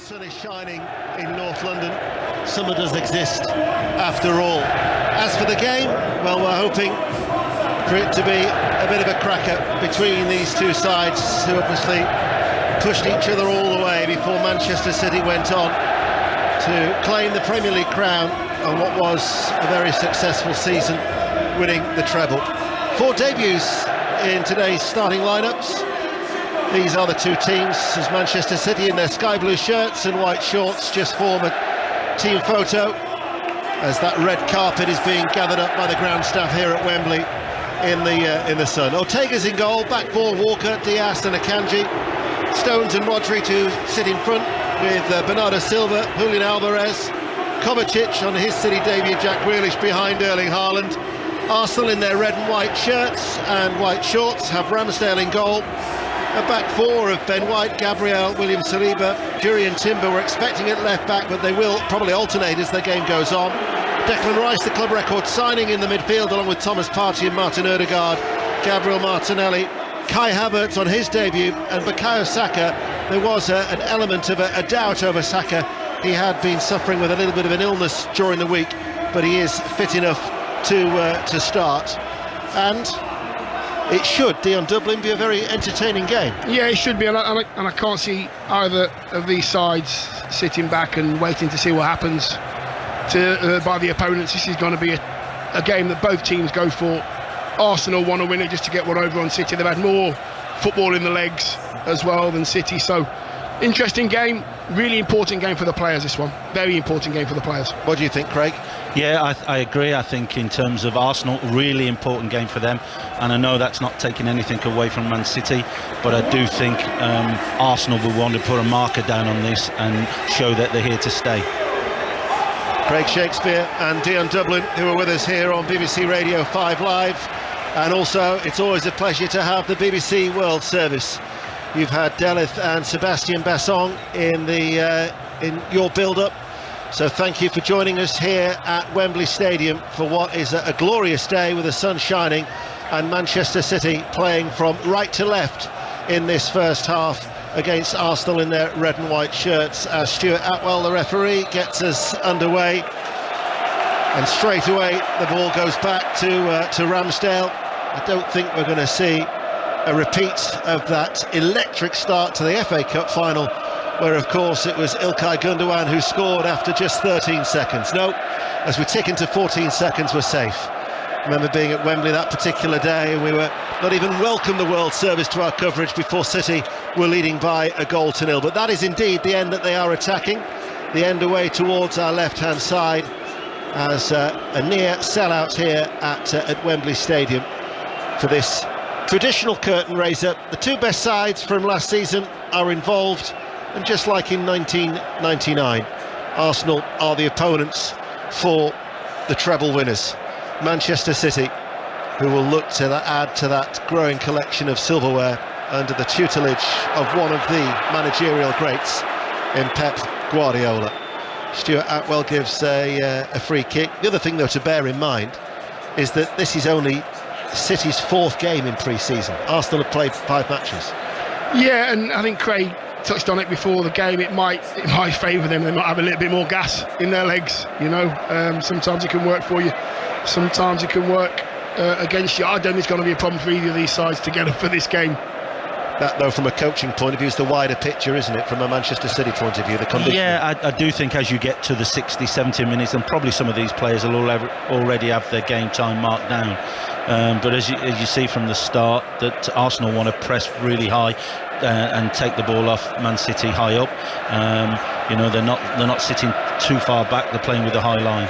sun is shining in North London. Summer does exist after all. As for the game, well, we're hoping for it to be a bit of a cracker between these two sides who obviously pushed each other all the way before Manchester City went on to claim the Premier League crown on what was a very successful season, winning the treble. 4 debuts in today's starting lineups. These are the two teams, as Manchester City in their sky blue shirts and white shorts just form a team photo as that red carpet is being gathered up by the ground staff here at Wembley in the sun. Ortega's in goal, back four Walker, Diaz and Akanji. Stones and Rodri to sit in front with Bernardo Silva, Julian Alvarez, Kovacic on his City debut, Jack Grealish behind Erling Haaland. Arsenal in their red and white shirts and white shorts have Ramsdale in goal. A back four of Ben White, Gabriel, William Saliba, Jurrien Timber. We're expecting it left back, but they will probably alternate as the game goes on. Declan Rice, the club record signing in the midfield, along with Thomas Partey and Martin Odegaard, Gabriel Martinelli, Kai Havertz on his debut, and Bukayo Saka. There was an element of a doubt over Saka. He had been suffering with a little bit of an illness during the week, but he is fit enough to start. And it should, Dion Dublin, be a very entertaining game. Yeah, it should be, and I can't see either of these sides sitting back and waiting to see what happens by the opponents. This is going to be a game that both teams go for. Arsenal want to win it just to get one over on City. They've had more football in the legs as well than City, so interesting game, really important game for the players, this one. Very important game for the players. What do you think, Craig? Yeah, I agree. I think in terms of Arsenal, really important game for them, and I know that's not taking anything away from Man City, but I do think Arsenal will want to put a marker down on this and show that they're here to stay. Craig Shakespeare and Dion Dublin, who are with us here on BBC Radio 5 Live, and also it's always a pleasure to have the BBC World Service. You've had Delith and Sebastian Basson in your build-up, so thank you for joining us here at Wembley Stadium for what is a glorious day with the sun shining and Manchester City playing from right to left in this first half against Arsenal in their red and white shirts, as Stuart Atwell, the referee, gets us underway. And straight away the ball goes back to Ramsdale. I don't think we're going to see a repeat of that electric start to the FA Cup final, where of course it was Ilkay Gundogan who scored after just 13 seconds. No, as we tick into 14 seconds, we're safe. I remember being at Wembley that particular day, and we were not even welcome the World Service to our coverage before City were leading by a goal to nil. But that is indeed the end that they are attacking, the end away towards our left-hand side, as a near sellout here at Wembley Stadium for this traditional curtain raiser. The two best sides from last season are involved, and just like in 1999, Arsenal are the opponents for the treble winners, Manchester City, who will look to add to that growing collection of silverware under the tutelage of one of the managerial greats in Pep Guardiola. Stuart Atwell gives a free kick. The other thing, though, to bear in mind is that this is only City's 4th game in pre-season. Arsenal have played 5 matches. Yeah, and I think Craig touched on it before the game. It might favour them. They might have a little bit more gas in their legs, you know. Sometimes it can work for you, sometimes it can work against you. I don't think it's going to be a problem for either of these sides to get up for this game. That, though, from a coaching point of view, is the wider picture, isn't it, from a Manchester City point of view, the condition? Yeah, I do think as you get to the 60, 70 minutes, and probably some of these players will already have their game time marked down. But as you see from the start, that Arsenal want to press really high and take the ball off Man City high up. You know, they're not sitting too far back. They're playing with a high line.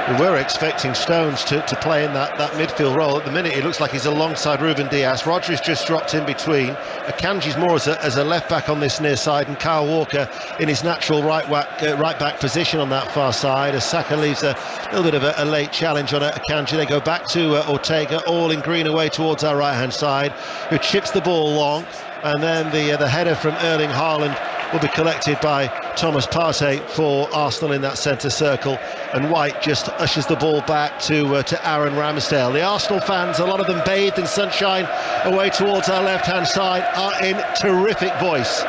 We were expecting Stones to play in that midfield role. At the minute, it looks like he's alongside Ruben Diaz. Rodri's just dropped in between. Akanji's more as a left back on this near side, and Kyle Walker in his natural right back position on that far side. As Saka leaves a little bit of a late challenge on Akanji. They go back to Ortega, all in green away towards our right hand side, who chips the ball long, and then the header from Erling Haaland will be collected by Thomas Partey for Arsenal in that centre circle, and White just ushers the ball back to Aaron Ramsdale. The Arsenal fans, a lot of them bathed in sunshine away towards our left hand side, are in terrific voice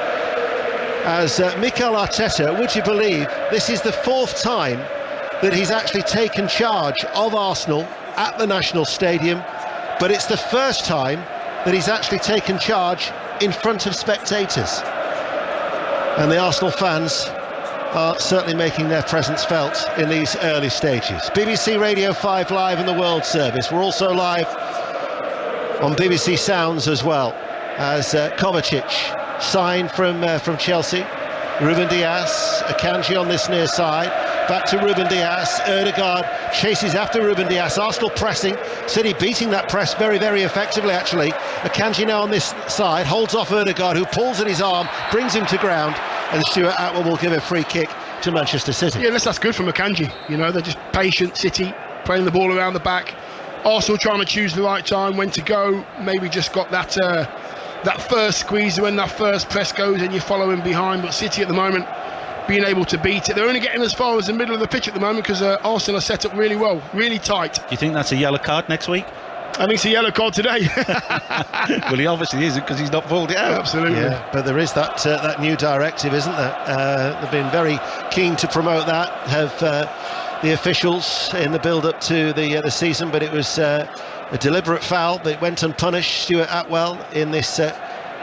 as Mikel Arteta, would you believe, this is the 4th time that he's actually taken charge of Arsenal at the National Stadium, but it's the first time that he's actually taken charge in front of spectators. And the Arsenal fans are certainly making their presence felt in these early stages. BBC Radio 5 Live in the World Service. We're also live on BBC Sounds as well, as Kovacic signed from Chelsea. Ruben Dias, Akanji on this near side, back to Ruben Dias. Ødegaard chases after Ruben Dias. Arsenal pressing, City beating that press very, very effectively actually. Akanji now on this side, holds off Ødegaard, who pulls at his arm, brings him to ground, and Stuart Atwell will give a free kick to Manchester City. Yeah, that's good from Akanji. You know, they're just patient, City playing the ball around the back. Arsenal trying to choose the right time, when to go. Maybe just got that first squeeze when that first press goes and you're following behind. But City at the moment being able to beat it. They're only getting as far as the middle of the pitch at the moment because Arsenal are set up really well, really tight. Do you think that's a yellow card next week? I think it's a yellow card today. Well, he obviously isn't because he's not pulled it out. Absolutely. Yeah, but there is that new directive, isn't there? They've been very keen to promote that, have the officials in the build-up to the season, but it was a deliberate foul that went unpunished. Stuart Atwell in this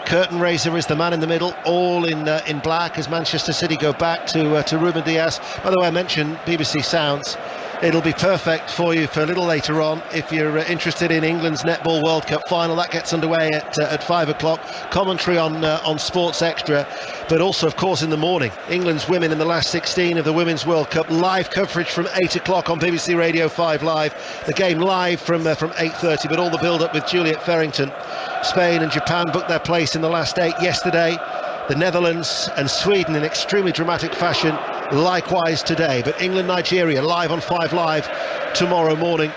curtain raiser is the man in the middle, all in black, as Manchester City go back to Ruben Dias. By the way, I mentioned BBC Sounds. It'll be perfect for you for a little later on if you're interested in England's Netball World Cup final. That gets underway at 5 o'clock. Commentary on Sports Extra, but also, of course, in the morning, England's women in the last 16 of the Women's World Cup. Live coverage from 8 o'clock on BBC Radio 5 Live. The game live from 8:30, but all the build-up with Juliet Ferrington. Spain and Japan booked their place in the last 8 yesterday. The Netherlands and Sweden in extremely dramatic fashion, likewise today. But England-Nigeria live on 5 Live tomorrow morning,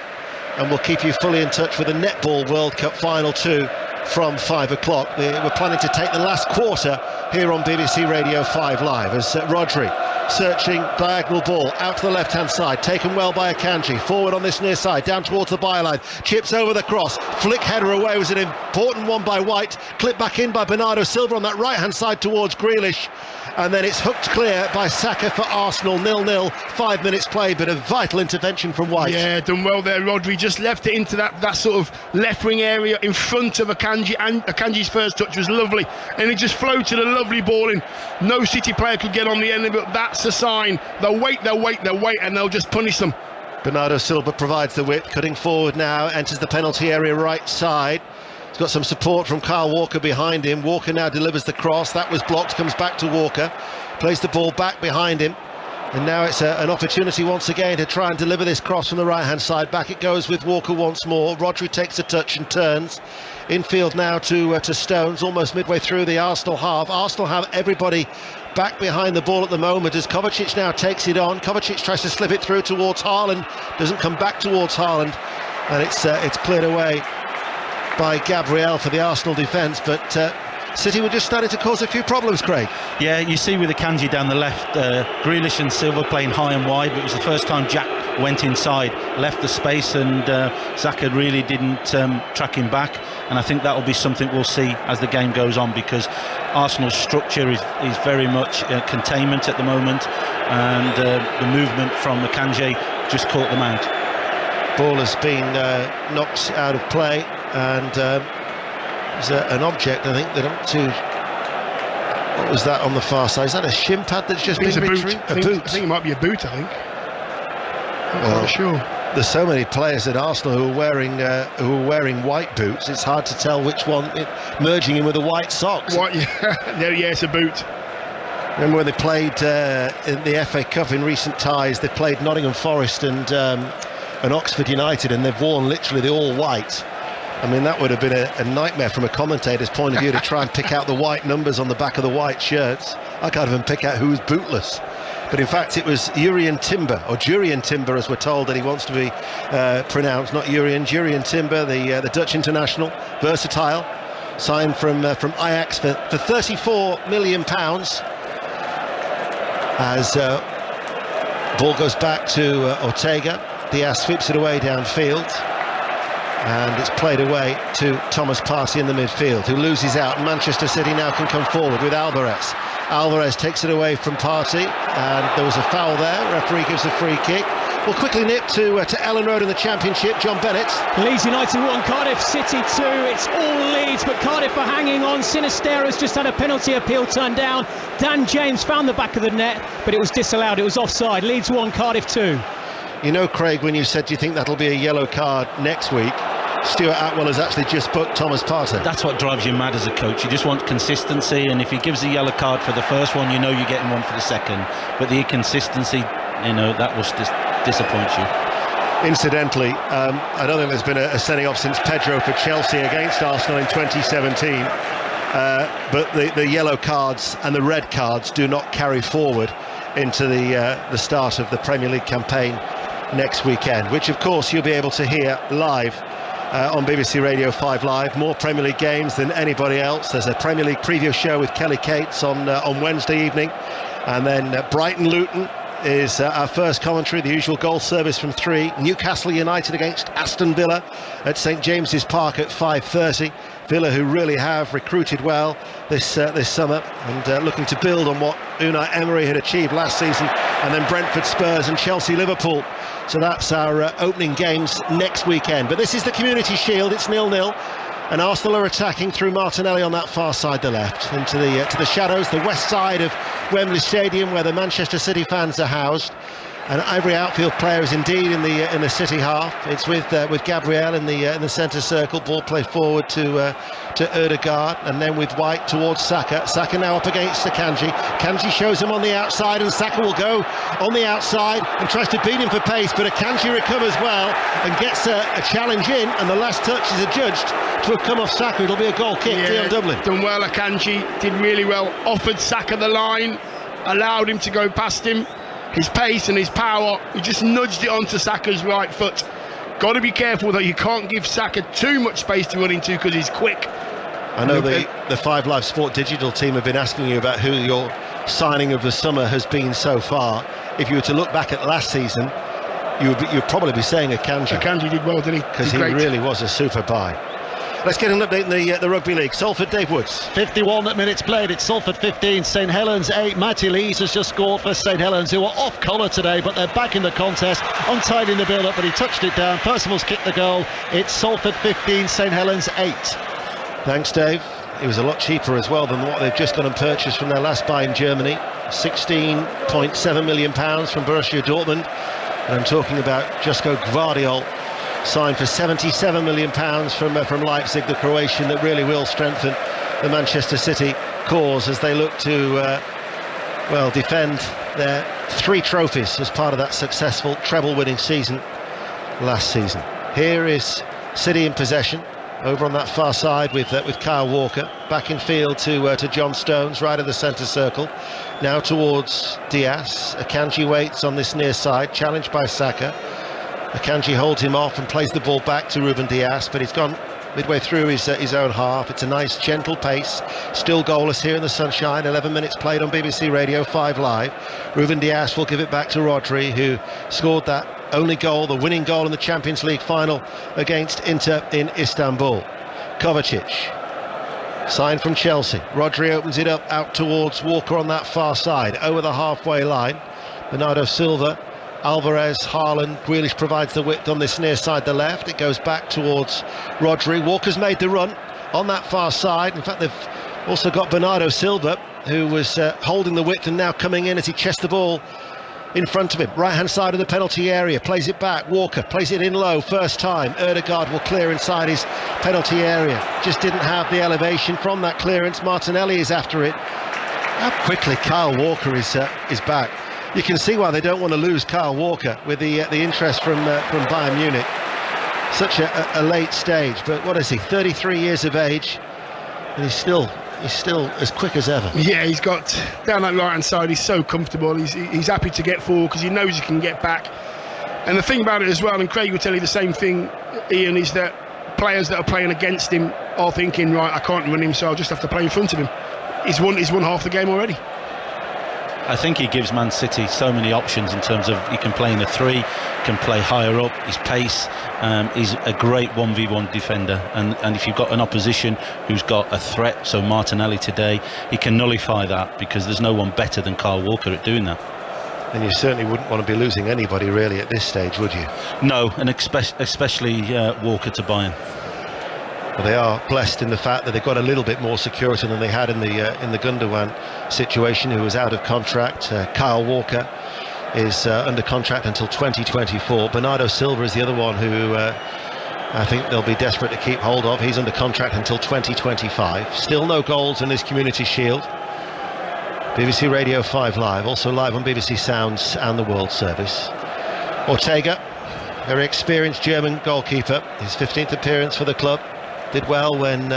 and we'll keep you fully in touch with the Netball World Cup final too from 5 o'clock. We're planning to take the last quarter here on BBC Radio 5 Live as Rodri searching diagonal ball out to the left-hand side, taken well by Akanji, forward on this near side, down towards the byline, chips over the cross, flick header away, was an important one by White, clipped back in by Bernardo Silva on that right-hand side towards Grealish, and then it's hooked clear by Saka for Arsenal. 0-0, 5 minutes played, but a vital intervention from White. Yeah, done well there, Rodri. Just left it into that sort of left wing area in front of Akanji, and Akanji's first touch was lovely, and he just floated a lovely ball in. No City player could get on the end of it. That's a sign. They'll wait, and they'll just punish them. Bernardo Silva provides the width, cutting forward now, enters the penalty area right side. He's got some support from Kyle Walker behind him. Walker now delivers the cross. That was blocked, comes back to Walker, plays the ball back behind him. And now it's an opportunity once again to try and deliver this cross from the right-hand side. Back it goes with Walker once more. Rodri takes a touch and turns. Infield now to Stones, almost midway through the Arsenal half. Arsenal have everybody back behind the ball at the moment as Kovacic now takes it on. Kovacic tries to slip it through towards Haaland, doesn't come back towards Haaland, and it's cleared away by Gabriel for the Arsenal defence, but City were just starting to cause a few problems, Craig. Yeah, you see with Akanji down the left, Grealish and Silva playing high and wide, but it was the first time Jack went inside, left the space, and Saka really didn't track him back, and I think that will be something we'll see as the game goes on, because Arsenal's structure is very much containment at the moment, and the movement from Akanji just caught them out. Ball has been knocked out of play, and there's an object, I think, that up to. What was that on the far side? Is that a shin pad that's just been retrieved? I think it might be a boot, I think. I'm not sure. There's so many players at Arsenal who are wearing white boots. It's hard to tell which one. Merging in with the white socks. White, yeah, it's a boot. Remember when they played in the FA Cup in recent ties? They played Nottingham Forest and Oxford United, and they've worn literally the all white. I mean, that would have been a nightmare from a commentator's point of view to try and pick out the white numbers on the back of the white shirts. I can't even pick out who was bootless. But in fact, it was Jurrien Timber, or Jurrien Timber, as we're told that he wants to be pronounced, not Jurrien Timber, the Dutch international, versatile, signed from Ajax for £34 million. As ball goes back to Ortega. Diaz sweeps it away downfield, and it's played away to Thomas Partey in the midfield, who loses out. Manchester City now can come forward with Alvarez. Alvarez takes it away from Partey, and there was a foul there. Referee gives a free kick. We'll quickly nip to Ellen Road in the Championship. John Bennett. Leeds United 1, Cardiff City 2. It's all Leeds, but Cardiff are hanging on. Sinisterra's just had a penalty appeal turned down. Dan James found the back of the net, but it was disallowed. It was offside. Leeds 1, Cardiff 2. You know, Craig, when you said you think that'll be a yellow card next week, Stuart Atwell has actually just booked Thomas Partey. That's what drives you mad as a coach. You just want consistency, and if he gives a yellow card for the first one, you know you're getting one for the second. But the inconsistency, that was just disappoints you. Incidentally, I don't think there's been a sending off since Pedro for Chelsea against Arsenal in 2017. But the yellow cards and the red cards do not carry forward into the start of the Premier League campaign next weekend, which of course you'll be able to hear live on BBC Radio 5 Live. More Premier League games than anybody else. There's a Premier League preview show with Kelly Cates on Wednesday evening, and then Brighton Luton is our first commentary, the usual goal service from 3. Newcastle United against Aston Villa at St James's Park at 5:30. Villa, who really have recruited well this summer, and looking to build on what Unai Emery had achieved last season. And then Brentford Spurs and Chelsea Liverpool. So that's our opening games next weekend. But this is the Community Shield. It's 0-0. And Arsenal are attacking through Martinelli on that far side, the left, into the shadows, the west side of Wembley Stadium, where the Manchester City fans are housed. And every outfield player is indeed in the City half. It's with Gabriel in the centre circle. Ball played forward to Ødegaard, and then with White towards Saka. Saka now up against Akanji. Akanji shows him on the outside, and Saka will go on the outside and tries to beat him for pace, but Akanji recovers well and gets a challenge in, and the last touch is adjudged to have come off Saka. It'll be a goal kick. Dion Dublin. Done well, Akanji. Did really well. Offered Saka the line, allowed him to go past him. His pace and his power, he just nudged it onto Saka's right foot. Got to be careful though, you can't give Saka too much space to run into because he's quick. I know the 5 Live Sport Digital team have been asking you about who your signing of the summer has been so far. If you were to look back at last season, you'd probably be saying Akanji. Akanji did well, didn't he? Because he really was a super buy. Let's get an update in the Rugby League. Salford, Dave Woods. 51 minutes played. It's Salford 15, St Helens 8. Matty Lees has just scored for St Helens, who are off colour today, but they're back in the contest. Untied in the build-up, but he touched it down. Percival's kicked the goal. It's Salford 15, St Helens 8. Thanks, Dave. It was a lot cheaper as well than what they've just gone and purchased from their last buy in Germany. £16.7 million from Borussia Dortmund. And I'm talking about Josko Gvardiol, signed for £77 million from Leipzig, the Croatian, that really will strengthen the Manchester City cause as they look to defend their 3 trophies as part of that successful treble-winning season last season. Here is City in possession over on that far side with Kyle Walker, back in field to John Stones, right of the centre circle, now towards Diaz. Akanji waits on this near side, challenged by Saka. Akanji holds him off and plays the ball back to Ruben Diaz, but he's gone midway through his own half. It's a nice gentle pace, still goalless here in the sunshine. 11 minutes played on BBC Radio 5 Live. Ruben Diaz will give it back to Rodri, who scored that only goal, the winning goal in the Champions League final against Inter in Istanbul. Kovacic, signed from Chelsea. Rodri opens it up out towards Walker on that far side, over the halfway line. Bernardo Silva, Alvarez, Haaland, Grealish provides the width on this near side, the left. It goes back towards Rodri. Walker's made the run on that far side. In fact, they've also got Bernardo Silva, who was holding the width and now coming in as he chests the ball in front of him. Right hand side of the penalty area, plays it back. Walker plays it in low, first time. Ødegaard will clear inside his penalty area. Just didn't have the elevation from that clearance. Martinelli is after it. How quickly Kyle Walker is back. You can see why they don't want to lose Kyle Walker with the interest from Bayern Munich. Such a late stage, but what is he, 33 years of age, and he's still as quick as ever. Yeah, he's got down that right hand side, he's so comfortable. He's happy to get forward because he knows he can get back. And the thing about it as well, and Craig will tell you the same thing, Ian, is that players that are playing against him are thinking, right, I can't run him, so I'll just have to play in front of him. He's won half the game already. I think he gives Man City so many options in terms of he can play in the 3, can play higher up, his pace. He's a great 1v1 defender, and if you've got an opposition who's got a threat, so Martinelli today, he can nullify that, because there's no one better than Kyle Walker at doing that. And you certainly wouldn't want to be losing anybody really at this stage, would you? No, and especially Walker to Bayern. Well, they are blessed in the fact that they've got a little bit more security than they had in the Gundogan situation, who was out of contract. Kyle Walker is under contract until 2024. Bernardo Silva is the other one who I think they'll be desperate to keep hold of. He's under contract until 2025. Still no goals in this Community Shield. BBC Radio 5 Live, also live on BBC Sounds and the World Service. Ortega, very experienced German goalkeeper, his 15th appearance for the club. Did well when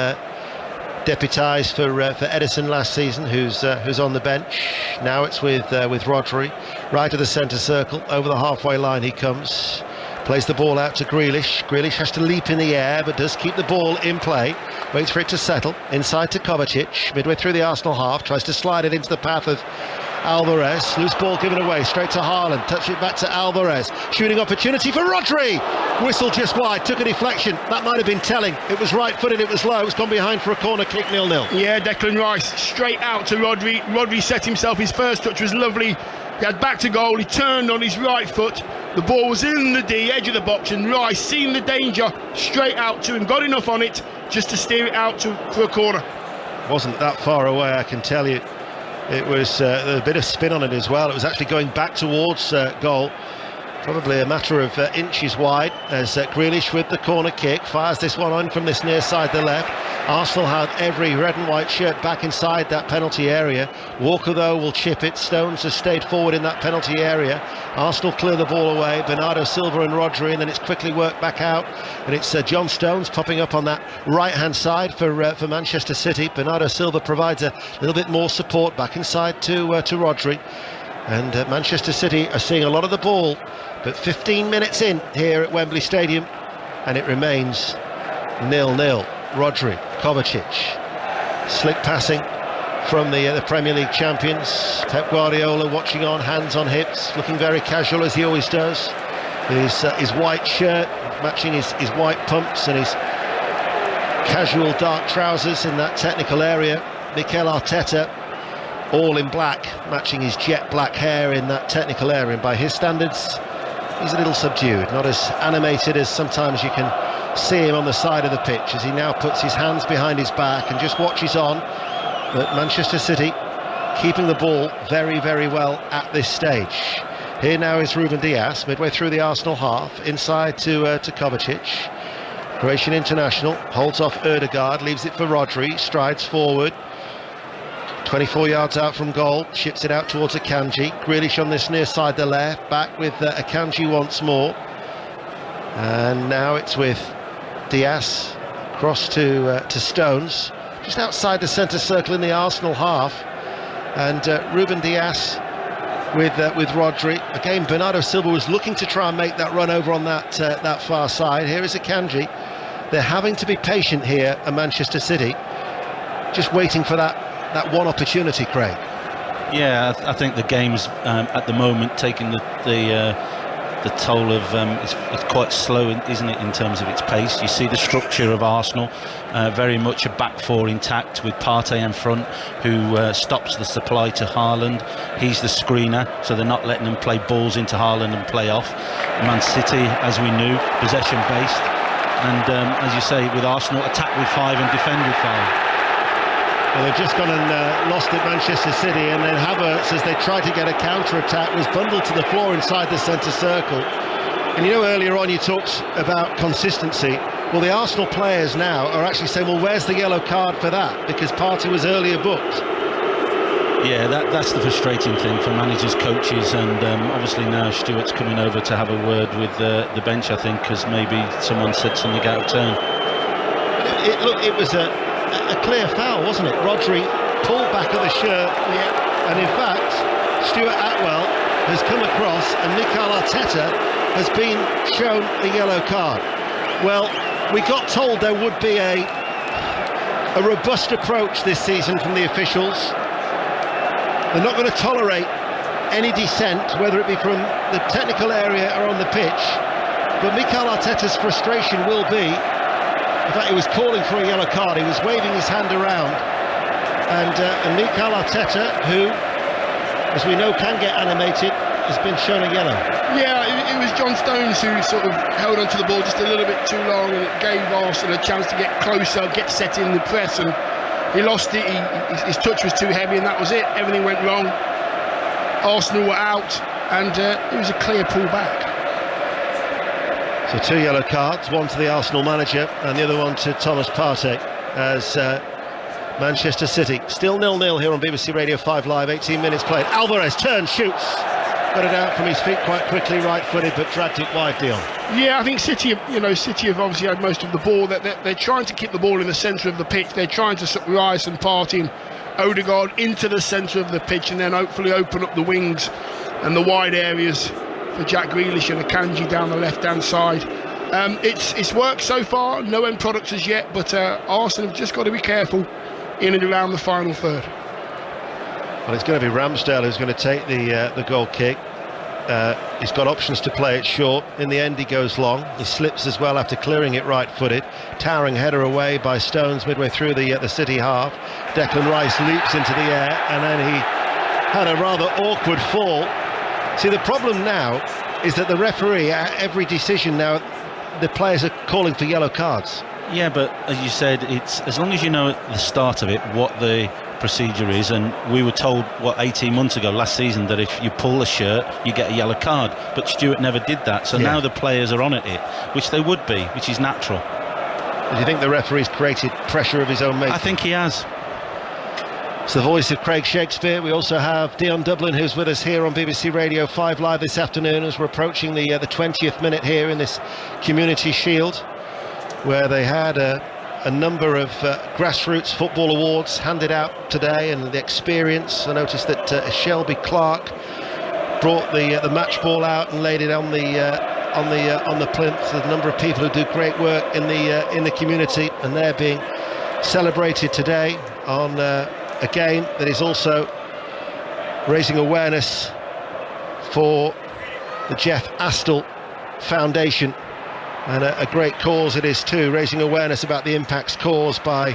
deputised for Ederson last season, who's on the bench. Now it's with Rodri, right to the centre circle, over the halfway line he comes. Plays the ball out to Grealish. Grealish has to leap in the air, but does keep the ball in play. Waits for it to settle. Inside to Kovacic, midway through the Arsenal half. Tries to slide it into the path of Alvarez. Loose ball given away, straight to Haaland. Touch it back to Alvarez. Shooting opportunity for Rodri. Whistle just wide, took a deflection. That might have been telling. It was right-footed, it was low. It's gone behind for a corner kick, 0-0. Yeah, Declan Rice straight out to Rodri. Rodri set himself. His first touch was lovely. He had back to goal. He turned on his right foot. The ball was in the D, edge of the box, and Rice, seeing the danger, straight out to him. Got enough on it just to steer it out for a corner. Wasn't that far away, I can tell you. It was a bit of spin on it as well. It was actually going back towards goal. Probably a matter of inches wide, as Grealish with the corner kick fires this one on from this near side the left. Arsenal had every red and white shirt back inside that penalty area. Walker though will chip it. Stones has stayed forward in that penalty area. Arsenal clear the ball away. Bernardo Silva and Rodri, and then it's quickly worked back out, and it's John Stones popping up on that right hand side for Manchester City. Bernardo Silva provides a little bit more support back inside to Rodri. And Manchester City are seeing a lot of the ball, but 15 minutes in here at Wembley Stadium, and it remains 0-0. Rodri, Kovacic, slick passing from the Premier League champions. Pep Guardiola watching on, hands on hips, looking very casual as he always does. His white shirt matching his white pumps and his casual dark trousers in that technical area. Mikel Arteta, all in black, matching his jet black hair in that technical area, and by his standards he's a little subdued, not as animated as sometimes you can see him on the side of the pitch, as he now puts his hands behind his back and just watches on. But Manchester City keeping the ball very, very well at this stage. Here now is Ruben Dias, midway through the Arsenal half, inside to Kovacic. Croatian international, holds off Ødegaard, leaves it for Rodri, strides forward. 24 yards out from goal, ships it out towards Akanji. Grealish on this near side the left, back with Akanji once more. And now it's with Dias, cross to Stones, just outside the centre circle in the Arsenal half. And Ruben Dias with Rodri. Again, Bernardo Silva was looking to try and make that run over on that far side. Here is Akanji. They're having to be patient here at Manchester City, just waiting for that one opportunity, Craig. Yeah, I think the game's at the moment taking the toll of it's quite slow, isn't it, in terms of its pace. You see the structure of Arsenal, very much a back four intact with Partey in front, who stops the supply to Haaland. He's the screener, so they're not letting him play balls into Haaland and play off. Man City, as we knew, possession based, and as you say, with Arsenal, attack with 5 and defend with 5. Well, they've just gone and lost at Manchester City, and then Havertz, as they tried to get a counter-attack, was bundled to the floor inside the centre circle. And you know, earlier on you talked about consistency. Well, the Arsenal players now are actually saying, well, where's the yellow card for that? Because Partey was earlier booked. Yeah, that's the frustrating thing for managers, coaches, and obviously now Stuart's coming over to have a word with the bench, I think, because maybe someone said something out of turn. It was a clear foul, wasn't it? Rodri pulled back of the shirt, and in fact Stuart Atwell has come across and Mikel Arteta has been shown the yellow card. Well, we got told there would be a robust approach this season from the officials. They're not going to tolerate any dissent, whether it be from the technical area or on the pitch. But Mikel Arteta's frustration will be, in fact, he was calling for a yellow card, he was waving his hand around, and Mikel Arteta, who, as we know, can get animated, has been shown a yellow. Yeah, it was John Stones who sort of held onto the ball just a little bit too long, and it gave Arsenal a chance to get closer, get set in the press, and he lost it. His touch was too heavy, and that was it. Everything went wrong. Arsenal were out, and it was a clear pullback. So 2 yellow cards, one to the Arsenal manager and the other one to Thomas Partey, as Manchester City still 0-0 here on BBC Radio 5 Live. 18 minutes played. Alvarez turns, shoots, got it out from his feet quite quickly, right-footed, but dragged it wide, Dion. Yeah, I think City have obviously had most of the ball. They're trying to keep the ball in the centre of the pitch. They're trying to rise and Partey and Odegaard into the centre of the pitch, and then hopefully open up the wings and the wide areas for Jack Grealish and Akanji down the left-hand side. It's worked so far, no end products as yet, but Arsenal have just got to be careful in and around the final third. Well, it's going to be Ramsdale who's going to take the goal kick. He's got options to play it short. In the end, he goes long. He slips as well after clearing it right-footed. Towering header away by Stones midway through the City half. Declan Rice leaps into the air, and then he had a rather awkward fall. See, the problem now is that the referee, at every decision now, the players are calling for yellow cards. Yeah, but as you said, it's as long as you know at the start of it what the procedure is, and we were told 18 months ago last season that if you pull a shirt you get a yellow card, but Stuart never did that, so now the players are on it, which they would be, which is natural. Do you think the referee's created pressure of his own making? I think he has. It's the voice of Craig Shakespeare. We also have Dion Dublin, who's with us here on BBC Radio 5 Live this afternoon as we're approaching the 20th minute here in this Community Shield, where they had a number of grassroots football awards handed out today, and the experience. I noticed that Shelby Clark brought the match ball out and laid it on the plinth. There's a number of people who do great work in the community, and they're being celebrated today on a game that is also raising awareness for the Jeff Astle Foundation. And a great cause it is too, raising awareness about the impacts caused by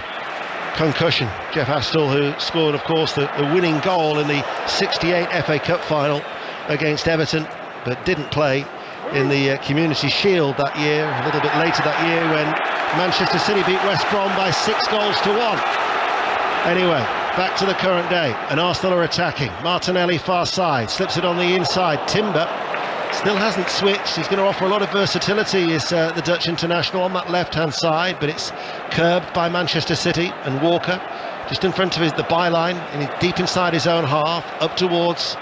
concussion. Jeff Astle, who scored, of course, the winning goal in the '68 FA Cup final against Everton, but didn't play in the Community Shield that year, a little bit later that year, when Manchester City beat West Brom by 6-1. Anyway, back to the current day, and Arsenal are attacking. Martinelli far side, slips it on the inside. Timber still hasn't switched. He's going to offer a lot of versatility, is the Dutch international, on that left-hand side, but it's curbed by Manchester City, and Walker just in front of the byline, and deep inside his own half, up towards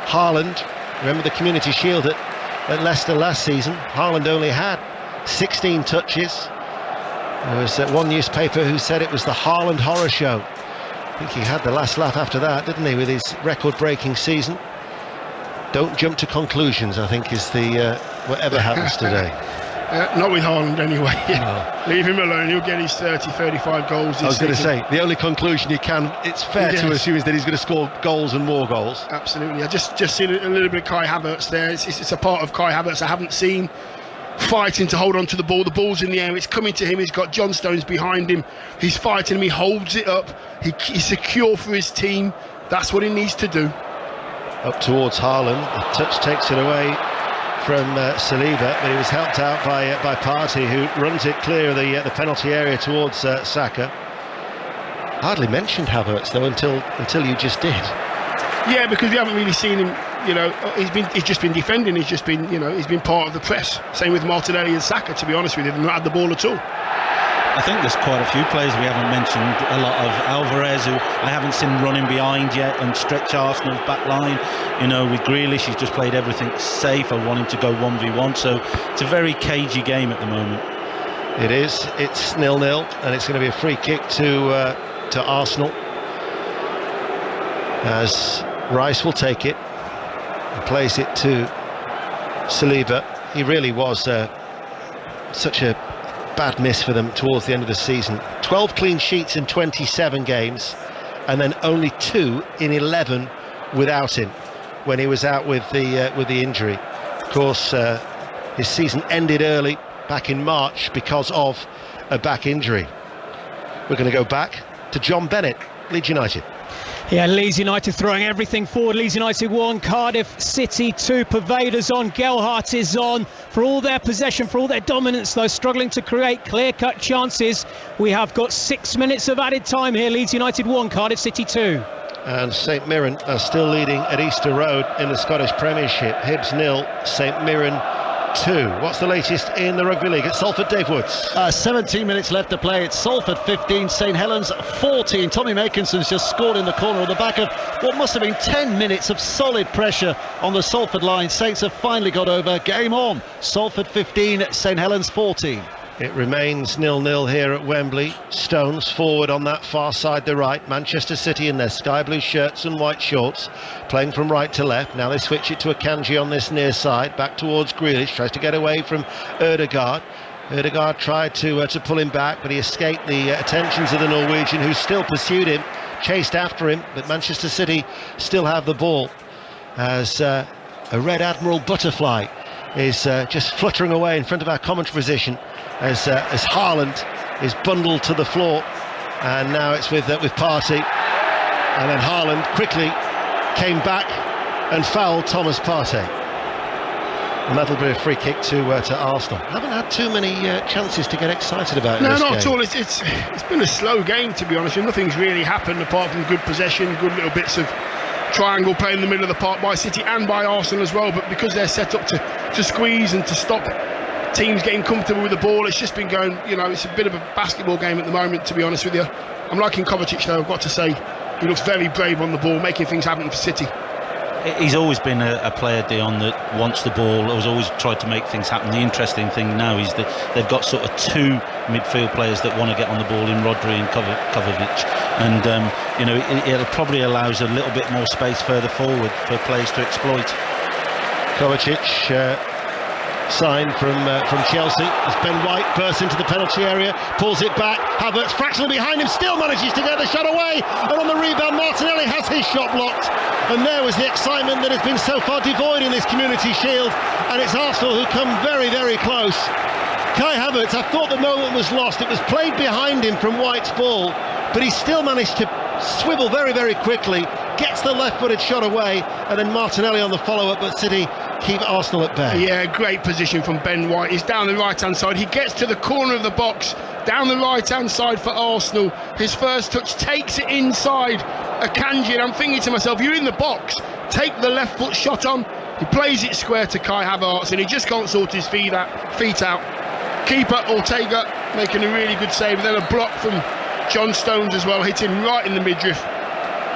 Haaland. Remember the Community Shield at Leicester last season. Haaland only had 16 touches. There was one newspaper who said it was the Haaland horror show. I think he had the last laugh after that, didn't he, with his record-breaking season. Don't jump to conclusions, I think, is the whatever happens today. Not with Haaland anyway. No. Leave him alone, he'll get his 30-35 goals this I was going to season. say, the only conclusion it's fair to assume is that he's going to score goals and more goals. Absolutely. I just seen a little bit of Kai Havertz there. It's a part of Kai Havertz I haven't seen, fighting to hold on to the ball. The ball's in the air, it's coming to him, he's got John Stones behind him, he's fighting him, he holds it up, he's secure for his team. That's what he needs to do. Up towards Haaland, the touch takes it away from Saliba, but he was helped out by Partey, who runs it clear of the penalty area towards Saka. Hardly mentioned Havertz though until you just did. Yeah, because we haven't really seen him. He's just been defending. He's been part of the press. Same with Martinelli and Saka. To be honest with you, they've not had the ball at all. I think there's quite a few players we haven't mentioned. A lot of Alvarez, who I haven't seen running behind yet and stretch Arsenal's back line. With Grealish, he's just played everything safe. I want him to go 1v1. So it's a very cagey game at the moment. It is. It's 0-0, and it's going to be a free kick to Arsenal, as Rice will take it and plays it to Saliba. He really was such a bad miss for them towards the end of the season. 12 clean sheets in 27 games, and then only 2 in 11 without him when he was out with the injury. Of course, his season ended early back in March because of a back injury. We're going to go back to John Bennett, Leeds United. Yeah, Leeds United throwing everything forward. Leeds United 1, Cardiff City 2. Pervaders on, Gelhardt is on. For all their possession, for all their dominance, though, struggling to create clear-cut chances. We have got 6 minutes of added time here. Leeds United 1, Cardiff City 2. And St Mirren are still leading at Easter Road in the Scottish Premiership. Hibs 0, St Mirren 2. What's the latest in the Rugby League at Salford, Dave Woods? 17 minutes left to play. It's Salford 15, St Helens 14. Tommy Makinson's just scored in the corner on the back of what must have been 10 minutes of solid pressure on the Salford line. Saints have finally got over. Game on. Salford 15, St Helens 14. It remains 0-0 here at Wembley. Stones forward on that far side, the right. Manchester City in their sky blue shirts and white shorts, playing from right to left. Now they switch it to Akanji on this near side, back towards Grealish, tries to get away from Ødegaard. Ødegaard tried to pull him back, but he escaped the attentions of the Norwegian, who still pursued him, chased after him, but Manchester City still have the ball as a Red Admiral butterfly is just fluttering away in front of our commentary position as Haaland is bundled to the floor, and now it's with Partey, and then Haaland quickly came back and fouled Thomas Partey, and that'll be a free kick to Arsenal. Haven't had too many chances to get excited about. No, this not game. at all. It's been a slow game, to be honest. Nothing's really happened apart from good possession, good little bits of triangle play in the middle of the park by City and by Arsenal as well, but because they're set up to squeeze and to stop teams getting comfortable with the ball, it's just been going, it's a bit of a basketball game at the moment, to be honest with you. I'm liking Kovacic though, I've got to say. He looks very brave on the ball, making things happen for City. He's always been a player, Dion, that wants the ball, has always tried to make things happen. The interesting thing now is that they've got sort of two midfield players that want to get on the ball in Rodri and Kovacic, and it probably allows a little bit more space further forward for players to exploit. Kovacic signed from Chelsea as Ben White bursts into the penalty area, pulls it back. Havertz fractionally behind him, still manages to get the shot away, and on the rebound Martinelli has his shot blocked, and there was the excitement that has been so far devoid in this Community Shield, and it's Arsenal who come very, very close. Kai Havertz, I thought the moment was lost. It was played behind him from White's ball, but he still managed to swivel very, very quickly, gets the left-footed shot away, and then Martinelli on the follow-up, but City keep Arsenal at bay. Yeah, great position from Ben White. He's down the right-hand side. He gets to the corner of the box, down the right-hand side for Arsenal. His first touch takes it inside Akanji, and I'm thinking to myself, you're in the box, take the left foot shot on. He plays it square to Kai Havertz, and he just can't sort his feet out. Keeper Ortega making a really good save, and then a block from John Stones as well, hit him right in the midriff.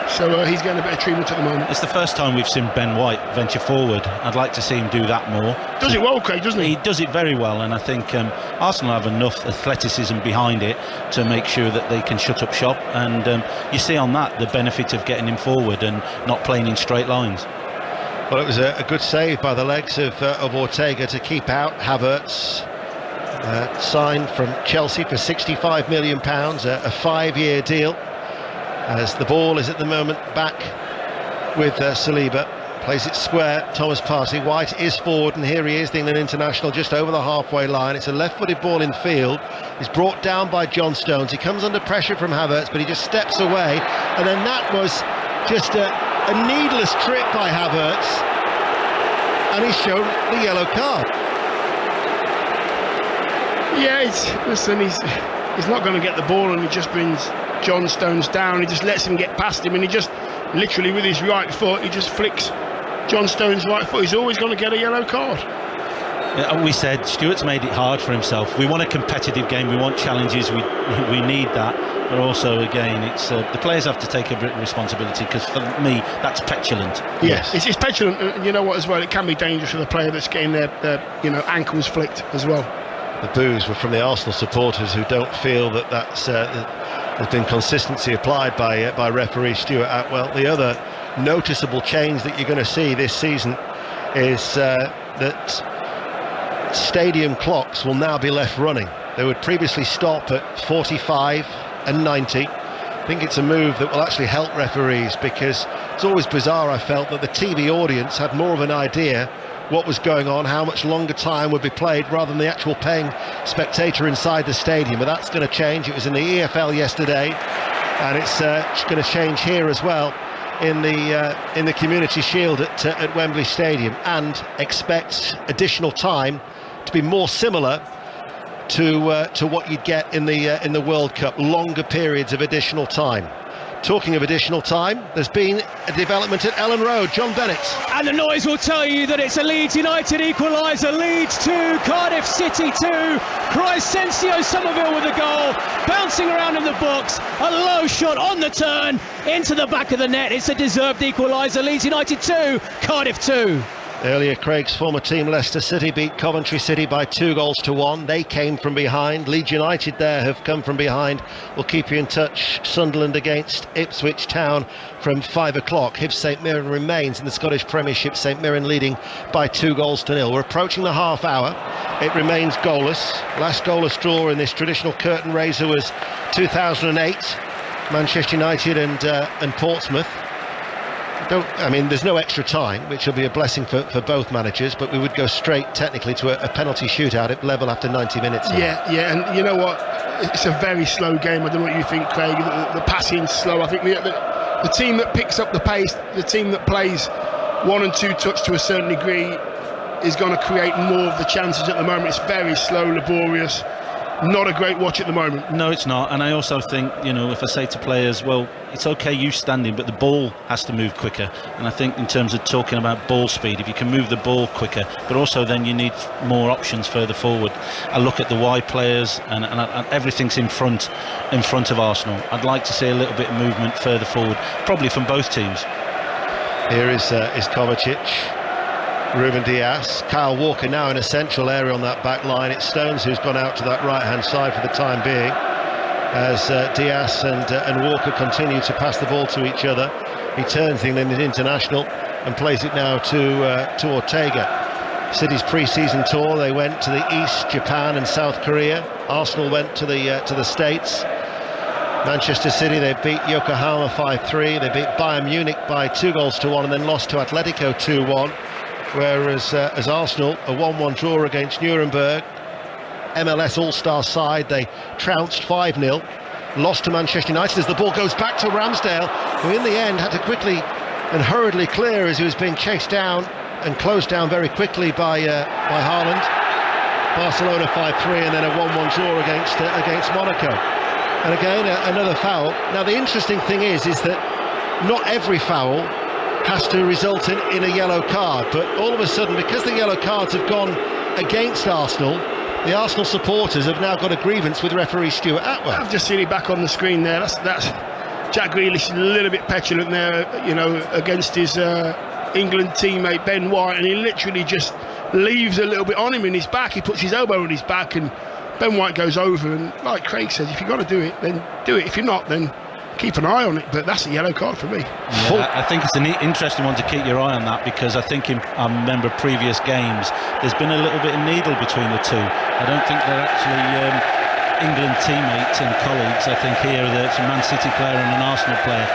So he's getting a bit of treatment at the moment. It's the first time we've seen Ben White venture forward. I'd like to see him do that more. Does it well, Craig, doesn't he? He does it very well, and I think Arsenal have enough athleticism behind it to make sure that they can shut up shop, and you see on that the benefit of getting him forward and not playing in straight lines. Well, it was a good save by the legs of Ortega to keep out Havertz. Signed from Chelsea for £65 million, a 5-year deal, as the ball is at the moment back with Saliba, plays it square, Thomas Partey. White is forward, and here he is, the England international, just over the halfway line. It's a left-footed ball in field. He's brought down by John Stones. He comes under pressure from Havertz, but he just steps away, and then that was just a needless trip by Havertz, and he's shown the yellow card. Yeah, he's not going to get the ball, and he just brings John Stones down. He just lets him get past him, and he just literally with his right foot, he just flicks John Stones' right foot. He's always going to get a yellow card. We said Stuart's made it hard for himself. We want a competitive game, we want challenges, we need that, but also again it's the players have to take a bit of responsibility, because for me that's petulant. Yes, it's petulant, and you know what as well, it can be dangerous for the player that's getting their ankles flicked as well. The boos were from the Arsenal supporters, who don't feel that there's been consistency applied by referee Stuart Atwell. The other noticeable change that you're going to see this season is that stadium clocks will now be left running. They would previously stop at 45 and 90. I think it's a move that will actually help referees, because It's always bizarre, I felt, that the TV audience had more of an idea what was going on, how much longer time would be played, rather than the actual paying spectator inside the stadium. But that's going to change. It was in the EFL yesterday, and it's going to change here as well in the Community Shield at Wembley Stadium. And expect additional time to be more similar to what you'd get in the World Cup. Longer periods of additional time. Talking of additional time, there's been a development at Ellen Road. John Bennett. And the noise will tell you that it's a Leeds United equaliser. Leeds 2, Cardiff City 2. Crysencio Somerville with a goal, bouncing around in the box. A low shot on the turn into the back of the net. It's a deserved equaliser. Leeds United 2, Cardiff 2. Earlier, Craig's former team Leicester City beat Coventry City by 2-1. They came from behind. Leeds United there have come from behind. We'll keep you in touch. Sunderland against Ipswich Town from 5 o'clock. Hibs St Mirren remains in the Scottish Premiership. St Mirren leading by 2-0. We're approaching the half hour. It remains goalless. Last goalless draw in this traditional curtain raiser was 2008. Manchester United and Portsmouth. There's no extra time, which will be a blessing for both managers, but we would go straight technically to a penalty shootout at level after 90 minutes. Yeah, and you know what? It's a very slow game. I don't know what you think, Craig. The passing's slow. I think the team that picks up the pace, the team that plays 1 and 2 touch to a certain degree, is going to create more of the chances at the moment. It's very slow, laborious. Not a great watch at the moment. No, it's not. And I also think, if I say to players, well, it's okay you standing, but the ball has to move quicker. And I think in terms of talking about ball speed, if you can move the ball quicker, but also then you need more options further forward. I look at the wide players and everything's in front of Arsenal. I'd like to see a little bit of movement further forward, probably from both teams. Here is Kovacic. Ruben Dias, Kyle Walker now in a central area on that back line. It's Stones who's gone out to that right hand side for the time being, as Dias and Walker continue to pass the ball to each other. He turns the England international and plays it now to Ortega. City's pre-season tour, they went to the East, Japan and South Korea. Arsenal went to the States. Manchester City, they beat Yokohama 5-3. They beat Bayern Munich by 2-1 and then lost to Atletico 2-1. Whereas as Arsenal, a 1-1 draw against Nuremberg. MLS All-Star side, they trounced 5-0, lost to Manchester United as the ball goes back to Ramsdale, who in the end had to quickly and hurriedly clear as he was being chased down and closed down very quickly by Haaland. Barcelona 5-3 and then a 1-1 draw against Monaco. And again, another foul. Now the interesting thing is that not every foul has to result in a yellow card, but all of a sudden, because the yellow cards have gone against Arsenal, the Arsenal supporters have now got a grievance with referee Stuart Atwell. I've just seen it back on the screen there. That's Jack Grealish is a little bit petulant there, against his England teammate Ben White, and he literally just leaves a little bit on him in his back. He puts his elbow on his back and Ben White goes over, and like Craig says, if you've got to do it, then do it. If you're not, then keep an eye on it. But that's a yellow card for me. Yeah, I think it's an interesting one to keep your eye on that, because I think I remember previous games there's been a little bit of needle between the two. I don't think they're actually England teammates and colleagues. I think here there's a Man City player and an Arsenal player,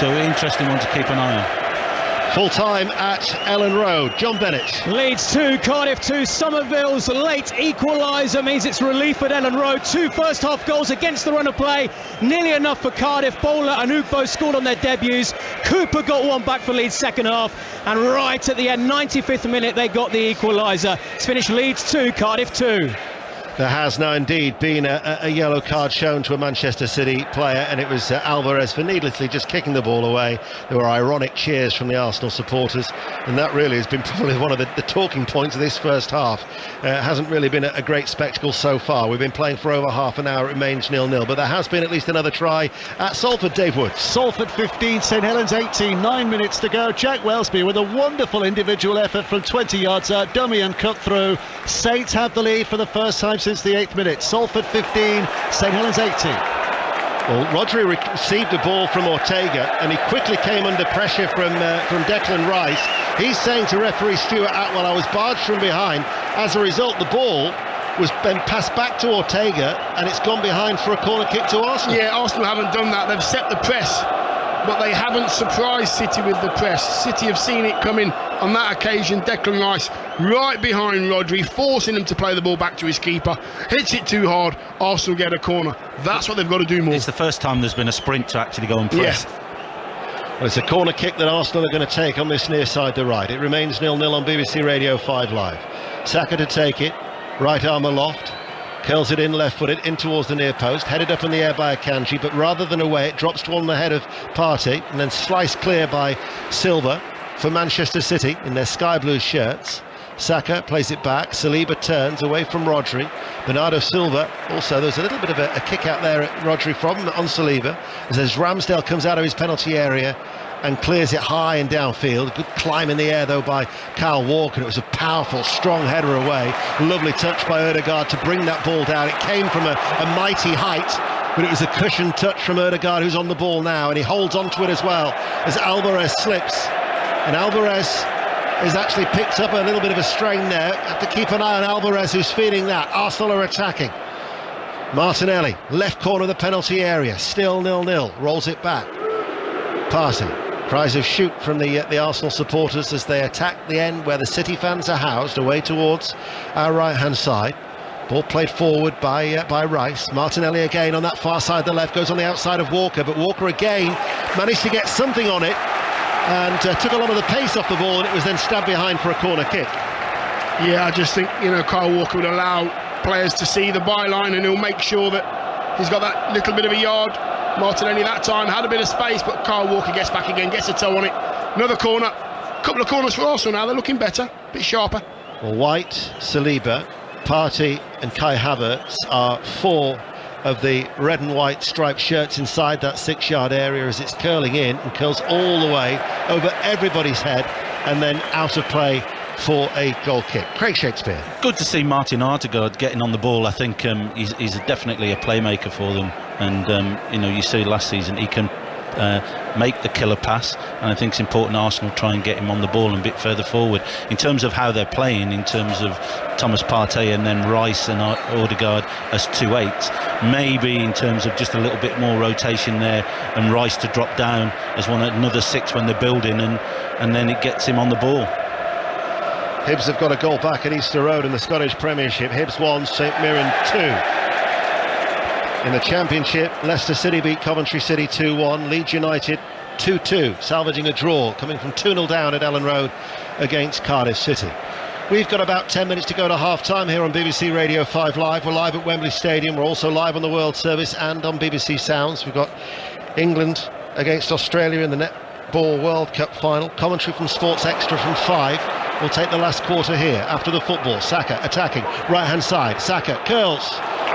so an interesting one to keep an eye on. Full time at Ellen Road. John Bennett. Leeds 2, Cardiff 2. Somerville's late equaliser means it's relief at Ellen Road. 2 first half goals against the run of play. Nearly enough for Cardiff. Bowler and Ugbo scored on their debuts. Cooper got one back for Leeds second half. And right at the end, 95th minute, they got the equaliser. It's finished Leeds 2, Cardiff 2. There has now indeed been a yellow card shown to a Manchester City player, and it was Alvarez for needlessly just kicking the ball away. There were ironic cheers from the Arsenal supporters, and that really has been probably one of the talking points of this first half. It hasn't really been a great spectacle so far. We've been playing for over half an hour. It remains 0-0, but there has been at least another try at Salford. Dave Woods. Salford 15, St Helens 18, 9 minutes to go. Jack Wellsby with a wonderful individual effort from 20 yards out, dummy and cut through. Saints have the lead for the first time since the 8th minute. Salford 15, St Helens 18. Well, Rodri received the ball from Ortega, and he quickly came under pressure from Declan Rice. He's saying to referee Stuart Atwell, I was barged from behind. As a result, the ball was then passed back to Ortega, and it's gone behind for a corner kick to Arsenal. Yeah, Arsenal haven't done that. They've set the press but they haven't surprised City with the press. City have seen it coming on that occasion. Declan Rice right behind Rodri, forcing him to play the ball back to his keeper. Hits it too hard, Arsenal get a corner. That's what they've got to do more. It's the first time there's been a sprint to actually go and press. Well, it's a corner kick that Arsenal are going to take on this near side to right. It remains 0-0 on BBC Radio 5 Live. Saka to take it, right arm aloft, curls it in left-footed in towards the near post, headed up in the air by Akanji, but rather than away it drops to on the head of Partey and then sliced clear by Silva for Manchester City in their sky blue shirts. Saka plays it back, Saliba turns away from Rodri, Bernardo Silva also, there's a little bit of a kick out there at Rodri from on Saliba as Ramsdale comes out of his penalty area and clears it high and downfield. Good climb in the air though by Kyle Walker. It was a powerful, strong header away. Lovely touch by Ødegaard to bring that ball down. It came from a mighty height, but it was a cushioned touch from Ødegaard, who's on the ball now, and he holds onto it as well as Alvarez slips. And Alvarez has actually picked up a little bit of a strain there. Have to keep an eye on Alvarez, who's feeling that. Arsenal are attacking. Martinelli, left corner of the penalty area, still 0-0, rolls it back. Partey. Cries of shoot from the Arsenal supporters as they attack the end where the City fans are housed, away towards our right-hand side. Ball played forward by Rice. Martinelli again on that far side of the left, goes on the outside of Walker, but Walker again managed to get something on it and took a lot of the pace off the ball, and it was then stabbed behind for a corner kick. Yeah, I just think, Kyle Walker would allow players to see the byline, and he'll make sure that he's got that little bit of a yard. Martinelli that time had a bit of space, but Kyle Walker gets back again, gets a toe on it. Another corner, couple of corners for Arsenal now. They're looking better, a bit sharper. Well, White, Saliba, Partey and Kai Havertz are 4 of the red and white striped shirts inside that 6-yard area as it's curling in and curls all the way over everybody's head and then out of play for a goal kick. Craig Shakespeare. Good to see Martin Ødegaard getting on the ball. I think he's definitely a playmaker for them, and you see last season he can make the killer pass, and I think it's important Arsenal try and get him on the ball and a bit further forward. In terms of how they're playing, in terms of Thomas Partey and then Rice and Ødegaard as 2-8s, maybe in terms of just a little bit more rotation there and Rice to drop down as another 6 when they're building, and then it gets him on the ball. Hibs have got a goal back at Easter Road in the Scottish Premiership. Hibs 1, St Mirren 2. In the Championship, Leicester City beat Coventry City 2-1. Leeds United 2-2, salvaging a draw, coming from 2-0 down at Ellen Road against Cardiff City. We've got about 10 minutes to go to half-time here on BBC Radio 5 Live. We're live at Wembley Stadium. We're also live on the World Service and on BBC Sounds. We've got England against Australia in the Netball World Cup final. Commentary from Sports Extra from 5. We'll take the last quarter here after the football. Saka attacking, right-hand side. Saka curls,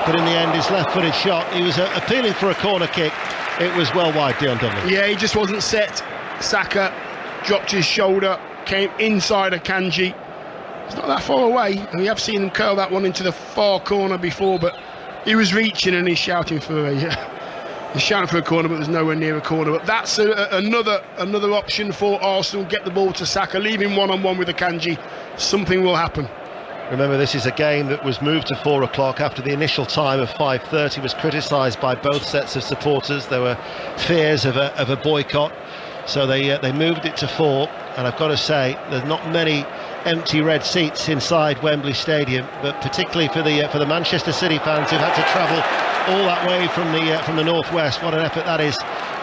but in the end his left-footed shot. He was appealing for a corner kick. It was well wide, Dion Dublin. Yeah, he just wasn't set. Saka dropped his shoulder, came inside Akanji. It's not that far away, and we have seen him curl that one into the far corner before, but he was reaching and he's shouting for a corner, but there's nowhere near a corner. But that's another option for Arsenal. Get the ball to Saka, leave him one-on-one with Akanji. Something will happen. Remember, this is a game that was moved to 4 o'clock after the initial time of 5:30 was criticised by both sets of supporters. There were fears of a boycott, so they moved it to 4. And I've got to say, there's not many empty red seats inside Wembley Stadium, but particularly for the Manchester City fans who've had to travel all that way from the northwest. What an effort that is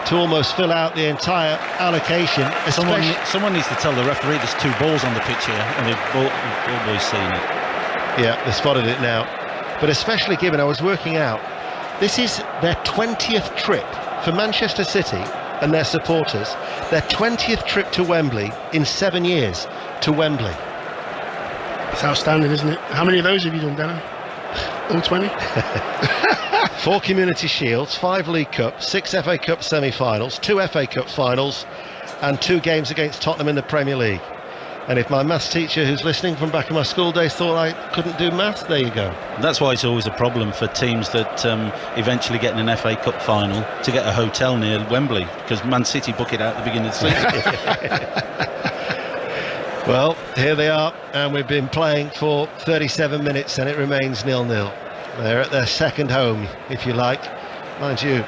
to almost fill out the entire allocation. Someone needs to tell the referee there's 2 balls on the pitch here, and the ball boy's seen it. Yeah, they spotted it now. But especially given, I was working out, this is their 20th trip for Manchester City and their supporters, their 20th trip to Wembley in 7 years to Wembley. It's outstanding, isn't it? How many of those have you done, Dano? All 20? 4 Community Shields, 5 League Cups, 6 FA Cup semi-finals, 2 FA Cup finals and 2 games against Tottenham in the Premier League. And if my maths teacher who's listening from back in my school days thought I couldn't do maths, there you go. That's why it's always a problem for teams that eventually get in an FA Cup final to get a hotel near Wembley, because Man City book it out at the beginning of the season. Well, here they are, and we've been playing for 37 minutes and it remains 0-0. They're at their second home, if you like. Mind you,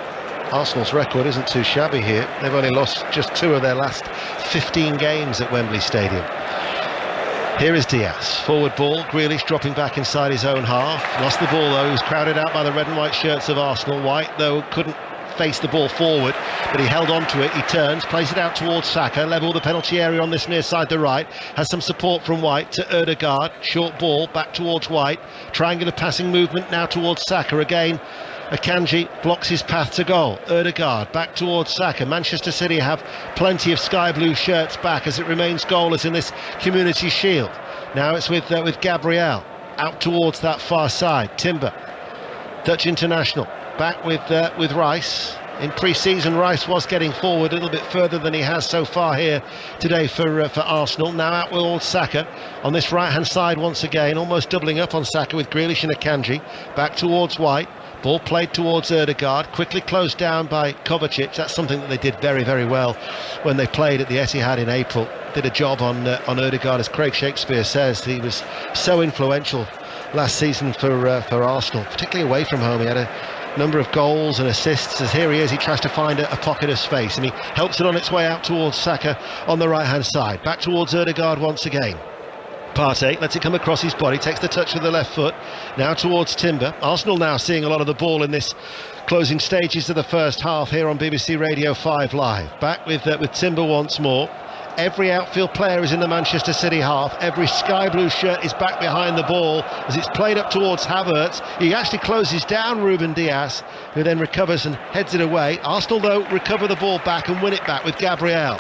Arsenal's record isn't too shabby here. They've only lost just 2 of their last 15 games at Wembley Stadium. Here is Diaz, forward ball, Grealish dropping back inside his own half. Lost the ball though, he was crowded out by the red and white shirts of Arsenal. White though couldn't face the ball forward, but he held on to it. He turns, plays it out towards Saka, level the penalty area on this near side to right, has some support from White to Ødegaard, short ball back towards White, triangular passing movement now towards Saka again. Akanji blocks his path to goal. Ødegaard back towards Saka. Manchester City have plenty of sky blue shirts back as it remains goalless in this Community Shield. Now it's with Gabriel out towards that far side. Timber, Dutch international, back with Rice. In pre-season, Rice was getting forward a little bit further than he has so far here today for Arsenal. Now out with Saka on this right-hand side once again, almost doubling up on Saka with Grealish and Akanji. Back towards White. Ball played towards Ødegaard, quickly closed down by Kovacic. That's something that they did very, very well when they played at the Etihad in April. Did a job on Ødegaard, as Craig Shakespeare says. He was so influential last season for Arsenal, particularly away from home. He had a number of goals and assists. As here he is, he tries to find a pocket of space, and he helps it on its way out towards Saka on the right-hand side. Back towards Ødegaard once again. Partey lets it come across his body, takes the touch with the left foot, now towards Timber. Arsenal now seeing a lot of the ball in this closing stages of the first half here on BBC Radio 5 Live. Back with Timber once more. Every outfield player is in the Manchester City half. Every sky blue shirt is back behind the ball as it's played up towards Havertz. He actually closes down Ruben Diaz, who then recovers and heads it away. Arsenal though recover the ball back and win it back with Gabriel.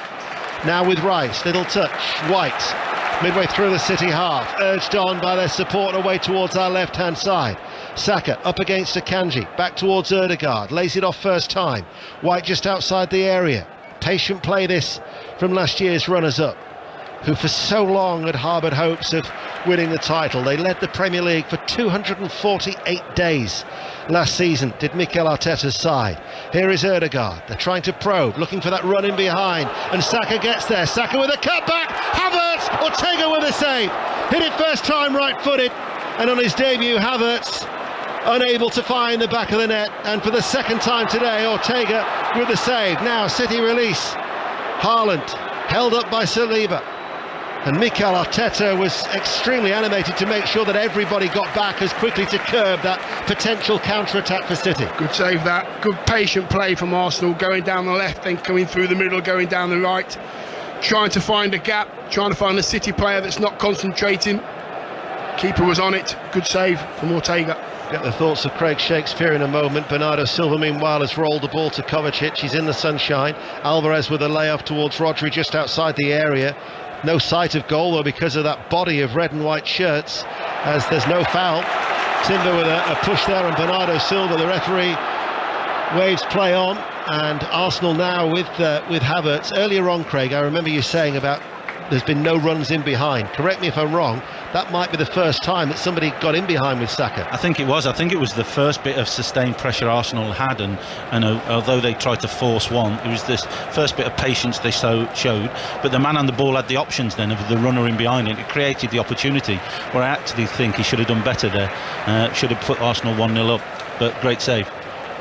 Now with Rice, little touch, White. Midway through the City half, urged on by their support away towards our left-hand side. Saka up against Akanji, back towards Ødegaard, lays it off first time. White just outside the area. Patient play this from last year's runners-up, who for so long had harboured hopes of winning the title. They led the Premier League for 248 days last season, did Mikel Arteta's side. Here is Ødegaard, they're trying to probe, looking for that run in behind, and Saka gets there. Saka with a cutback, Havertz, Ortega with a save. Hit it first time right-footed, and on his debut, Havertz unable to find the back of the net, and for the second time today, Ortega with the save. Now City release, Haaland held up by Saliba. And Mikel Arteta was extremely animated to make sure that everybody got back as quickly to curb that potential counter-attack for City. Good save that. Good patient play from Arsenal, going down the left, then coming through the middle, going down the right, trying to find a gap, trying to find a City player that's not concentrating. Keeper was on it. Good save from Ortega. Get the thoughts of Craig Shakespeare in a moment. Bernardo Silva meanwhile has rolled the ball to Kovacic. He's in the sunshine. Alvarez with a layoff towards Rodri just outside the area. No sight of goal though because of that body of red and white shirts, as there's no foul. Timber with a push there, and Bernardo Silva, the referee, waves play on, and Arsenal now with Havertz. Earlier on, Craig, I remember you saying about there's been no runs in behind. Correct me if I'm wrong, that might be the first time that somebody got in behind with Saka. I think it was the first bit of sustained pressure Arsenal had, and although they tried to force one, it was this first bit of patience they showed, but the man on the ball had the options then of the runner in behind it. It created the opportunity where I actually think he should have done better there, should have put Arsenal 1-0 up, but great save.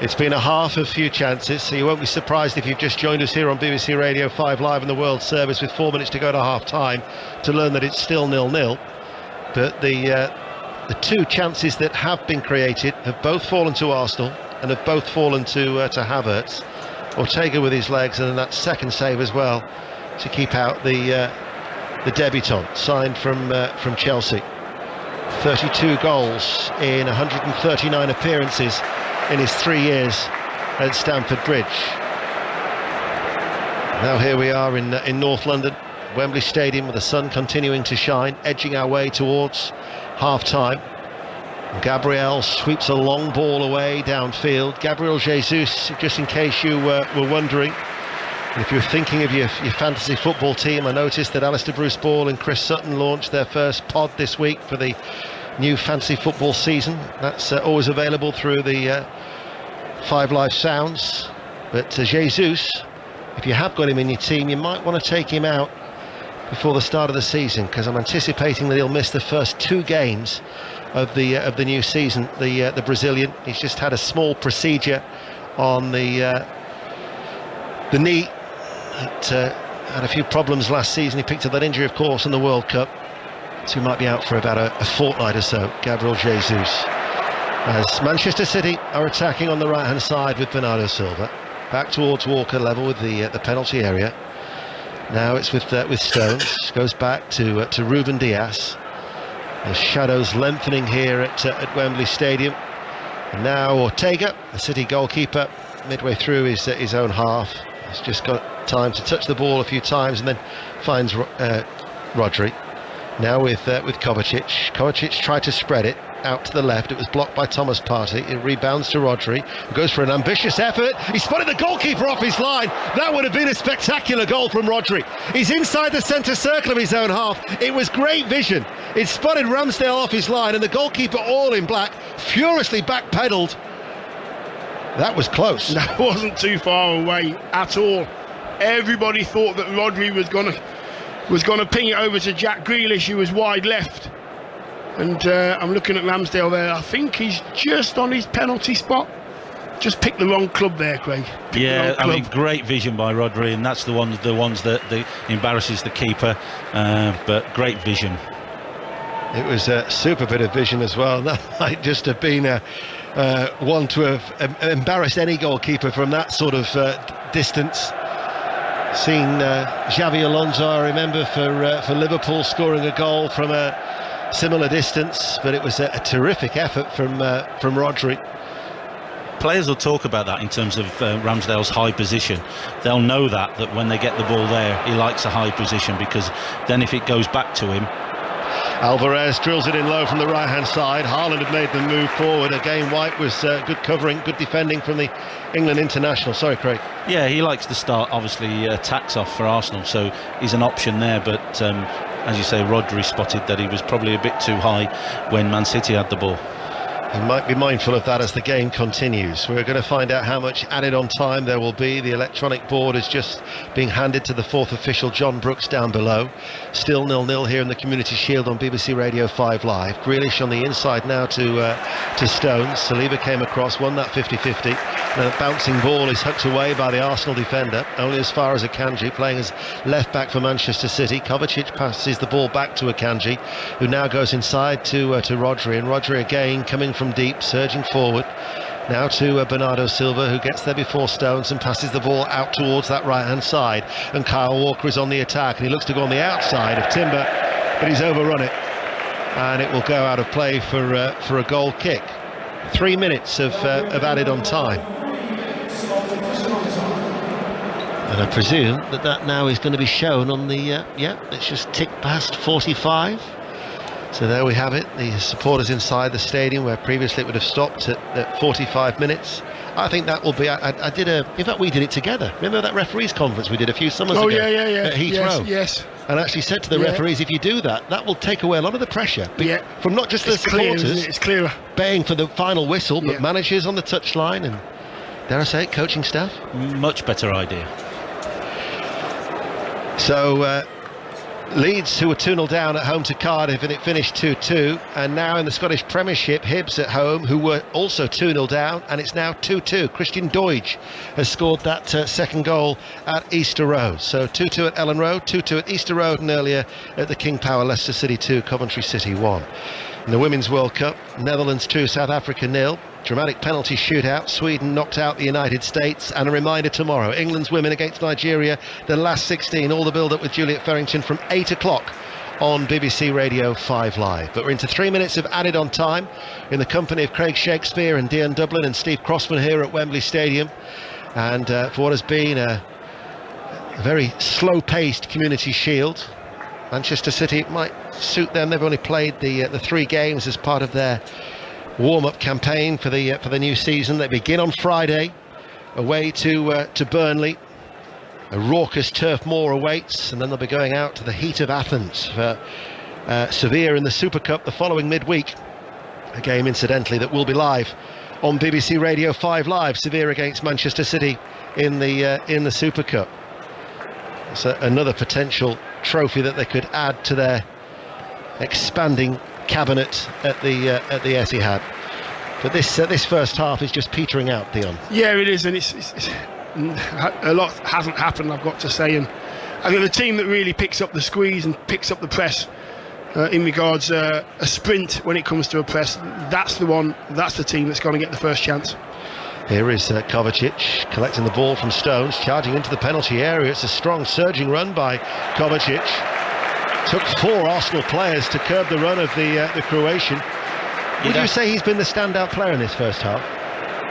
It's been a half of few chances, so you won't be surprised if you've just joined us here on BBC Radio 5 Live in the World Service with 4 minutes to go to half-time to learn that it's still 0-0. But the two chances that have been created have both fallen to Arsenal and have both fallen to Havertz. Ortega with his legs, and then that second save as well to keep out the debutant signed from Chelsea. 32 goals in 139 appearances in his 3 years at Stamford Bridge. Now here we are in North London, Wembley Stadium, with the sun continuing to shine, edging our way towards half-time. Gabriel sweeps a long ball away downfield. Gabriel Jesus, just in case you were wondering, if you're thinking of your fantasy football team, I noticed that Alistair Bruce Ball and Chris Sutton launched their first pod this week for the new fantasy football season. That's always available through the 5 Live Sounds. But Jesus, if you have got him in your team, you might want to take him out before the start of the season, because I'm anticipating that he'll miss the first 2 games of the new season. The Brazilian, he's just had a small procedure on the the knee. It had a few problems last season. He picked up that injury, of course, in the World Cup. So he might be out for about a fortnight or so, Gabriel Jesus. As Manchester City are attacking on the right-hand side with Bernardo Silva. Back towards Walker level with the penalty area. Now it's with Stones. Goes back to Ruben Dias. The shadows lengthening here at Wembley Stadium. And now Ortega, the City goalkeeper, midway through his own half. He's just got time to touch the ball a few times and then finds Rodri. Now with Kovacic. Kovacic tried to spread it out to the left. It was blocked by Thomas Partey. It rebounds to Rodri, who goes for an ambitious effort. He spotted the goalkeeper off his line. That would have been a spectacular goal from Rodri. He's inside the centre circle of his own half. It was great vision. It spotted Ramsdale off his line, and the goalkeeper, all in black, furiously backpedaled. That was close. That wasn't too far away at all. Everybody thought that Rodri was going to ping it over to Jack Grealish, who was wide left. And I'm looking at Ramsdale there. I think he's just on his penalty spot. Just picked the wrong club there, Craig. Yeah, I mean, great vision by Rodri, and that's the ones that embarrasses the keeper. But great vision. It was a super bit of vision as well. That might just have been one to have embarrassed any goalkeeper from that sort of distance. Seen Xavi Alonso, I remember, for Liverpool, scoring a goal from a similar distance, but it was a terrific effort from Rodri. Players will talk about that in terms of Ramsdale's high position. They'll know that when they get the ball there, he likes a high position, because then if it goes back to him. Alvarez drills it in low from the right-hand side. Haaland had made the move forward. Again, White was good covering, good defending from the England international. Sorry, Craig. Yeah, he likes to start, obviously, attacks off for Arsenal, so he's an option there. But as you say, Rodri spotted that he was probably a bit too high when Man City had the ball. He might be mindful of that as the game continues. We're going to find out how much added on time there will be. The electronic board is just being handed to the fourth official, John Brooks, down below. Still 0-0 here in the Community Shield on BBC Radio 5 Live. Grealish on the inside now to Stones. Saliba came across, won that 50-50. The bouncing ball is hooked away by the Arsenal defender, only as far as Akanji, playing as left back for Manchester City. Kovacic passes the ball back to Akanji, who now goes inside to Rodri, and Rodri again coming from deep, surging forward. Now to Bernardo Silva, who gets there before Stones and passes the ball out towards that right-hand side. And Kyle Walker is on the attack, and he looks to go on the outside of Timber, but he's overrun it, and it will go out of play for a goal kick. 3 minutes of added on time. And I presume that now is going to be shown on the it's just ticked past 45. So there we have it, the supporters inside the stadium, where previously it would have stopped at 45 minutes. I think that will be, in fact we did it together. Remember that referees conference we did a few summers ago? Yeah. At Heathrow. Yes. And actually said to the referees, if you do that, that will take away a lot of the pressure from not just the supporters, it's clearer, baying for the final whistle, but managers on the touchline and, dare I say it, coaching staff. Much better idea. So Leeds, who were 2-0 down at home to Cardiff, and it finished 2-2, and now in the Scottish Premiership, Hibs at home, who were also 2-0 down, and it's now 2-2. Christian Doidge has scored that second goal at Easter Road. So 2-2 at Ellen Road, 2-2 at Easter Road, and earlier at the King Power, Leicester City 2, Coventry City 1. In the Women's World Cup, Netherlands 2, South Africa 0. Dramatic penalty shootout. Sweden knocked out the United States. And a reminder tomorrow, England's women against Nigeria, the last 16. All the build-up with Juliet Ferrington from 8 o'clock on BBC Radio 5 Live. But we're into 3 minutes of added on time in the company of Craig Shakespeare and Dion Dublin and Steve Crossman here at Wembley Stadium. And for what has been a very slow-paced Community Shield, Manchester City, it might suit them. They've only played the 3 games as part of their warm-up campaign for the new season. They begin on Friday away to Burnley. A raucous Turf Moor awaits, and then they'll be going out to the heat of Athens for Sevilla in the Super Cup the following midweek. A game, incidentally, that will be live on BBC Radio 5 Live. Sevilla against Manchester City in the Super Cup. It's another potential trophy that they could add to their expanding cabinet at the Etihad. But this first half is just petering out, Dion. Yeah, it is, and it's a lot hasn't happened, I've got to say, and I think the team that really picks up the squeeze and picks up the press in regards a sprint when it comes to a press, that's the team that's going to get the first chance. Here is Kovacic collecting the ball from Stones, charging into the penalty area. It's a strong surging run by Kovacic. Took 4 Arsenal players to curb the run of the Croatian. Would you say he's been the standout player in this first half?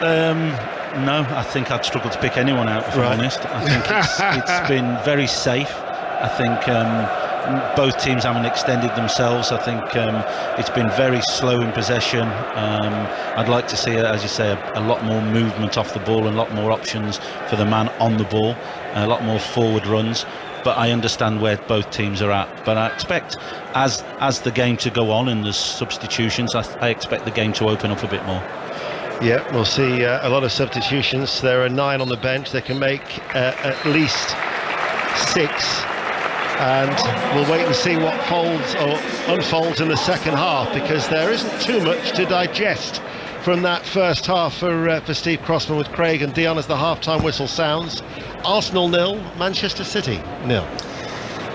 No, I think I'd struggle to pick anyone out, if I'm honest. I think it's been very safe. I think both teams haven't extended themselves. I think it's been very slow in possession. I'd like to see, as you say, a lot more movement off the ball and a lot more options for the man on the ball, a lot more forward runs. But I understand where both teams are at. But I expect, as the game to go on and there's substitutions, I expect the game to open up a bit more. Yeah, we'll see a lot of substitutions. There are 9 on the bench. They can make at least 6. And we'll wait and see what folds or unfolds in the second half, because there isn't too much to digest from that first half for Steve Crossman, with Craig and Dion as the half-time whistle sounds. Arsenal 0, Manchester City 0.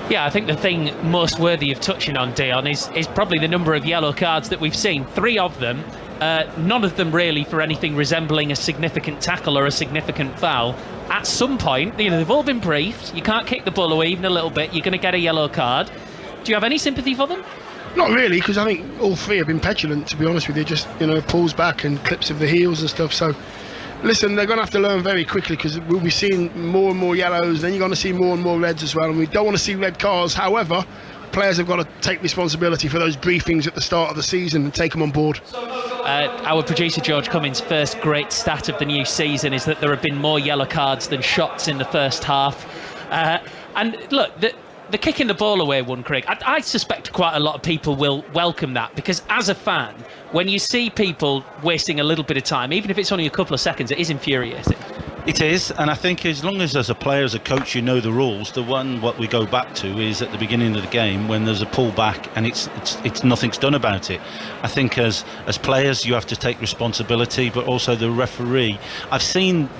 Yeah, I think the thing most worthy of touching on, Dion, is probably the number of yellow cards that we've seen. 3 of them, none of them really for anything resembling a significant tackle or a significant foul. At some point, they've all been briefed. You can't kick the ball away even a little bit. You're going to get a yellow card. Do you have any sympathy for them? Not really, because I think all 3 have been petulant, to be honest with you. Just, pulls back and clips of the heels and stuff. So, listen, they're going to have to learn very quickly, because we'll be seeing more and more yellows. Then you're going to see more and more reds as well. And we don't want to see red cards. However, players have got to take responsibility for those briefings at the start of the season and take them on board. Our producer George Cummins' first great stat of the new season is that there have been more yellow cards than shots in the first half. And look, the kicking the ball away one, Craig, I suspect quite a lot of people will welcome that, because as a fan, when you see people wasting a little bit of time, even if it's only a couple of seconds, it is infuriating. It is, and I think as long as a player, as a coach, you know the rules, what we go back to is at the beginning of the game when there's a pullback and it's nothing's done about it. I think as players you have to take responsibility, but also the referee. I've seen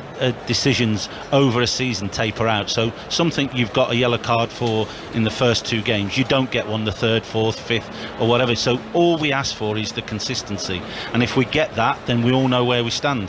decisions over a season taper out, so something you've got a yellow card for in the first 2 games, you don't get one the 3rd, 4th, 5th or whatever. So all we ask for is the consistency, and if we get that, then we all know where we stand.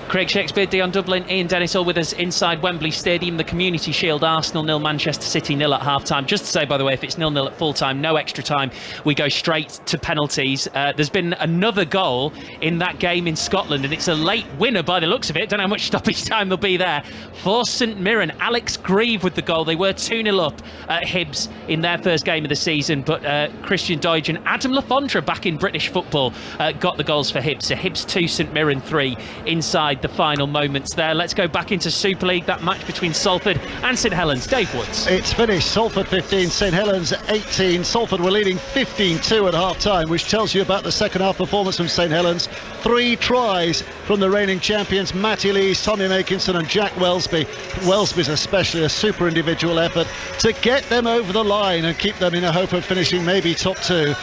Craig Shakespeare, Dion Dublin, Ian Dennis all with us inside Wembley Stadium. The Community Shield, Arsenal 0, Manchester City 0 at half-time. Just to say, by the way, if it's 0-0 at full-time, no extra time, we go straight to penalties. There's been another goal in that game in Scotland, and it's a late winner by the looks of it. Don't know how much stoppage time there'll be there. For St Mirren, Alex Grieve with the goal. They were 2-0 up at Hibs in their first game of the season, but Christian Doidge and Adam Lafondra back in British football got the goals for Hibs. So Hibs 2, St Mirren 3 inside the final moments there. Let's go back into Super League, that match between Salford and St Helens. Dave Woods. It's finished. Salford 15, St Helens 18. Salford were leading 15-2 at half-time, which tells you about the second half performance from St Helens. 3 tries from the reigning champions, Matty Lees, Tommy Makinson and Jack Welsby. Welsby's especially a super individual effort to get them over the line and keep them in a hope of finishing maybe top 2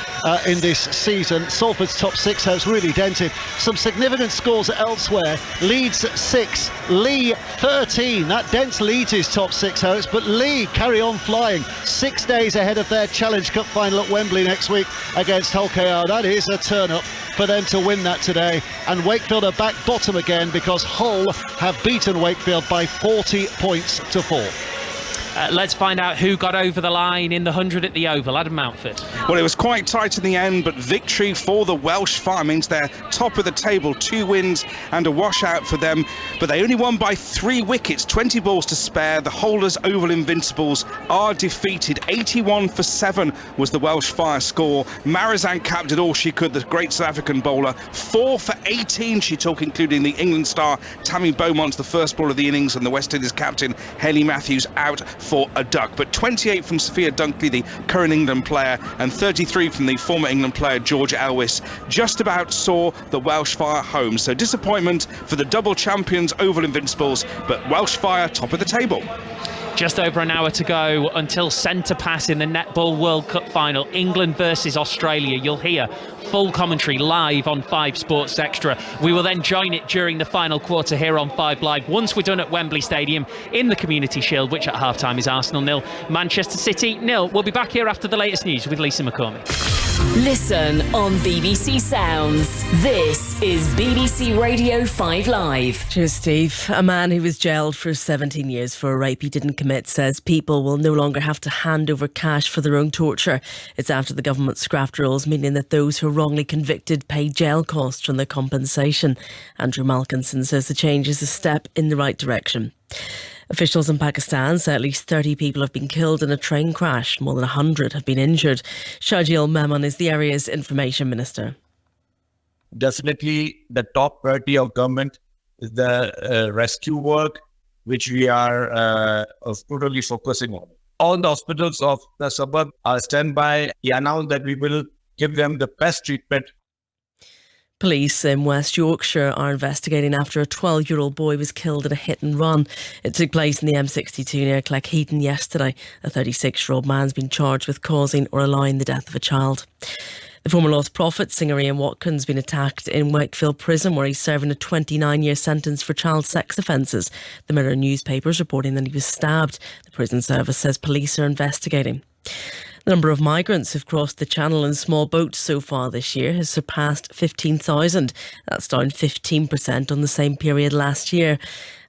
in this season. Salford's top 6 has really dented. Some significant scores elsewhere. Leeds 6, Lee 13. That dents Leeds' top 6 hosts, but Lee carry on flying. 6 days ahead of their Challenge Cup final at Wembley next week against Hull KR. That is a turn-up for them to win that today. And Wakefield are back bottom again because Hull have beaten Wakefield by 40 points to 4. Let's find out who got over the line in the 100 at the Oval. Adam Mountford. Well, it was quite tight in the end, but victory for the Welsh Fire means they're top of the table. 2 wins and a washout for them, but they only won by 3 wickets, 20 balls to spare. The Holders Oval Invincibles are defeated. 81-7 was the Welsh Fire score. Marizan Kapp did all she could, the great South African bowler. 4 for 18 she took, including the England star Tammy Beaumont, the first ball of the innings, and the West Indies captain Hayley Matthews out for a duck. But 28 from Sophia Dunkley, the current England player, and 33 from the former England player George Elwys just about saw the Welsh Fire home. So disappointment for the double champions Oval Invincibles, but Welsh Fire top of the table. Just over an hour to go until centre pass in the Netball World Cup final, England versus Australia. You'll hear full commentary live on 5 Sports Extra. We will then join it during the final quarter here on 5 Live once we're done at Wembley Stadium in the Community Shield, which at half-time is Arsenal 0, Manchester City 0. We'll be back here after the latest news with Lisa McCormick. Listen on BBC Sounds. This is BBC Radio 5 Live. Cheers, Steve. A man who was jailed for 17 years for a rape he didn't commit says people will no longer have to hand over cash for their own torture. It's after the government scrapped rules, meaning that those who are wrongly convicted pay jail costs from their compensation. Andrew Malkinson says the change is a step in the right direction. Officials in Pakistan say at least 30 people have been killed in a train crash. More than 100 have been injured. Shahjeel Memon is the area's information minister. Definitely the top priority of government is the rescue work, which we are totally focusing on. All the hospitals of the suburb are standby. He announced that we will give them the best treatment. Police in West Yorkshire are investigating after a 12-year-old boy was killed in a hit and run. It took place in the M62 near Cleckheaton yesterday. A 36-year-old man's been charged with causing or allowing the death of a child. The former Lost Prophet singer Ian Watkins has been attacked in Wakefield Prison, where he's serving a 29-year sentence for child sex offences. The Mirror newspaper is reporting that he was stabbed. The prison service says police are investigating. The number of migrants who've crossed the Channel in small boats so far this year has surpassed 15,000. That's down 15% on the same period last year.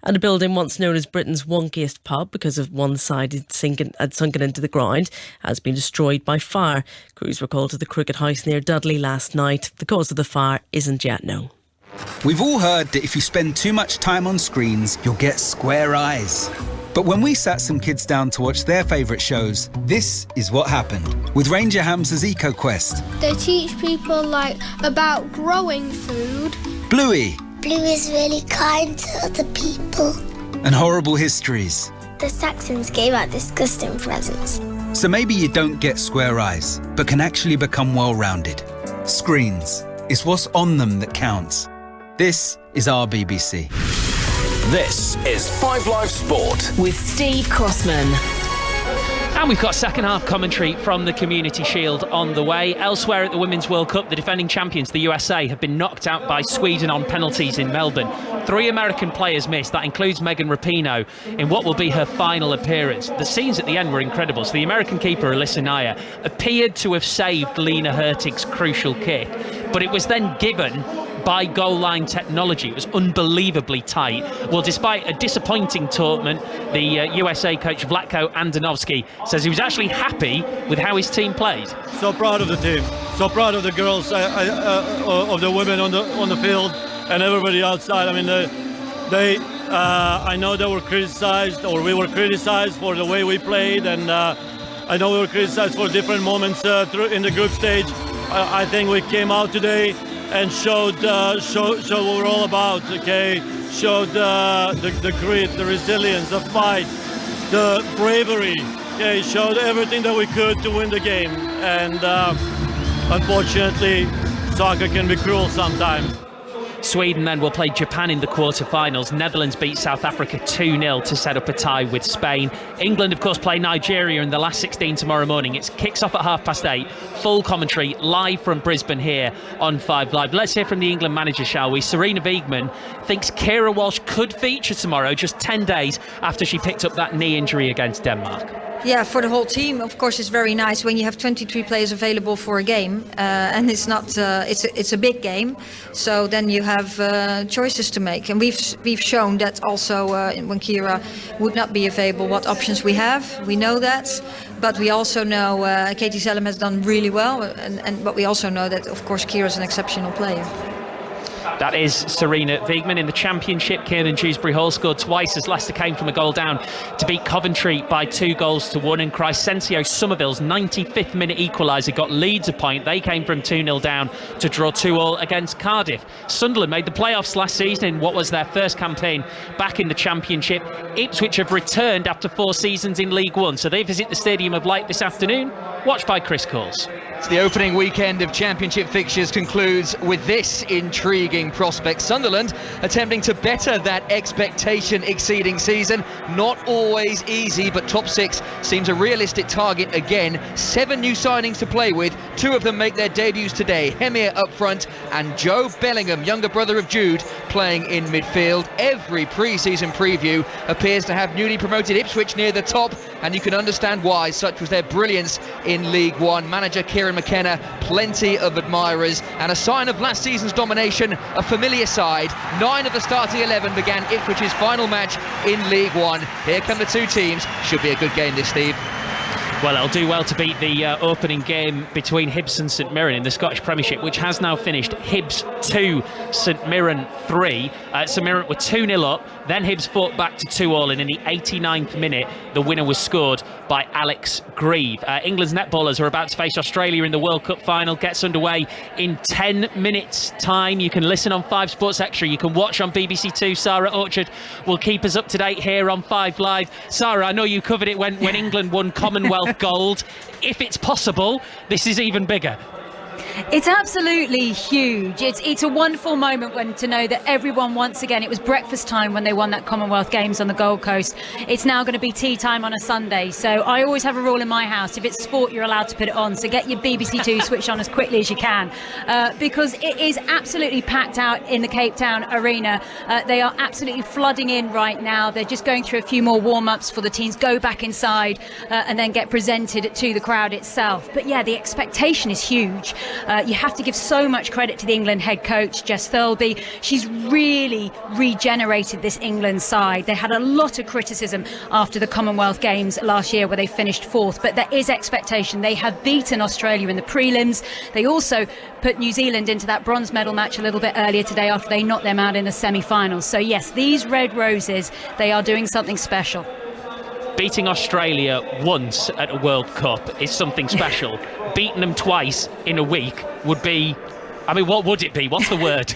And a building once known as Britain's wonkiest pub because of one side had sunken into the ground has been destroyed by fire. Crews were called to the Crooked House near Dudley last night. The cause of the fire isn't yet known. We've all heard that if you spend too much time on screens, you'll get square eyes. But when we sat some kids down to watch their favourite shows, this is what happened with Ranger Hamza's EcoQuest. They teach people about growing food. Bluey. Blue is really kind to other people. And Horrible Histories. The Saxons gave out disgusting presents. So maybe you don't get square eyes, but can actually become well-rounded. Screens. It's what's on them that counts. This is our BBC. This is 5 Live Sport with Steve Crossman. And we've got second half commentary from the Community Shield on the way. Elsewhere at the Women's World Cup, the defending champions, the USA, have been knocked out by Sweden on penalties in Melbourne. 3 American players missed. That includes Megan Rapinoe in what will be her final appearance. The scenes at the end were incredible. So the American keeper, Alyssa Nair, appeared to have saved Lena Hurtig's crucial kick, but it was then given by goal line technology. It was unbelievably tight. Well, despite a disappointing tournament, the USA coach Vlatko Andonovski says he was actually happy with how his team played. So proud of the team, so proud of the girls, of the women on the field and everybody outside. I mean, I know they were criticized, or we were criticized for the way we played, and I know we were criticized for different moments in the group stage. I think we came out today and showed what we're all about. Okay, showed the grit, the resilience, the fight, the bravery. Okay, showed everything that we could to win the game. And unfortunately, soccer can be cruel sometimes. Sweden then will play Japan in the quarter-finals. Netherlands beat South Africa 2-0 to set up a tie with Spain. England, of course, play Nigeria in the last 16 tomorrow morning. It kicks off at 8:30. Full commentary live from Brisbane here on 5 Live. Let's hear from the England manager, shall we? Sarina Wiegman thinks Keira Walsh could feature tomorrow, just 10 days after she picked up that knee injury against Denmark. Yeah, for the whole team, of course, it's very nice when you have 23 players available for a game, and it's not it's a big game, so then you have choices to make, and we've shown that also when Keira would not be available, what options we have. We know that, but we also know Katie Zelem has done really well, but we also know that, of course, Keira is an exceptional player. That is Sarina Wiegman. In the Championship, Kiernan Dewsbury Hall scored twice as Leicester came from a goal down to beat Coventry by 2-1. And Crescencio Somerville's 95th minute equaliser got Leeds a point. They came from 2-0 down to draw 2-2 against Cardiff. Sunderland made the playoffs last season in what was their first campaign back in the Championship. Ipswich have returned after 4 seasons in League One, so they visit the Stadium of Light this afternoon, watched by Chris Coles. The opening weekend of Championship fixtures concludes with this intriguing game prospect. Sunderland attempting to better that expectation-exceeding season. Not always easy, but top 6 seems a realistic target again. 7 new signings to play with. 2 of them make their debuts today. Hemir up front and Joe Bellingham, younger brother of Jude, playing in midfield. Every pre-season preview appears to have newly promoted Ipswich near the top, and you can understand why. Such was their brilliance in League One. Manager Kieran McKenna, plenty of admirers, and a sign of last season's domination, a familiar side. 9 of the starting 11 began Ipswich's final match in League One. Here come the 2 teams. Should be a good game this, Steve. Well, they'll do well to beat the opening game between Hibs and St Mirren in the Scottish Premiership, which has now finished Hibs 2, St Mirren 3. St Mirren were 2-0 up, then Hibs fought back to 2-2, and in the 89th minute, the winner was scored by Alex Grieve. England's netballers are about to face Australia in the World Cup final. Gets underway in 10 minutes' time. You can listen on 5 Sports Extra. You can watch on BBC Two. Sarah Orchard will keep us up to date here on 5 Live. Sarah, I know you covered it when England won Commonwealth gold. If it's possible, this is even bigger. It's absolutely huge. It's a wonderful moment when to know that everyone, once again, it was breakfast time when they won that Commonwealth Games on the Gold Coast. It's now going to be tea time on a Sunday. So I always have a rule in my house: if it's sport, you're allowed to put it on. So get your BBC Two switched on as quickly as you can, because it is absolutely packed out in the Cape Town Arena. They are absolutely flooding in right now. They're just going through a few more warm-ups for the teams go back inside and then get presented to the crowd itself. But yeah, the expectation is huge. You have to give so much credit to the England head coach, Jess Thirlby. She's really regenerated this England side. They had a lot of criticism after the Commonwealth Games last year where they finished 4th, but there is expectation. They have beaten Australia in the prelims. They also put New Zealand into that bronze medal match a little bit earlier today after they knocked them out in the semi-finals. So yes, these Red Roses, they are doing something special. Beating Australia once at a World Cup is something special. Beating them twice in a week would be, I mean, what would it be? What's the word?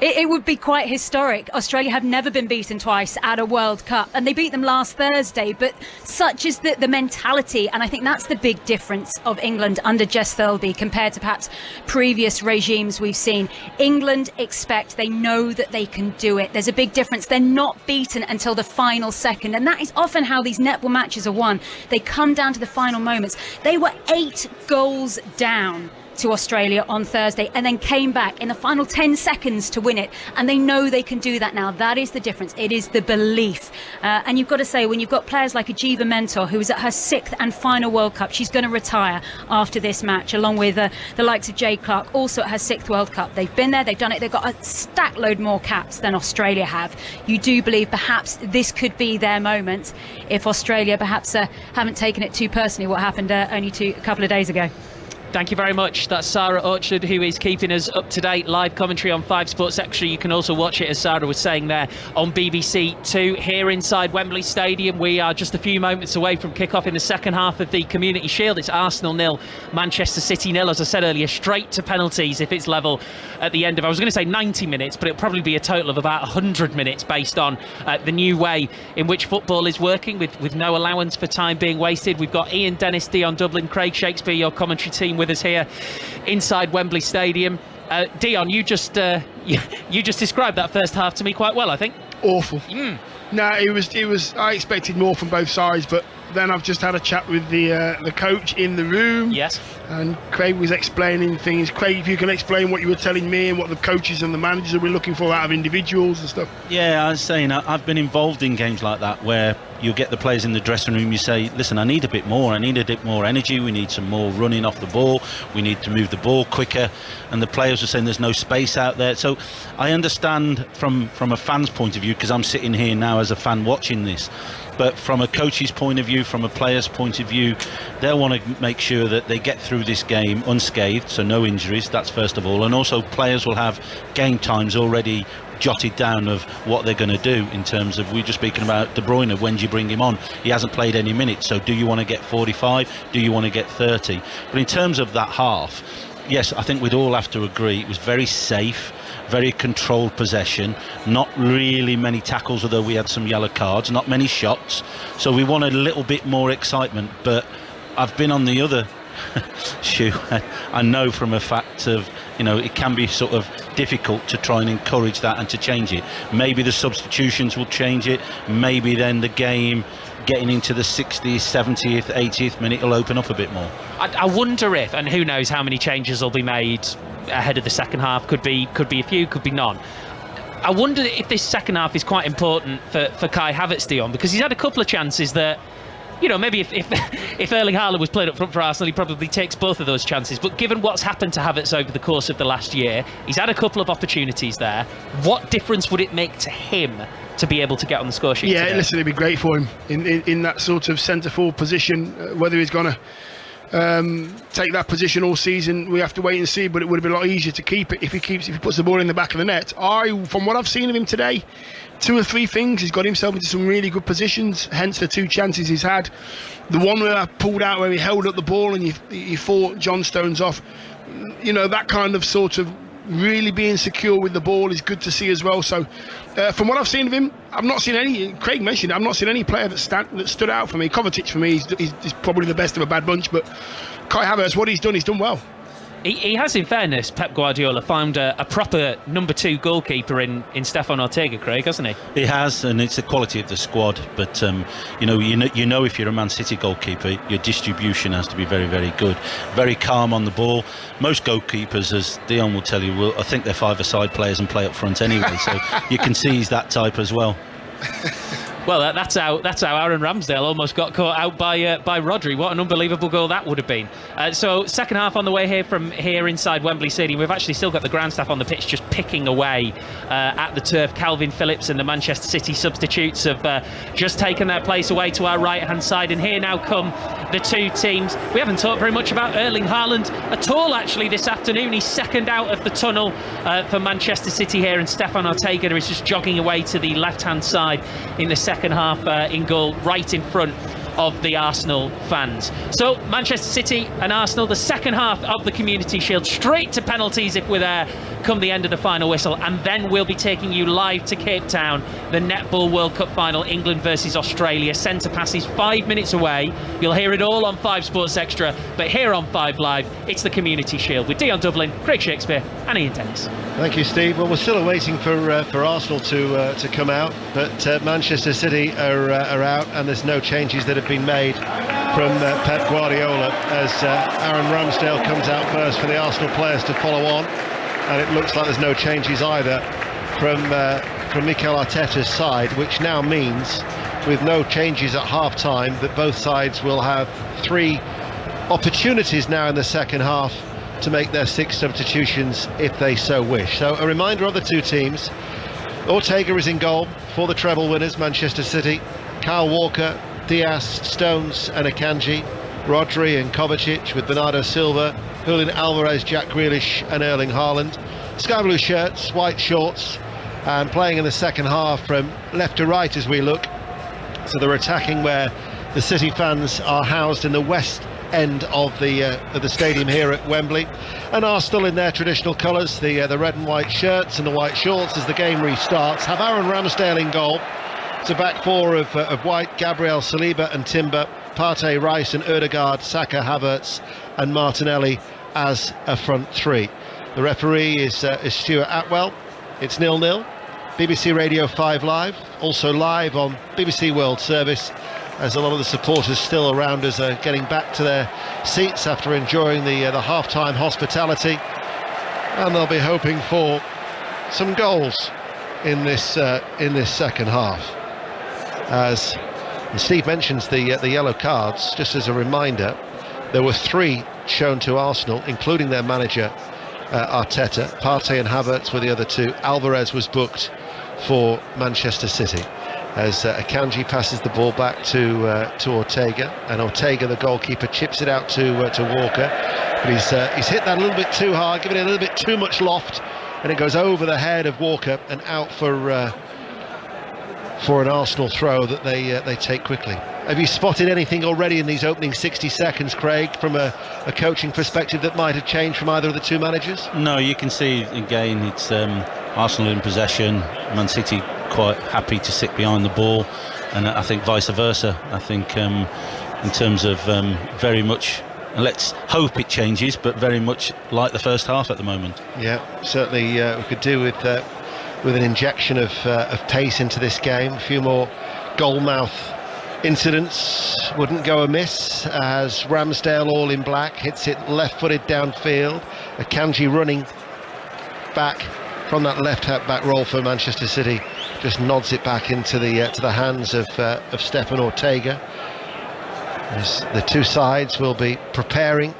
It would be quite historic. Australia have never been beaten twice at a World Cup, and they beat them last Thursday, but such is the mentality, and I think that's the big difference of England under Jess Thirlby compared to perhaps previous regimes we've seen. England expect, they know that they can do it. There's a big difference. They're not beaten until the final second, and that is often how these netball matches are won. They come down to the final moments. They were 8 goals down to Australia on Thursday and then came back in the final 10 seconds to win it, and they know they can do that now. That is the difference. It is the belief, and you've got to say, when you've got players like Ajiva Mentor, who is at her 6th and final World Cup, she's going to retire after this match, along with the likes of Jade Clark, also at her 6th World Cup. They've been there, they've done it, they've got a stack load more caps than Australia have. You do believe perhaps this could be their moment if Australia perhaps haven't taken it too personally what happened only a couple of days ago. Thank you very much. That's Sarah Orchard, who is keeping us up to date. Live commentary on 5 Sports Extra. You can also watch it, as Sarah was saying there, on BBC Two. Here inside Wembley Stadium, we are just a few moments away from kick-off in the second half of the Community Shield. It's Arsenal 0, Manchester City 0. As I said earlier, straight to penalties if it's level at the end of, I was going to say 90 minutes, but it'll probably be a total of about 100 minutes based on the new way in which football is working, with no allowance for time being wasted. We've got Ian Dennis, Dion Dublin, Craig Shakespeare, your commentary team, with us here inside Wembley Stadium. Dion, you just described that first half to me quite well, I think. Awful. No, it was. I expected more from both sides, but then I've just had a chat with the coach in the room. Yes. And Craig was explaining things. Craig, if you can explain what you were telling me and what the coaches and the managers were looking for out of individuals and stuff. Yeah, I was saying, I've been involved in games like that where you get the players in the dressing room, you say, listen, I need a bit more more energy, we need some more running off the ball, we need to move the ball quicker, and the players are saying there's no space out there. So I understand from a fan's point of view, because I'm sitting here now as a fan watching this, but from a coach's point of view, from a player's point of view, they'll want to make sure that they get through this game unscathed, so no injuries, that's first of all, and also players will have game times already jotted down of what they're going to do in terms of, we're just speaking about De Bruyne, when do you bring him on? He hasn't played any minutes, so do you want to get 45? Do you want to get 30? But in terms of that half, yes, I think we'd all have to agree it was very safe, very controlled possession, not really many tackles, although we had some yellow cards, not many shots, so we wanted a little bit more excitement. But I've been on the other shoe. I know from a fact of it can be sort of difficult to try and encourage that and to change it. Maybe the substitutions will change it. Maybe then the game getting into the 60th, 70th, 80th minute will open up a bit more. I wonder if, and who knows how many changes will be made ahead of the second half. Could be a few, could be none. I wonder if this second half is quite important for Kai Havertz, Dion, because he's had a couple of chances that, maybe if Erling Haaland was playing up front for Arsenal, he probably takes both of those chances. But given what's happened to Havertz over the course of the last year, he's had a couple of opportunities there. What difference would it make to him to be able to get on the score sheet today? Listen, it'd be great for him in that sort of centre-forward position. Whether he's going to take that position all season, we have to wait and see, but it would have been a lot easier to keep it if he puts the ball in the back of the net. From what I've seen of him today, 2 or 3 things, he's got himself into some really good positions, hence the 2 chances he's had. The one where I pulled out where he held up the ball and he fought John Stones off, that kind of sort of really being secure with the ball is good to see as well. So from what I've seen of him, I've not seen any, Craig mentioned, I've not seen any player that stood out for me. Kovacic for me he's probably the best of a bad bunch, but Kai Havertz, what he's done well. He has, in fairness, Pep Guardiola found a proper number 2 goalkeeper in Stefan Ortega, Craig, hasn't he? He has, and it's the quality of the squad. But you know, if you're a Man City goalkeeper, your distribution has to be very, very good, very calm on the ball. Most goalkeepers, as Dion will tell you, I think they're 5-a-side players and play up front anyway. So you can see he's that type as well. Well, that's how Aaron Ramsdale almost got caught out by Rodri. What an unbelievable goal that would have been. So second half on the way here from here inside Wembley Stadium. We've actually still got the ground staff on the pitch just picking away at the turf. Calvin Phillips and the Manchester City substitutes have just taken their place away to our right-hand side. And here now come the 2 teams. We haven't talked very much about Erling Haaland at all, actually, this afternoon. He's second out of the tunnel for Manchester City here, and Stefan Ortega is just jogging away to the left-hand side in the second half in goal, right in front of the Arsenal fans. So Manchester City and Arsenal, the second half of the Community Shield, straight to penalties if we're there come the end of the final whistle, and then we'll be taking you live to Cape Town, the Netball World Cup final, England versus Australia. Centre passes 5 minutes away. You'll hear it all on 5 Sports Extra, but here on 5 Live, it's the Community Shield with Dion Dublin, Craig Shakespeare and Ian Dennis. Thank you, Steve. Well, we're still waiting for Arsenal to come out, but Manchester City are out, and there's no changes that have been made from Pep Guardiola as Aaron Ramsdale comes out first for the Arsenal players to follow on, and it looks like there's no changes either from Mikel Arteta's side, which now means, with no changes at half-time, that both sides will have 3 opportunities now in the second half to make their 6 substitutions if they so wish. So a reminder of the 2 teams. Ortega is in goal for the treble winners, Manchester City. Kyle Walker, Diaz, Stones and Akanji. Rodri and Kovacic with Bernardo Silva, Julian Alvarez, Jack Grealish and Erling Haaland. Sky blue shirts, white shorts, and playing in the second half from left to right as we look. So they're attacking where the City fans are housed in the west end of the stadium here at Wembley, and Arsenal in their traditional colours, the red and white shirts and the white shorts as the game restarts, have Aaron Ramsdale in goal. It's a back 4 of White, Gabriel, Saliba and Timber, Partey, Rice and Ødegaard, Saka, Havertz and Martinelli as a front 3. The referee is Stuart Atwell. It's 0-0. BBC Radio 5 Live, also live on BBC World Service, as a lot of the supporters still around us are getting back to their seats after enjoying the half-time hospitality, and they'll be hoping for some goals in this second half. As Steve mentions the yellow cards, just as a reminder, there were 3 shown to Arsenal, including their manager Arteta. Partey and Havertz were the other 2. Alvarez was booked for Manchester City, as Akanji passes the ball back to Ortega, and Ortega, the goalkeeper, chips it out to Walker, but he's hit that a little bit too hard, giving it a little bit too much loft, and it goes over the head of Walker and out for an Arsenal throw that they take quickly. Have you spotted anything already in these opening 60 seconds, Craig, from a coaching perspective that might have changed from either of the 2 managers? No, you can see again it's Arsenal in possession, Man City quite happy to sit behind the ball, and I think vice versa. I think in terms of very much And let's hope it changes, but very much like the first half at the moment. Yeah, certainly we could do with an injection of pace into this game. A few more goalmouth incidents wouldn't go amiss, as Ramsdale, all in black, hits it left-footed downfield. Akanji running back from that left back roll for Manchester City just nods it back into the hands of Stefan Ortega. As the two sides will be preparing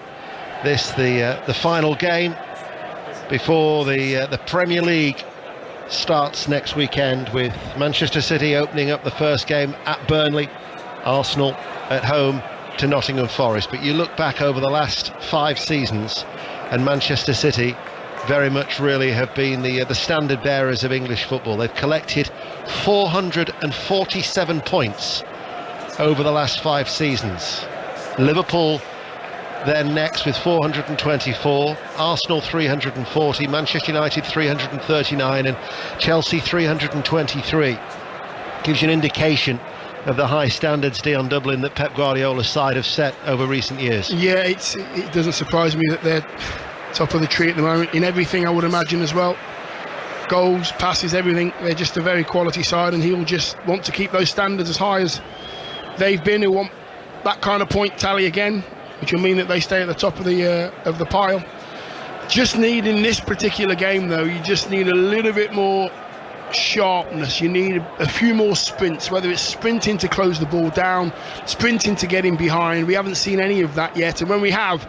the final game before the Premier League starts next weekend, with Manchester City opening up the first game at Burnley, Arsenal at home to Nottingham Forest. But you look back over the last 5 seasons, and Manchester City very much really have been the standard bearers of English football. They've collected 447 points over the last 5 seasons. Liverpool then next with 424, Arsenal 340, Manchester United 339, and Chelsea 323. Gives you an indication of the high standards, Dion Dublin, that Pep Guardiola's side have set over recent years. Yeah, it doesn't surprise me that they're top of the tree at the moment in everything, I would imagine, as well. Goals, passes, everything. They're just a very quality side, and he'll just want to keep those standards as high as they've been. He'll want that kind of point tally again, which will mean that they stay at the top of the pile. Just need, in this particular game though, you just need a little bit more sharpness. You need a few more sprints, whether it's sprinting to close the ball down, sprinting to get in behind. We haven't seen any of that yet, and when we have,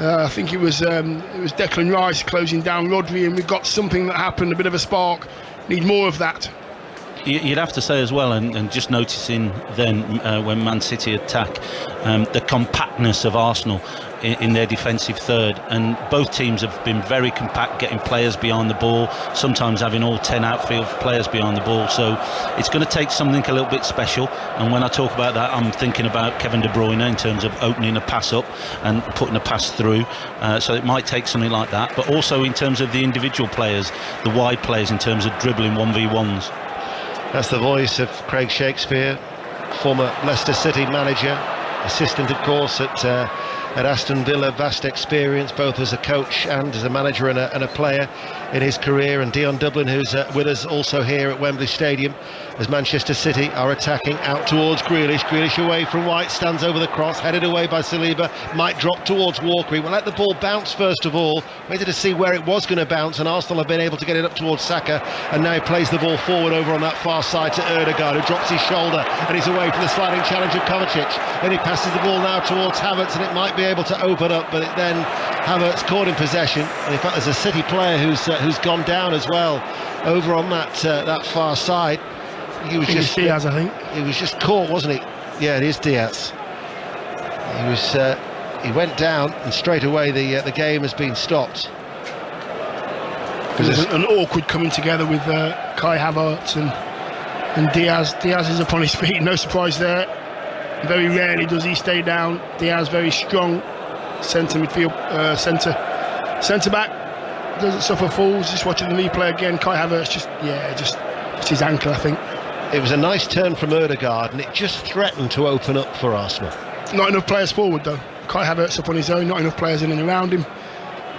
I think it was Declan Rice closing down Rodri, and we've got something that happened, a bit of a spark. Need more of that. You'd have to say as well, and just noticing then when Man City attack, the compactness of Arsenal in their defensive third, and both teams have been very compact, getting players behind the ball, sometimes having all 10 outfield players behind the ball. So it's going to take something a little bit special, and when I talk about that, I'm thinking about Kevin De Bruyne in terms of opening a pass up and putting a pass through. So it might take something like that, but also in terms of the individual players, the wide players, in terms of dribbling 1v1s. That's the voice of Craig Shakespeare, former Leicester City manager, assistant of course at Aston Villa, vast experience both as a coach and as a manager and a player in his career. And Dion Dublin, who's with us also here at Wembley Stadium, as Manchester City are attacking out towards Grealish. Grealish away from White, stands over the cross, headed away by Saliba, might drop towards Walker. He will let the ball bounce first of all, waited to see where it was going to bounce, and Arsenal have been able to get it up towards Saka, and now he plays the ball forward over on that far side to Ødegaard, who drops his shoulder, and he's away from the sliding challenge of Kovacic. Then he passes the ball now towards Havertz, and it might be able to open up, but then Havertz caught in possession. And in fact, there's a City player who's gone down as well over on that far side. He was just Diaz, I think. He was just caught, wasn't he? Yeah, it is Diaz. He went down, and straight away the game has been stopped. There's an awkward coming together with Kai Havertz and Diaz. Diaz is upon his feet, no surprise there. Very rarely does he stay down. Diaz very strong centre midfield, centre back, doesn't suffer falls. Just watching the replay again, Kai Havertz just his ankle, I think. It was a nice turn from Ødegaard, and it just threatened to open up for Arsenal. Not enough players forward though. Kai Havertz up on his own, not enough players in and around him.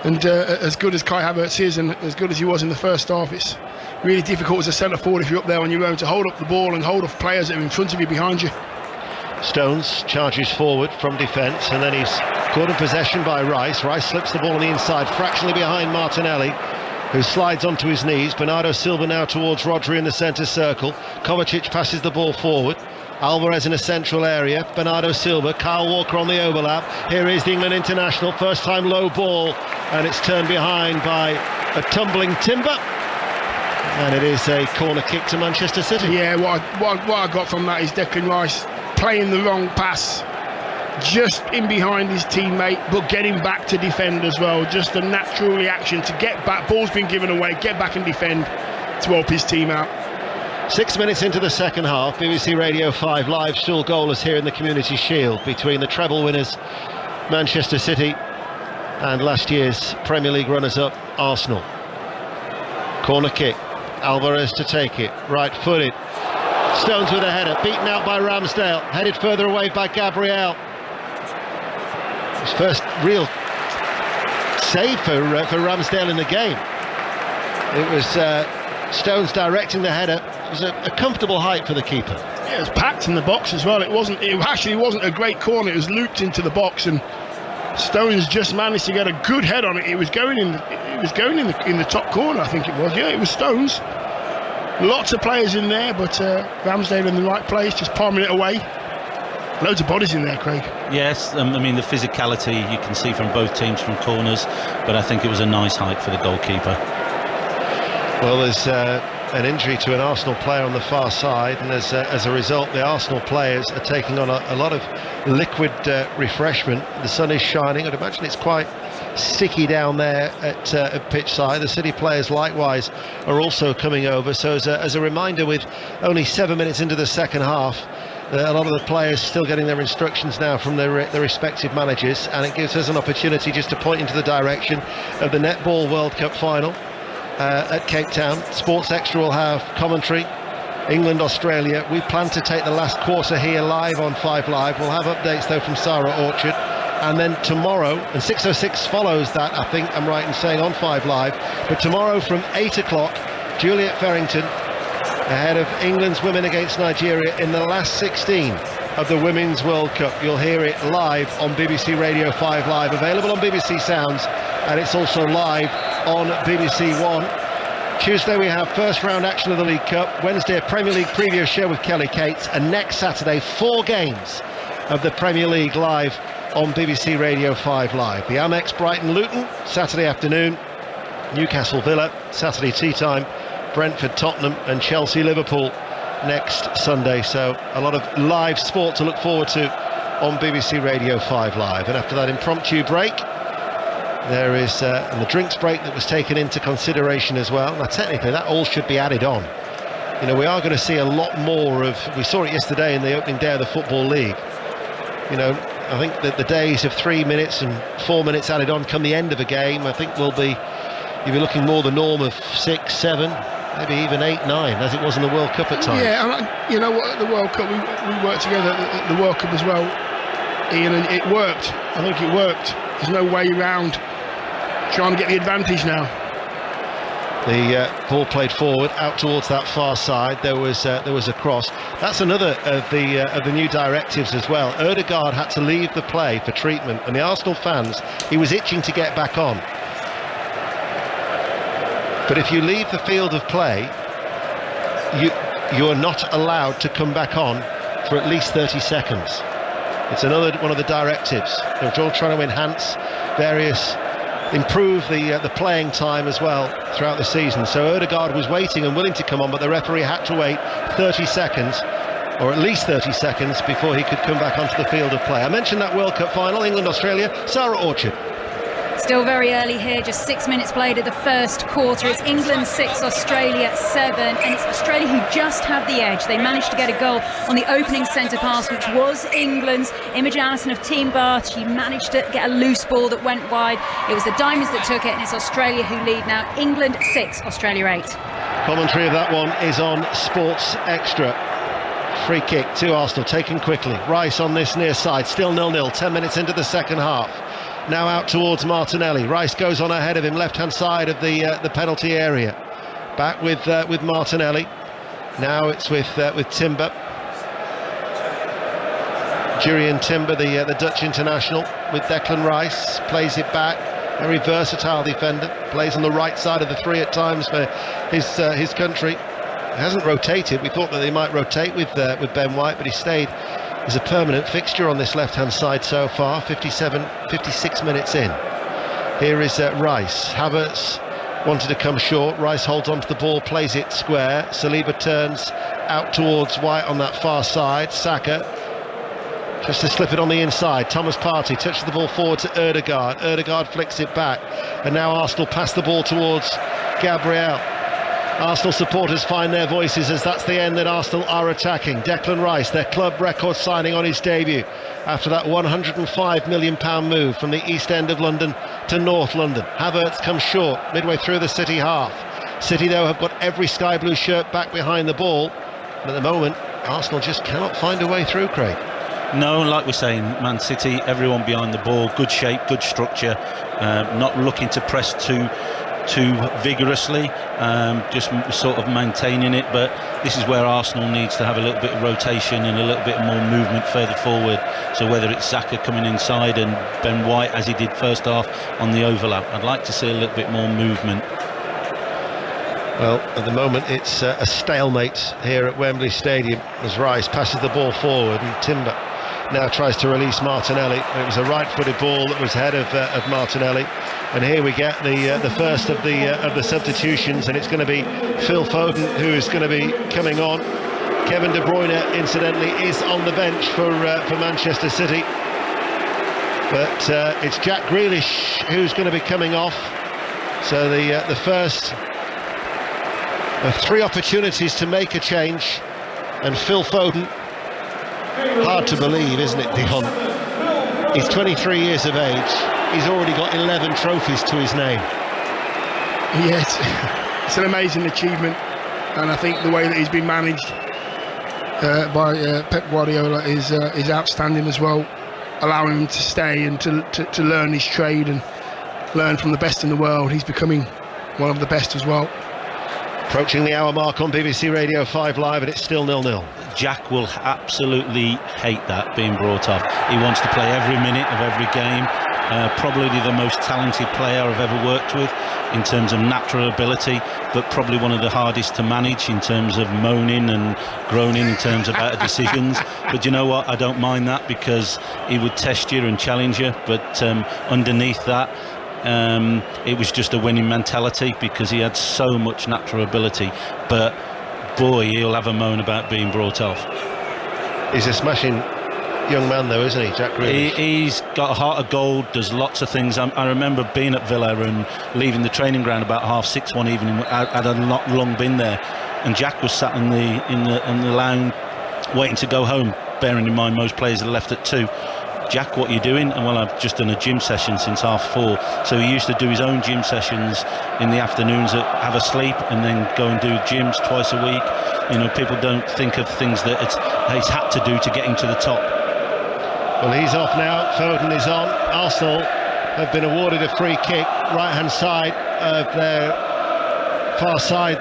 And as good as Kai Havertz is, and as good as he was in the first half, it's really difficult as a centre forward if you're up there on your own to hold up the ball and hold off players that are in front of you, behind you. Stones charges forward from defence, and then he's caught in possession by Rice. Rice slips the ball on the inside, fractionally behind Martinelli, who slides onto his knees. Bernardo Silva now towards Rodri in the centre circle. Kovacic passes the ball forward. Alvarez in a central area. Bernardo Silva, Kyle Walker on the overlap. Here is the England international, first time low ball, and it's turned behind by a tumbling Timber. And it is a corner kick to Manchester City. Yeah, what I got from that is Declan Rice playing the wrong pass, just in behind his teammate, but getting back to defend as well. Just a natural reaction to get back. Ball's been given away, get back and defend to help his team out. 6 minutes into the second half, BBC Radio 5 Live, still goalless here in the Community Shield between the treble winners Manchester City and last year's Premier League runners-up Arsenal. Corner kick, Alvarez to take it, right-footed. Stones with a header, beaten out by Ramsdale, headed further away by Gabriel. His first real save for Ramsdale in the game. It was Stones directing the header. It was a comfortable height for the keeper. Yeah, it was packed in the box as well. It actually wasn't a great corner. It was looped into the box, and Stones just managed to get a good head on it. It was going in the top corner, I think it was. Yeah, it was Stones. Lots of players in there, but Ramsdale in the right place, just palming it away. Loads of bodies in there, Craig. Yes, I mean the physicality you can see from both teams from corners, but I think it was a nice height for the goalkeeper. Well, there's an injury to an Arsenal player on the far side, and as a result, the Arsenal players are taking on a lot of liquid refreshment. The sun is shining. I'd imagine it's quite sticky down there at pitch side. The City players likewise are also coming over. So as a reminder, with only 7 minutes into the second half, a lot of the players still getting their instructions now from their respective managers, and it gives us an opportunity just to point into the direction of the Netball World Cup final at Cape Town. Sports Extra will have commentary, England, Australia. We plan to take the last quarter here live on 5 Live. We'll have updates though from Sarah Orchard, and then tomorrow, and 6:06 follows that, I think I'm right in saying, on 5 Live, but tomorrow from 8 o'clock, Juliet Ferrington ahead of England's women against Nigeria in the last 16 of the Women's World Cup. You'll hear it live on BBC Radio 5 Live, available on BBC Sounds, and it's also live on BBC One. Tuesday we have first round action of the League Cup. Wednesday a Premier League preview show with Kelly Cates, and next Saturday 4 games of the Premier League live on BBC Radio 5 Live. The Amex Brighton Luton Saturday afternoon, Newcastle Villa Saturday tea time, Brentford Tottenham, and Chelsea Liverpool next Sunday. So a lot of live sport to look forward to on BBC Radio 5 Live. And after that impromptu break, there is and the drinks break that was taken into consideration as well. Now technically that all should be added on. You know, we are going to see a lot more of, we saw it yesterday in the opening day of the Football League. You know, I think that the days of 3 minutes and 4 minutes added on come the end of a game, I think you'll be looking more the norm of 6, 7, maybe even 8, 9, as it was in the World Cup at times. Yeah, and you know what, the World Cup, we worked together at the World Cup as well, Ian, and it worked. I think it worked. There's no way around trying to get the advantage now. The ball played forward out towards that far side. There was a cross. That's another of the new directives as well. Ødegaard had to leave the play for treatment, and the Arsenal fans, he was itching to get back on. But if you leave the field of play, you are not allowed to come back on for at least 30 seconds. It's another one of the directives. They're all trying to enhance improve the playing time as well throughout the season. So Ødegaard was waiting and willing to come on, but the referee had to wait 30 seconds, or at least 30 seconds, before he could come back onto the field of play. I mentioned that World Cup final, England-Australia. Sarah Orchard. Still very early here, just 6 minutes played at the first quarter. It's England 6, Australia 7, and it's Australia who just have the edge. They managed to get a goal on the opening centre pass, which was England's. Imogen Allison of Team Bath, she managed to get a loose ball that went wide. It was the Diamonds that took it, and it's Australia who lead now. England 6, Australia 8. Commentary of that one is on Sports Extra. Free kick to Arsenal, taken quickly. Rice on this near side, still 0-0, 10 minutes into the second half. Now out towards Martinelli. Rice goes on ahead of him, left-hand side of the penalty area. Back with Martinelli. Now it's with Timber. Jurrien Timber, the Dutch international, with Declan Rice. Plays it back. Very versatile defender. Plays on the right side of the 3 at times for his country. He hasn't rotated. We thought that they might rotate with Ben White, but he stayed as a permanent fixture on this left-hand side so far. 56 minutes in. Here is Rice. Havertz wanted to come short. Rice holds onto the ball, plays it square. Saliba turns out towards White on that far side. Saka just to slip it on the inside. Thomas Partey touches the ball forward to Ødegaard. Ødegaard flicks it back, and now Arsenal pass the ball towards Gabriel. Arsenal supporters find their voices as that's the end that Arsenal are attacking. Declan Rice, their club record signing on his debut after that £105 million move from the East End of London to North London. Havertz comes short midway through the City half. City, though, have got every sky blue shirt back behind the ball. But at the moment, Arsenal just cannot find a way through, Craig. No, like we're saying, Man City, everyone behind the ball, good shape, good structure, not looking to press too vigorously, just sort of maintaining it. But this is where Arsenal needs to have a little bit of rotation and a little bit more movement further forward. So whether it's Xhaka coming inside and Ben White, as he did first half, on the overlap, I'd like to see a little bit more movement. Well, at the moment it's a stalemate here at Wembley Stadium as Rice passes the ball forward and Timber now tries to release Martinelli. It was a right-footed ball that was ahead of Martinelli, and here we get the first of the substitutions, and it's going to be Phil Foden who is going to be coming on. Kevin De Bruyne, incidentally, is on the bench for Manchester City, but it's Jack Grealish who's going to be coming off. So the first of 3 opportunities to make a change, and Phil Foden. Hard to believe, isn't it, Dion? He's 23 years of age. He's already got 11 trophies to his name. Yes, it's an amazing achievement, and I think the way that he's been managed by Pep Guardiola is outstanding as well, allowing him to stay and to learn his trade and learn from the best in the world. He's becoming one of the best as well. Approaching the hour mark on BBC Radio 5 Live, and it's still 0-0. Jack will absolutely hate that being brought off. He wants to play every minute of every game. Probably the most talented player I've ever worked with in terms of natural ability, but probably one of the hardest to manage in terms of moaning and groaning in terms of better decisions. But you know what? I don't mind that, because he would test you and challenge you. But underneath that, it was just a winning mentality, because he had so much natural ability. But boy, he'll have a moan about being brought off. He's a smashing young man though, isn't he, Jack Grealish? He's got a heart of gold, does lots of things. I remember being at Villa and leaving the training ground about 6:30 one evening. I'd not long been there, and Jack was sat in the lounge waiting to go home, bearing in mind most players had left at 2. Jack, what are you doing? And well, I've just done a gym session since 4:30. So he used to do his own gym sessions in the afternoons, have a sleep, and then go and do gyms twice a week. You know, people don't think of things that he's had to do to get him to the top. Well, he's off now. Foden is on. Arsenal have been awarded a free kick, right-hand side of their far side.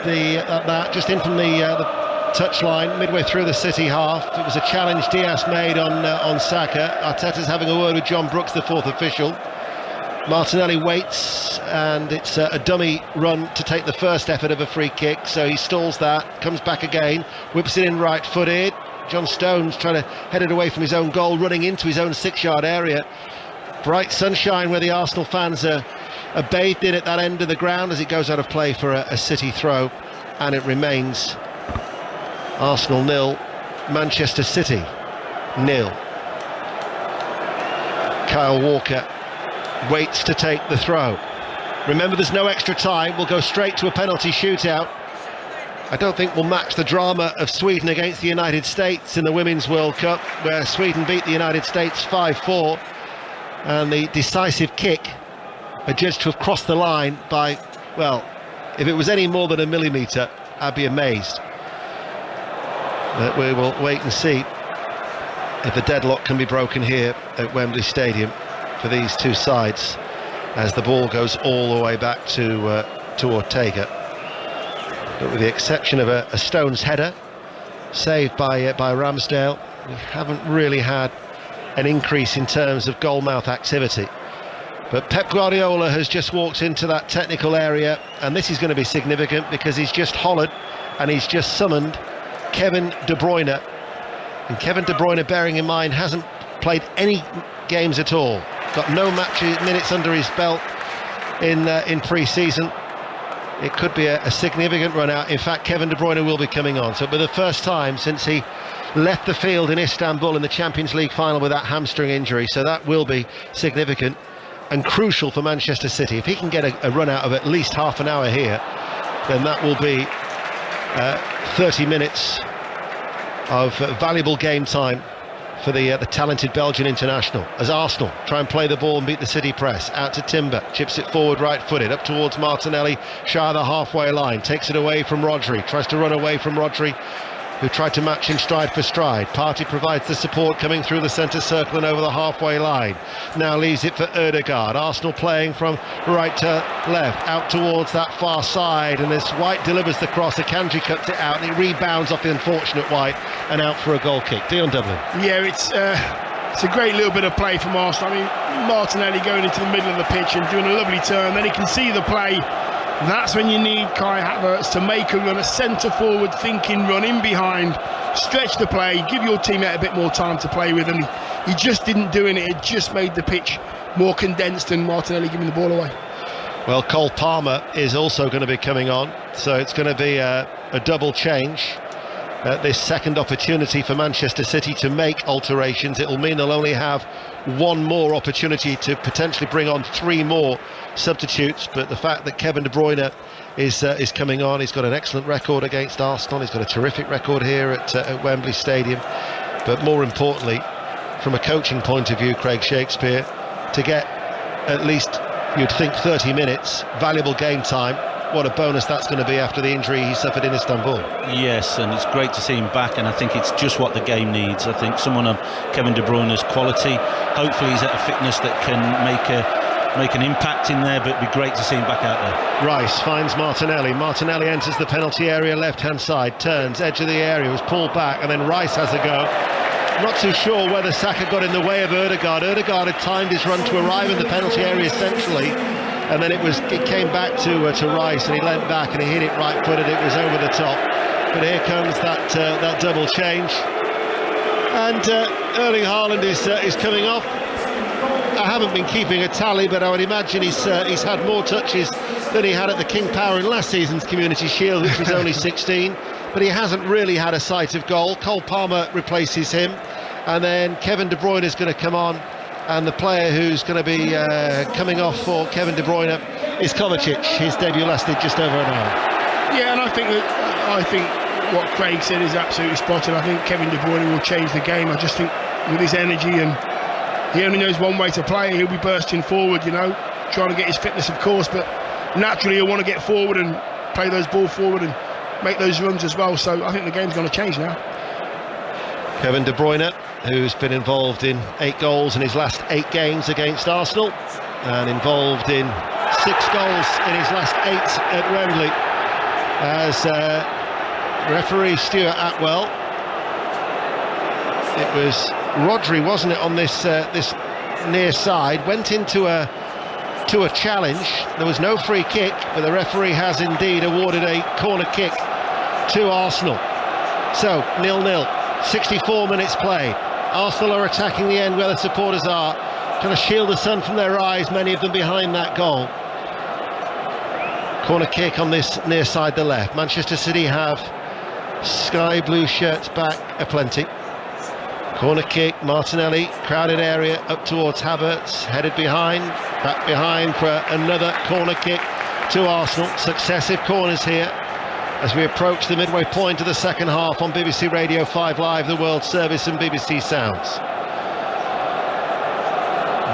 Just in from the touchline, midway through the City half. It was a challenge Diaz made on Saka. Arteta's having a word with John Brooks, the 4th official. Martinelli waits, and it's a dummy run to take the first effort of a free kick, so he stalls that, comes back again, whips it in right-footed. John Stones trying to head it away from his own goal, running into his own 6-yard area. Bright sunshine where the Arsenal fans are bathed in at that end of the ground as it goes out of play for a City throw, and it remains Arsenal 0, Manchester City 0. Kyle Walker waits to take the throw. Remember, there's no extra time. We'll go straight to a penalty shootout. I don't think we'll match the drama of Sweden against the United States in the Women's World Cup, where Sweden beat the United States 5-4, and the decisive kick adjudged to have crossed the line by, well, if it was any more than a millimetre, I'd be amazed. But we will wait and see if the deadlock can be broken here at Wembley Stadium for these two sides, as the ball goes all the way back to Ortega. But with the exception of a Stones header saved by Ramsdale, we haven't really had an increase in terms of goalmouth activity. But Pep Guardiola has just walked into that technical area, and this is going to be significant because he's just hollered and he's just summoned Kevin De Bruyne. And Kevin De Bruyne, bearing in mind, hasn't played any games at all, got no minutes under his belt in pre-season. It could be a significant run out. In fact, Kevin De Bruyne will be coming on. So for the first time since he left the field in Istanbul in the Champions League final with that hamstring injury, so that will be significant and crucial for Manchester City. If he can get a run out of at least half an hour here, then that will be 30 minutes of valuable game time for the talented Belgian international, as Arsenal try and play the ball and beat the City press. Out to Timber, chips it forward right-footed, up towards Martinelli, shy of the halfway line, takes it away from Rodri, tries to run away from Rodri, who tried to match him stride for stride. Partey provides the support coming through the centre circle and over the halfway line. Now leaves it for Ødegaard. Arsenal playing from right to left, out towards that far side, and as White delivers the cross, Akanji cuts it out and it rebounds off the unfortunate White and out for a goal kick. Dion Dublin. Yeah, it's a great little bit of play from Arsenal. I mean, Martinelli going into the middle of the pitch and doing a lovely turn, then he can see the play. That's when you need Kai Havertz to make a run, a centre-forward thinking run in behind, stretch the play, give your teammate a bit more time to play with, and he just didn't do it. It just made the pitch more condensed and Martinelli giving the ball away. Well, Cole Palmer is also going to be coming on, so it's going to be a double change. This second opportunity for Manchester City to make alterations. It will mean they'll only have one more opportunity to potentially bring on 3 more substitutes, but the fact that Kevin De Bruyne is coming on, he's got an excellent record against Arsenal, he's got a terrific record here at Wembley Stadium, but more importantly, from a coaching point of view, Craig Shakespeare, to get at least, you'd think, 30 minutes, valuable game time. What a bonus that's going to be after the injury he suffered in Istanbul. Yes, and it's great to see him back, and I think it's just what the game needs. I think someone of Kevin De Bruyne's quality, hopefully he's at a fitness that can make an impact in there, but it'd be great to see him back out there. Rice finds Martinelli. Martinelli enters the penalty area, left-hand side, turns, edge of the area, was pulled back, and then Rice has a go. Not too sure whether Saka got in the way of Ødegaard. Ødegaard had timed his run to arrive in the penalty area centrally, and then it came back to Rice, and he leant back and he hit it right-footed. It was over the top. But here comes that double change, and Erling Haaland is coming off. I haven't been keeping a tally, but I would imagine he's had more touches than he had at the King Power in last season's Community Shield, which was only 16. But he hasn't really had a sight of goal. Cole Palmer replaces him, and then Kevin De Bruyne is going to come on, and the player who's going to be coming off for Kevin De Bruyne is Kovacic. His debut lasted just over an hour. Yeah, and I think what Craig said is absolutely spot on. I think Kevin De Bruyne will change the game. I just think with his energy, and he only knows one way to play, he'll be bursting forward, trying to get his fitness, of course, but naturally he'll want to get forward and play those ball forward and make those runs as well. So I think the game's going to change now. Kevin De Bruyne, who's been involved in 8 goals in his last 8 games against Arsenal, and involved in 6 goals in his last 8 at Wembley, as referee Stuart Atwell. It was Rodri, wasn't it, on this near side, went into a challenge. There was no free kick, but the referee has indeed awarded a corner kick to Arsenal. So 0-0, 64 minutes play. Arsenal are attacking the end where the supporters are, trying to shield the sun from their eyes, many of them behind that goal. Corner kick on this near side, the left. Manchester City have sky blue shirts back aplenty. Corner kick, Martinelli, crowded area up towards Havertz, headed behind, back behind for another corner kick to Arsenal. Successive corners here as we approach the midway point of the second half on BBC Radio 5 Live, the World Service and BBC Sounds.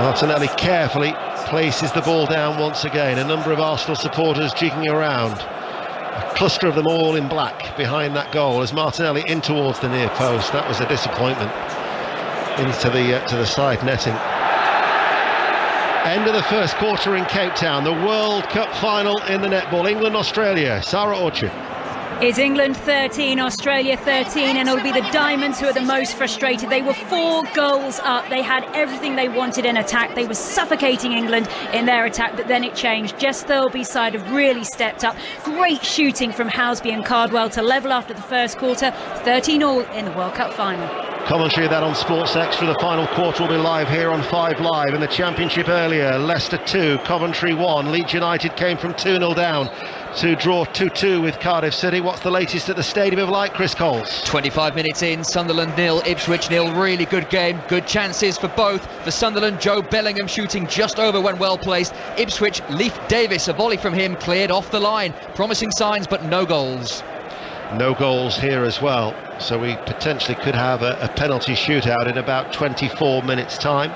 Martinelli carefully places the ball down once again. A number of Arsenal supporters jigging around. A cluster of them all in black behind that goal as Martinelli in towards the near post. That was a disappointment into the side netting. End of the first quarter in Cape Town. The World Cup final in the netball. England-Australia. Sarah Orchard. It's England 13, Australia 13, and it'll be the Diamonds who are the most frustrated. They were 4 goals up. They had everything they wanted in attack. They were suffocating England in their attack, but then it changed. Jess Thirlby's side have really stepped up. Great shooting from Housby and Cardwell to level after the first quarter. 13-all in the World Cup final. Commentary of that on Sports Extra. The final quarter will be live here on 5 Live. In the Championship earlier, Leicester 2, Coventry 1. Leeds United came from 2-0 down to draw 2-2 with Cardiff City. What's the latest at the Stadium of Light, Chris Coles? 25 minutes in, Sunderland 0, Ipswich 0. Really good game, good chances for both. For Sunderland, Joe Bellingham shooting just over when well placed. Ipswich, Leif Davis, a volley from him cleared off the line. Promising signs, but no goals. No goals here as well, so we potentially could have a penalty shootout in about 24 minutes time,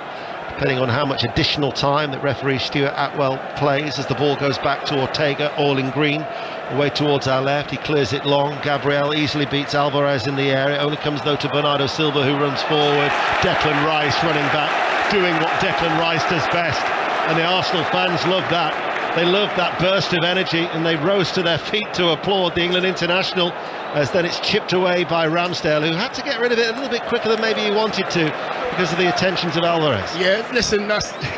depending on how much additional time that referee Stuart Atwell plays as the ball goes back to Ortega, all in green, away towards our left. He clears it long. Gabriel easily beats Alvarez in the area. It only comes though to Bernardo Silva, who runs forward. Declan Rice running back, doing what Declan Rice does best. And the Arsenal fans love that. They loved that burst of energy, and they rose to their feet to applaud the England international, as then it's chipped away by Ramsdale, who had to get rid of it a little bit quicker than maybe he wanted to because of the attentions of Alvarez. Yeah, listen,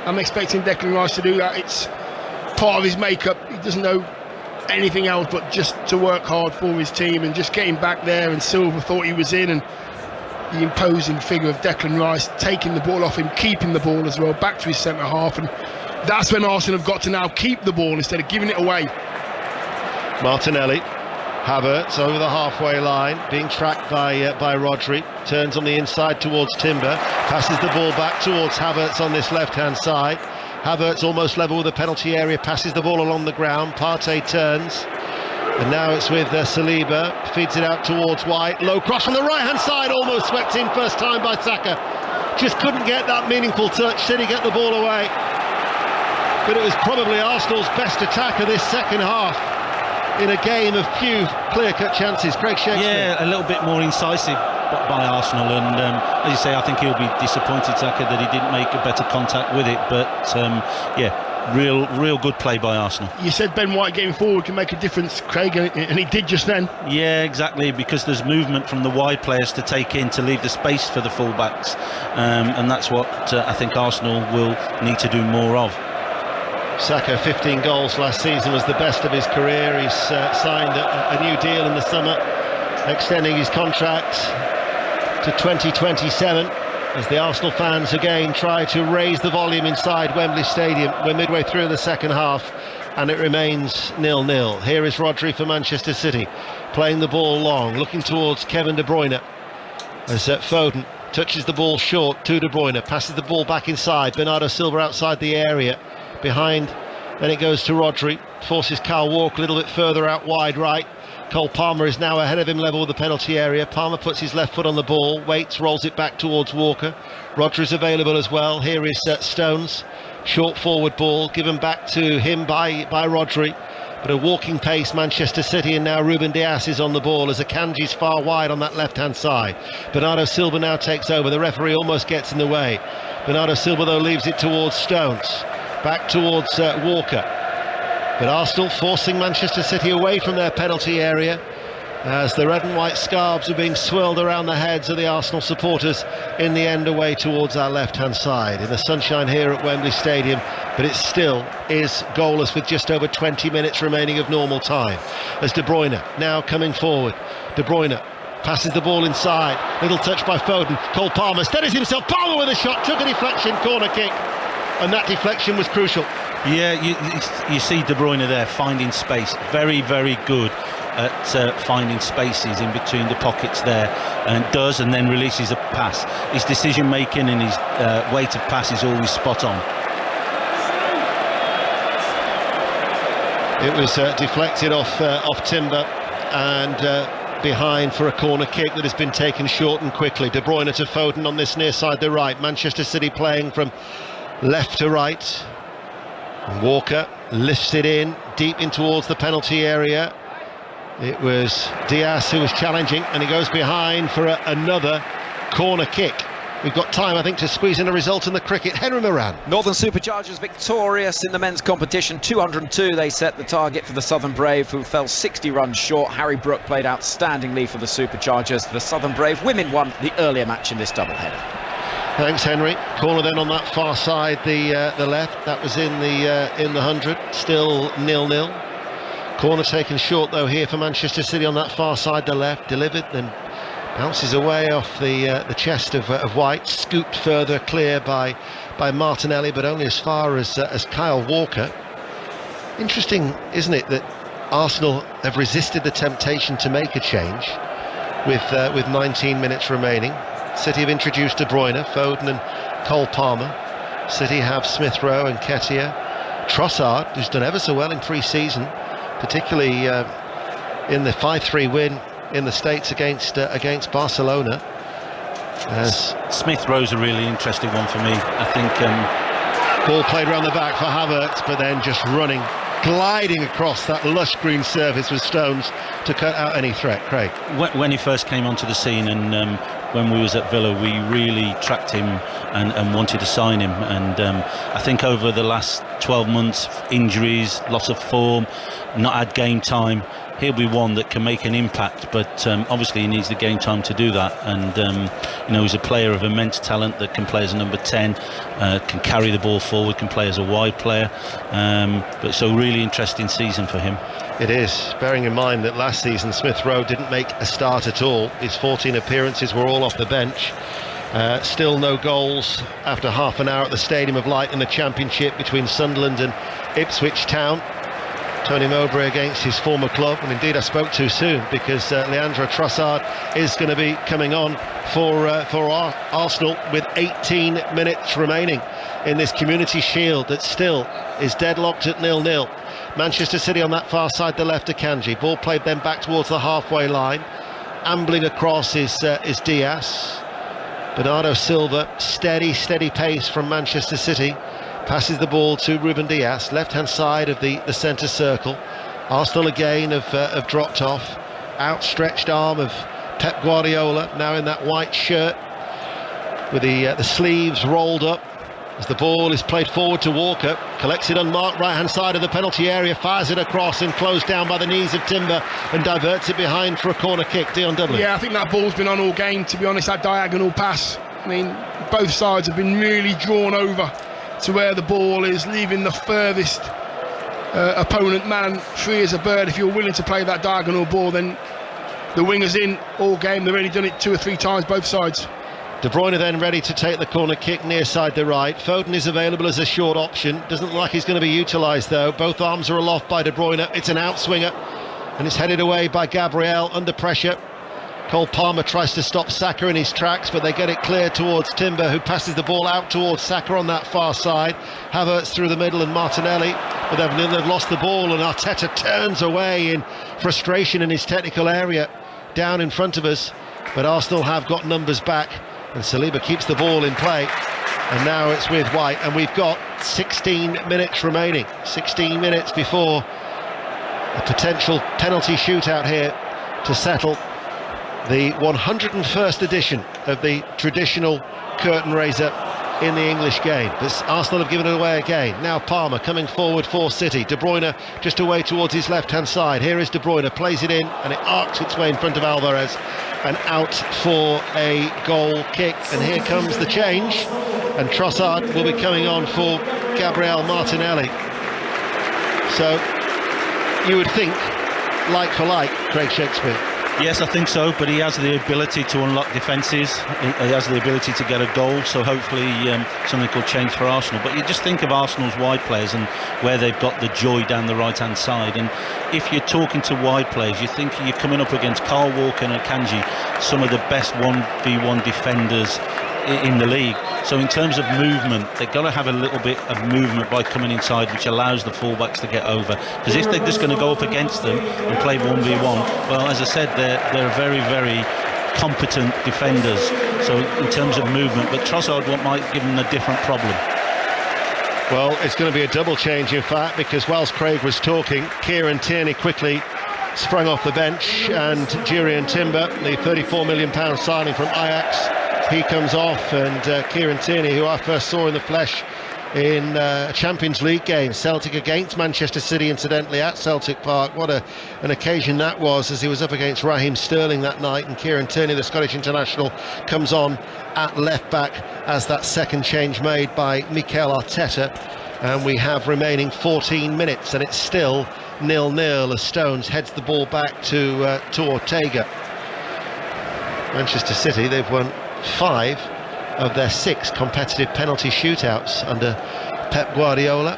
I'm expecting Declan Rice to do that. It's part of his makeup. He doesn't know anything else but just to work hard for his team, and just getting back there, and Silva thought he was in, and the imposing figure of Declan Rice taking the ball off him, keeping the ball as well, back to his centre half, and that's when Arsenal have got to now keep the ball instead of giving it away. Martinelli, Havertz over the halfway line, being tracked by Rodri, turns on the inside towards Timber, passes the ball back towards Havertz on this left-hand side. Havertz almost level with the penalty area, passes the ball along the ground. Partey turns, and now it's with Saliba, feeds it out towards White. Low cross from the right-hand side, almost swept in first time by Saka. Just couldn't get that meaningful touch. Did he get the ball away? But it was probably Arsenal's best attack of this second half in a game of few clear-cut chances. Craig Shakespeare. Yeah, a little bit more incisive by Arsenal, and as you say, I think he'll be disappointed, Saka, that he didn't make a better contact with it. But real good play by Arsenal. You said Ben White getting forward can make a difference, Craig, and he did just then. Yeah, exactly, because there's movement from the wide players to take in, to leave the space for the full-backs, and that's what I think Arsenal will need to do more of. Saka, 15 goals last season, was the best of his career. He's signed a new deal in the summer, extending his contract to 2027, as the Arsenal fans again try to raise the volume inside Wembley Stadium. We're midway through the second half, and it remains 0-0. Here is Rodri for Manchester City, playing the ball long, looking towards Kevin De Bruyne, as Foden touches the ball short to De Bruyne, passes the ball back inside. Bernardo Silva outside the area, behind, then it goes to Rodri, forces Kyle Walker a little bit further out wide right. Cole Palmer is now ahead of him, level with the penalty area. Palmer puts his left foot on the ball, waits, rolls it back towards Walker. Rodri's available as well. Here is Stones, short forward ball given back to him by Rodri, but a walking pace Manchester City, and now Ruben Dias is on the ball as Akanji's far wide on that left hand side. Bernardo Silva now takes over. The referee almost gets in the way. Bernardo Silva though leaves it towards Stones, back towards Walker, but Arsenal forcing Manchester City away from their penalty area, as the red and white scarves are being swirled around the heads of the Arsenal supporters in the end away towards our left hand side in the sunshine here at Wembley Stadium. But it still is goalless with just over 20 minutes remaining of normal time, as De Bruyne now coming forward. De Bruyne passes the ball inside, little touch by Foden. Cole Palmer steadies himself, Palmer with a shot, took a deflection, corner kick, and that deflection was crucial. Yeah, you see De Bruyne there finding space, very, very good at finding spaces in between the pockets there, and then releases a pass. His decision making and his weight of pass is always spot on. It was deflected off Timber and behind for a corner kick that has been taken short and quickly. De Bruyne to Foden on this near side, the right. Manchester City playing from left to right. Walker lifts it in deep in towards the penalty area. It was Dias who was challenging, and he goes behind for another corner kick. We've got time, I think, to squeeze in a result in the cricket. Henry Moran. Northern Superchargers victorious in the men's competition. 202 they set the target for the Southern Brave, who fell 60 runs short. Harry Brook played outstandingly for the Superchargers. The Southern Brave women won the earlier match in this doubleheader. Thanks, Henry. Corner then on that far side, the left. That was in the 100. Still 0-0. Corner taken short though here for Manchester City on that far side, the left. Delivered, then bounces away off the chest of White. Scooped further clear by Martinelli, but only as far as Kyle Walker. Interesting, isn't it, that Arsenal have resisted the temptation to make a change with 19 minutes remaining. City have introduced De Bruyne, Foden and Cole Palmer. City have Smith Rowe and Nketiah. Trossard, who's done ever so well in pre-season, particularly in the 5-3 win in the States against Barcelona. As Smith Rowe's a really interesting one for me. I think ball played around the back for Havertz, but then just running gliding across that lush green surface with Stones to cut out any threat. Craig. When he first came onto the scene, and when we was at Villa, we really tracked him and wanted to sign him. And I think over the last 12 months, injuries, loss of form, not had game time, he'll be one that can make an impact, but obviously he needs the game time to do that. And he's a player of immense talent that can play as a number 10, can carry the ball forward, can play as a wide player. But it's a really interesting season for him. It is, bearing in mind that last season Smith Rowe didn't make a start at all. His 14 appearances were all off the bench. Still no goals after half an hour at the Stadium of Light in the Championship between Sunderland and Ipswich Town. Tony Mowbray against his former club, and indeed I spoke too soon, because Leandro Trossard is going to be coming on for Arsenal with 18 minutes remaining in this Community Shield that still is deadlocked at 0-0. Manchester City on that far side, the left, Akanji. Ball played then back towards the halfway line. Ambling across is Diaz. Bernardo Silva, steady pace from Manchester City. Passes the ball to Ruben Diaz, left-hand side of the centre circle. Arsenal again have dropped off. Outstretched arm of Pep Guardiola, now in that white shirt with the sleeves rolled up, as the ball is played forward to Walker. Collects it unmarked, right-hand side of the penalty area, fires it across and closed down by the knees of Timber, and diverts it behind for a corner kick. Dion Dublin. Yeah, I think that ball's been on all game, to be honest, that diagonal pass. I mean, both sides have been really drawn over to where the ball is, leaving the furthest opponent man free as a bird. If you're willing to play that diagonal ball, then the winger's in all game. They've already done it 2 or 3 times, both sides. De Bruyne then ready to take the corner kick near side the right. Foden is available as a short option. Doesn't look like he's going to be utilised though. Both arms are aloft by De Bruyne. It's an outswinger, and it's headed away by Gabriel under pressure. Cole Palmer tries to stop Saka in his tracks, but they get it clear towards Timber, who passes the ball out towards Saka on that far side. Havertz through the middle and Martinelli, but they've lost the ball, and Arteta turns away in frustration in his technical area down in front of us. But Arsenal have got numbers back, and Saliba keeps the ball in play, and now it's with White, and we've got 16 minutes remaining. 16 minutes before a potential penalty shootout here to settle the 101st edition of the traditional curtain raiser in the English game. But Arsenal have given it away again. Now Palmer coming forward for City. De Bruyne just away towards his left-hand side. Here is De Bruyne, plays it in, and it arcs its way in front of Alvarez, and out for a goal kick. And here comes the change, and Trossard will be coming on for Gabriel Martinelli. So you would think like for like, Craig Shakespeare. Yes, I think so, but he has the ability to unlock defences. He has the ability to get a goal, so hopefully something will change for Arsenal. But you just think of Arsenal's wide players and where they've got the joy down the right-hand side. And if you're talking to wide players, you think you're coming up against Carl Walker and Akanji, some of the best 1v1 defenders in the league. So in terms of movement, they've got to have a little bit of movement by coming inside, which allows the fullbacks to get over. Because if they're just going to go up against them and play 1v1, well, as I said, they're very, very competent defenders. So in terms of movement, but Trossard might give them a different problem. Well, it's going to be a double change, in fact, because whilst Craig was talking, Kieran Tierney quickly sprung off the bench, and Jurrien Timber, the £34 million signing from Ajax, he comes off, and Kieran Tierney, who I first saw in the flesh in a Champions League game, Celtic against Manchester City, incidentally, at Celtic Park. What an occasion that was, as he was up against Raheem Sterling that night, and Kieran Tierney, the Scottish international, comes on at left back as that second change made by Mikel Arteta. And we have remaining 14 minutes, and it's still 0-0 as Stones heads the ball back to Ortega. Manchester City, they've won 5 of their 6 competitive penalty shootouts under Pep Guardiola.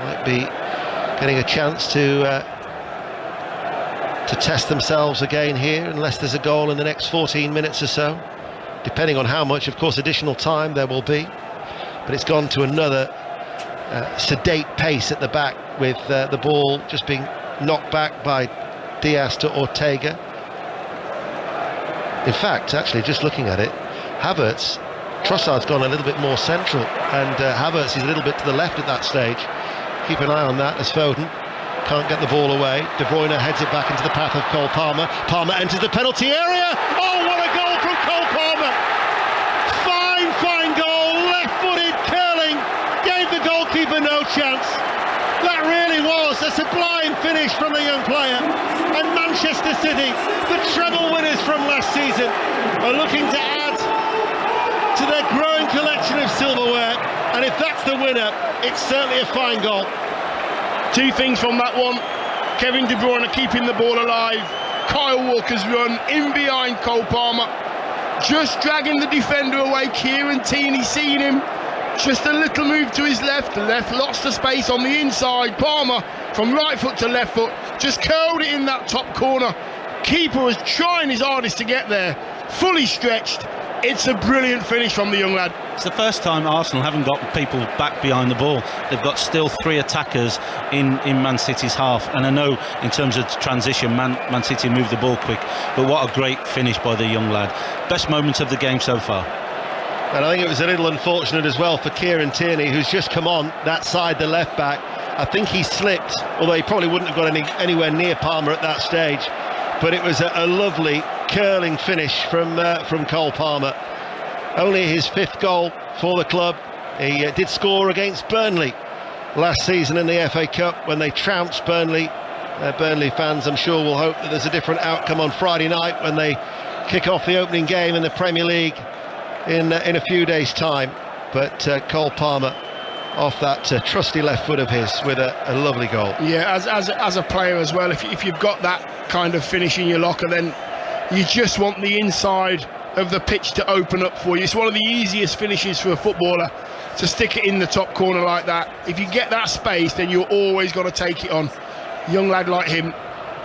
Might be getting a chance to test themselves again here, unless there's a goal in the next 14 minutes or so, depending on how much, of course, additional time there will be. But it's gone to another sedate pace at the back, with the ball just being knocked back by Diaz to Ortega. In fact, actually, just looking at it, Havertz, Trossard's gone a little bit more central, and Havertz is a little bit to the left at that stage. keep an eye on that as Foden can't get the ball away. De Bruyne heads it back into the path of Cole Palmer. Palmer enters the penalty area. Oh, what a goal from Cole Palmer! Fine goal, left-footed, curling, gave the goalkeeper no chance. That really was a sublime finish from the young player. And Manchester City, the treble winners from last season, are looking to add to their growing collection of silverware. And if that's the winner, it's certainly a fine goal. Two things from that one. Kevin De Bruyne keeping the ball alive. Kyle Walker's run in behind Cole Palmer, just dragging the defender away. Kieran Tierney seen him, just a little move to his left lots of space on the inside. Palmer from right foot to left foot just curled it in that top corner. Keeper was trying his hardest to get there, fully stretched. It's a brilliant finish from the young lad. It's the first time Arsenal haven't got people back behind the ball. They've got still 3 attackers in Man City's half, and I know in terms of transition Man City moved the ball quick, but what a great finish by the young lad. Best moment of the game so far. And I think it was a little unfortunate as well for Kieran Tierney, who's just come on that side, the left back. I think he slipped, although he probably wouldn't have got anywhere near Palmer at that stage. But it was a lovely curling finish from Cole Palmer. Only his 5th goal for the club. He did score against Burnley last season in the FA Cup when they trounced Burnley. Burnley fans, I'm sure, will hope that there's a different outcome on Friday night when they kick off the opening game in the Premier League in a few days' time. But Cole Palmer off that trusty left foot of his with a lovely goal. Yeah, as a player as well, if you've got that kind of finish in your locker, then you just want the inside of the pitch to open up for you. It's one of the easiest finishes for a footballer to stick it in the top corner like that. If you get that space, then you're always got to take it on. Young lad like him,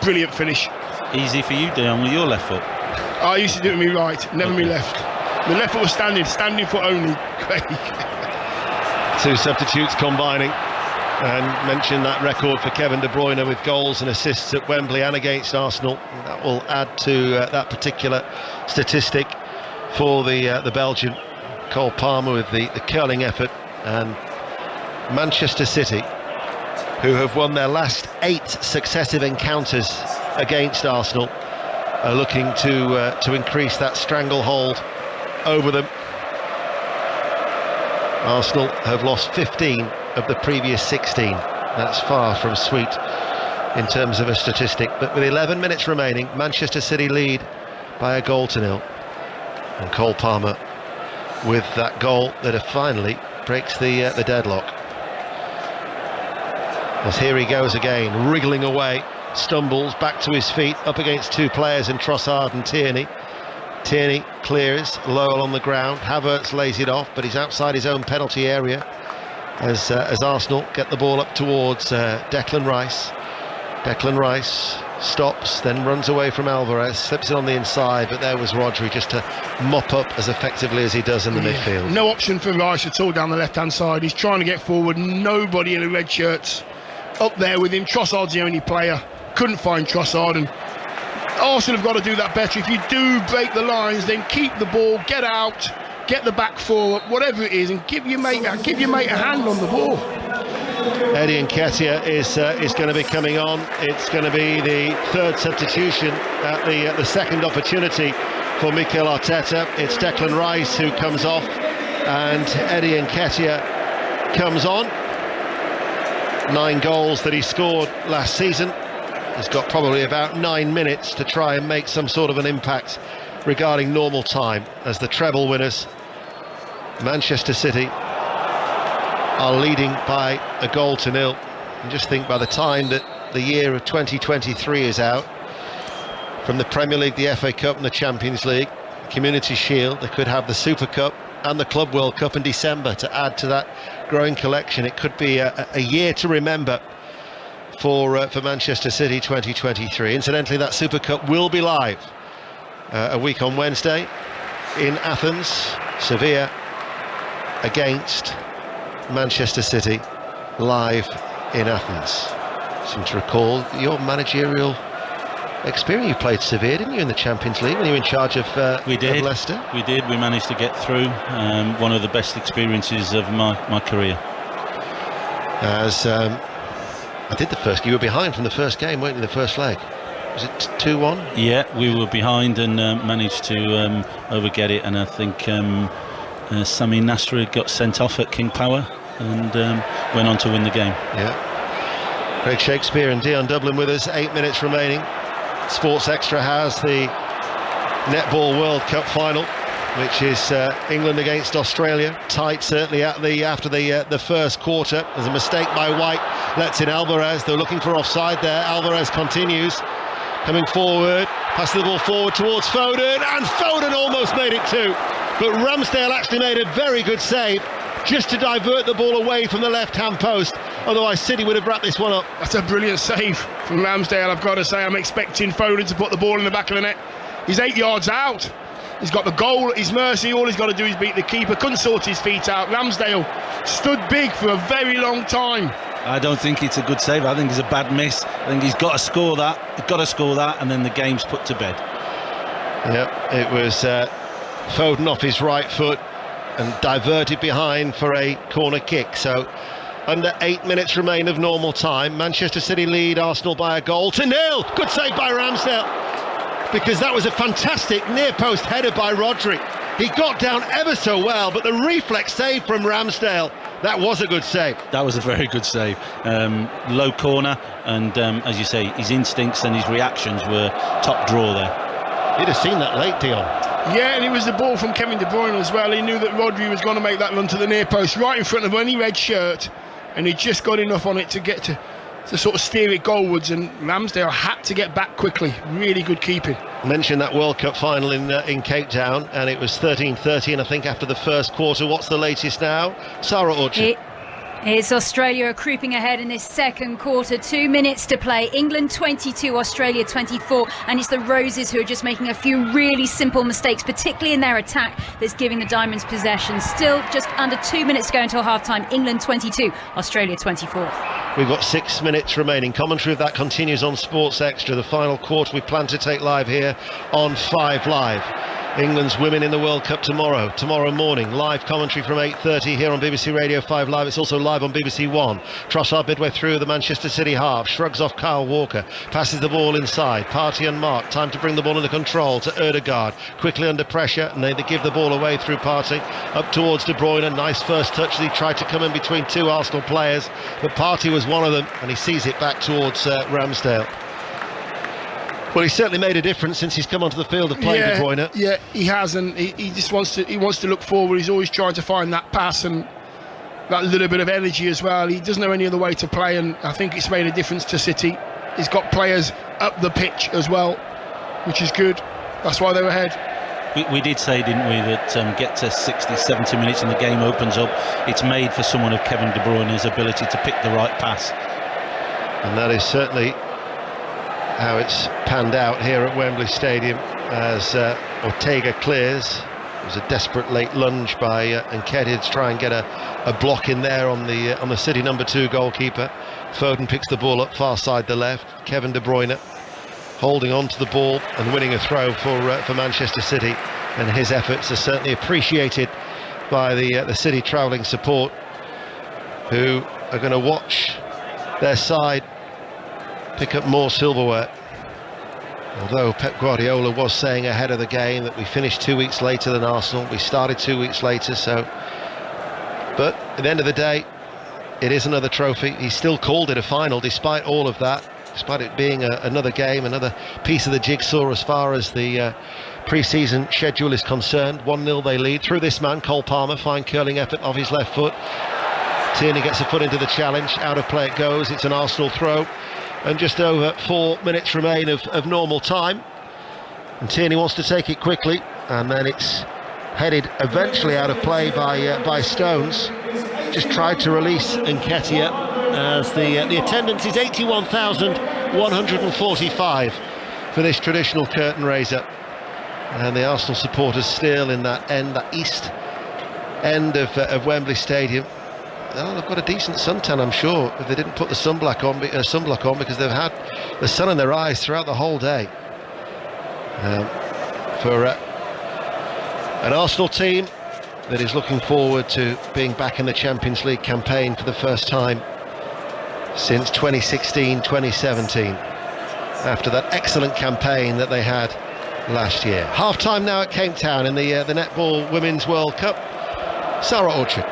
brilliant finish. Easy for you, Dion, with your left foot. I used to do it with me right, never me left. The left foot was standing foot only, Craig. 2 substitutes combining, and mention that record for Kevin De Bruyne with goals and assists at Wembley and against Arsenal. That will add to that particular statistic for the Belgian. Cole Palmer with the curling effort, and Manchester City, who have won their last 8 successive encounters against Arsenal, are looking to increase that stranglehold over them. Arsenal have lost 15 of the previous 16. That's far from sweet in terms of a statistic, but with 11 minutes remaining, Manchester City lead by 1-0, and Cole Palmer with that goal that finally breaks the deadlock. As here he goes again, wriggling away, stumbles back to his feet, up against 2 players in Trossard and Tierney. Tierney clears, Lowell on the ground, Havertz lays it off, but he's outside his own penalty area as Arsenal get the ball up towards Declan Rice. Declan Rice stops, then runs away from Alvarez, slips it on the inside, but there was Rodri just to mop up as effectively as he does in the midfield. No option for Rice at all down the left-hand side. He's trying to get forward, nobody in the red shirts up there with him. Trossard's the only player, couldn't find Trossard, and Arsenal have got to do that better. If you do break the lines, then keep the ball, get out, get the back four up, whatever it is, and give your mate a hand on the ball. Eddie Nketiah is going to be coming on. It's going to be the 3rd substitution at the second opportunity for Mikel Arteta. It's Declan Rice who comes off, and Eddie Nketiah comes on. 9 goals that he scored last season. He's got probably about 9 minutes to try and make some sort of an impact regarding normal time, as the treble winners, Manchester City, are leading by 1-0. And just think, by the time that the year of 2023 is out, from the Premier League, the FA Cup and the Champions League, Community Shield, they could have the Super Cup and the Club World Cup in December to add to that growing collection. It could be a year to remember for Manchester City 2023. Incidentally, that Super Cup will be live a week on Wednesday in Athens. Sevilla against Manchester City, live in Athens. Seem to recall your managerial experience. You played Sevilla, didn't you, in the Champions League when you were in charge of Leicester? We did. We managed to get through. One of the best experiences of my career. As I did the first. You were behind from the first game, weren't you? The first leg. Was it 2-1? Yeah, we were behind and managed to overget it. And I think Sami Nasri got sent off at King Power and went on to win the game. Yeah. Craig Shakespeare and Dion Dublin with us. 8 minutes remaining. Sports Extra has the Netball World Cup final, which is England against Australia. Tight certainly after the first quarter. There's a mistake by White, lets in Alvarez. They're looking for offside there. Alvarez continues, coming forward, passes the ball forward towards Foden, and Foden almost made it too. But Ramsdale actually made a very good save just to divert the ball away from the left-hand post. Otherwise, City would have wrapped this one up. That's a brilliant save from Ramsdale, I've got to say. I'm expecting Foden to put the ball in the back of the net. He's 8 yards out. He's got the goal at his mercy. All he's got to do is beat the keeper. Couldn't sort his feet out. Ramsdale stood big for a very long time. I don't think it's a good save. I think it's a bad miss. I think he's got to score that. He's got to score that, and then the game's put to bed. Yep, it was Foden off his right foot and diverted behind for a corner kick. So under 8 minutes remain of normal time. Manchester City lead Arsenal by a goal to 0. Good save by Ramsdale, because that was a fantastic near post header by Rodri. He got down ever so well, but the reflex save from Ramsdale, that was a good save. That was a very good save. Low corner, and as you say, his instincts and his reactions were top draw there. You'd have seen that late, Dion. Yeah, and it was the ball from Kevin De Bruyne as well. He knew that Rodri was going to make that run to the near post right in front of any red shirt, and he just got enough on it to get to sort of steer it goalwards, and Ramsdale had to get back quickly. Really good keeping. I mentioned that World Cup final in Cape Town, and it was 13-13, I think, after the first quarter. What's the latest now? Sarah Orchard. It's Australia creeping ahead in this second quarter. 2 minutes to play. England 22, Australia 24. And it's the Roses who are just making a few really simple mistakes, particularly in their attack, that's giving the Diamonds possession. Still just under 2 minutes to go until half-time. England 22, Australia 24. We've got 6 minutes remaining. Commentary of that continues on Sports Extra. The final quarter we plan to take live here on 5 Live. England's women in the World Cup tomorrow morning. Live commentary from 8:30 here on BBC Radio 5 Live. It's also live on BBC One. Trossard midway through the Manchester City half, shrugs off Kyle Walker, passes the ball inside. Partey and Mark, time to bring the ball under control to Ødegaard. Quickly under pressure, and they give the ball away through Partey. Up towards De Bruyne, nice first touch. He tried to come in between two Arsenal players, but Partey was one of them, and he sees it back towards Ramsdale. Well, he's certainly made a difference since he's come onto the field of play, De Bruyne. Yeah, he has, and he just wants to look forward. He's always trying to find that pass and that little bit of energy as well. He doesn't know any other way to play, and I think it's made a difference to City. He's got players up the pitch as well, which is good. That's why they're ahead. We did say, didn't we, that get to 60, 70 minutes and the game opens up. It's made for someone of Kevin De Bruyne's ability to pick the right pass. And that is certainly how it's panned out here at Wembley Stadium as Ortega clears. It was a desperate late lunge by Nketiah to try and get a block in there on the City number 2 goalkeeper. Foden picks the ball up far side the left. Kevin De Bruyne holding on to the ball and winning a throw for Manchester City, and his efforts are certainly appreciated by the City travelling support, who are going to watch their side pick up more silverware. Although Pep Guardiola was saying ahead of the game that we finished 2 weeks later than Arsenal, we started 2 weeks later, but at the end of the day, it is another trophy. He still called it a final despite all of that, despite it being another game, another piece of the jigsaw as far as the pre-season schedule is concerned. 1-0 they lead through this man, Cole Palmer. Fine curling effort off his left foot. Tierney gets a foot into the challenge, out of play it goes. It's an Arsenal throw, and just over 4 minutes remain of normal time, and Tierney wants to take it quickly, and then it's headed eventually out of play by Stones. Just tried to release Nketiah, as the attendance is 81,145 for this traditional curtain raiser, and the Arsenal supporters still in that east end of Wembley Stadium. Oh, they've got a decent suntan, I'm sure, if they didn't put the sunblock on because they've had the sun in their eyes throughout the whole day. For an Arsenal team that is looking forward to being back in the Champions League campaign for the first time since 2016-2017, after that excellent campaign that they had last year. Half-time now at Cape Town in the Netball Women's World Cup. Sarah Orchard.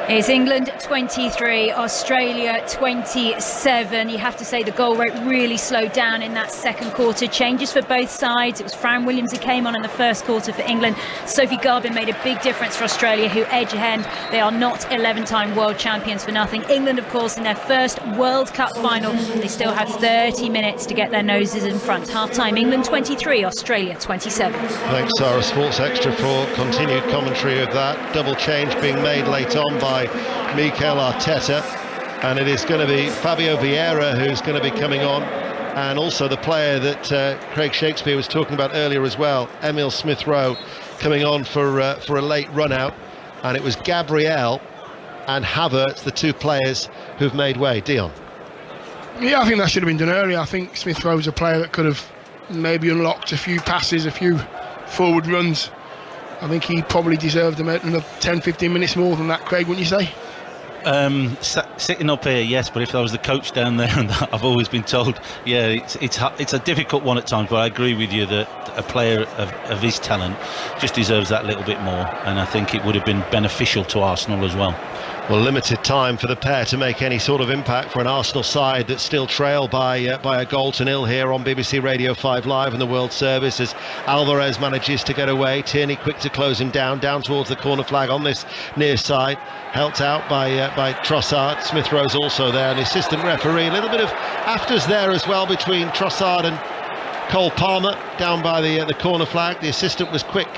It's England 23, Australia 27. You have to say the goal rate really slowed down in that second quarter. Changes for both sides. It was Fran Williams who came on in the first quarter for England. Sophie Garbin made a big difference for Australia, who edge ahead. They are not 11-time world champions for nothing. England, of course, in their first World Cup final. They still have 30 minutes to get their noses in front. Half-time, England 23, Australia 27. Thanks, Sarah. Sports Extra for continued commentary of that. Double change being made late on by Mikel Arteta, and it is going to be Fabio Vieira who's going to be coming on, and also the player that Craig Shakespeare was talking about earlier as well, Emil Smith-Rowe, coming on for a late run out, and it was Gabriel and Havertz, the two players who've made way. Dion. Yeah, I think that should have been done earlier. I think Smith-Rowe's a player that could have maybe unlocked a few passes, a few forward runs. I think he probably deserved another 10-15 minutes more than that, Craig, wouldn't you say? Sitting up here, yes, but if I was the coach down there, and I've always been told, yeah, it's a difficult one at times, but I agree with you that a player of his talent just deserves that little bit more, and I think it would have been beneficial to Arsenal as well. Well, limited time for the pair to make any sort of impact for an Arsenal side that still trail by a goal to nil here on BBC Radio 5 Live in the World Service, as Alvarez manages to get away. Tierney quick to close him down towards the corner flag on this near side, helped out by Trossard. Smith-Rowe's also there, and the assistant referee. A little bit of afters there as well between Trossard and Cole Palmer down by the corner flag. The assistant was quick.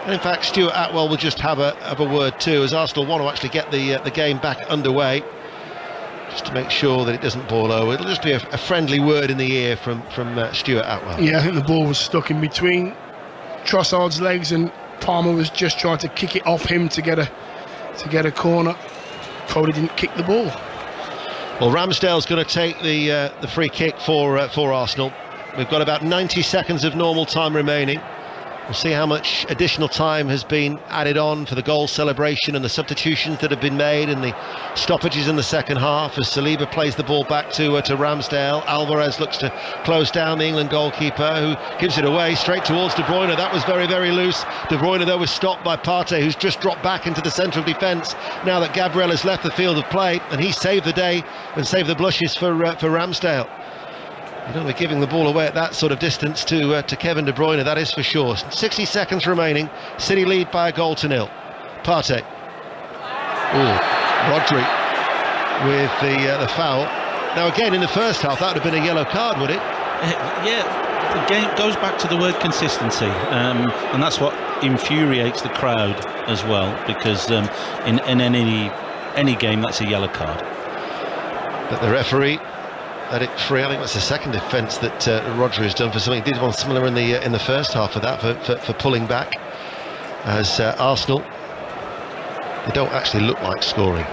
And in fact, Stuart Atwell will just have a word too, as Arsenal want to actually get the game back underway, just to make sure that it doesn't boil over. It'll just be a friendly word in the ear from Stuart Atwell. Yeah, I think the ball was stuck in between Trossard's legs, and Palmer was just trying to kick it off him to get a corner. Probably didn't kick the ball. Well, Ramsdale's going to take the free kick for Arsenal. We've got about 90 seconds of normal time remaining. We'll see how much additional time has been added on for the goal celebration and the substitutions that have been made and the stoppages in the second half, as Saliba plays the ball back to Ramsdale. Alvarez looks to close down the England goalkeeper, who gives it away straight towards De Bruyne. That was very, very loose. De Bruyne, though, was stopped by Partey, who's just dropped back into the centre of defence now that Gabriel has left the field of play, and he saved the day and saved the blushes for Ramsdale. You don't be giving the ball away at that sort of distance to Kevin De Bruyne, that is for sure. 60 seconds remaining. City lead by a goal to nil. Partey. Ooh, Rodri with the foul. Now again, in the first half, that would have been a yellow card, would it? Yeah, the game goes back to the word consistency, and that's what infuriates the crowd as well, because in any game, that's a yellow card. But the referee let it free. I think that's the second defence that Rodri has done for something. He did one similar in the first half of that for pulling back. As Arsenal, they don't actually look like scoring,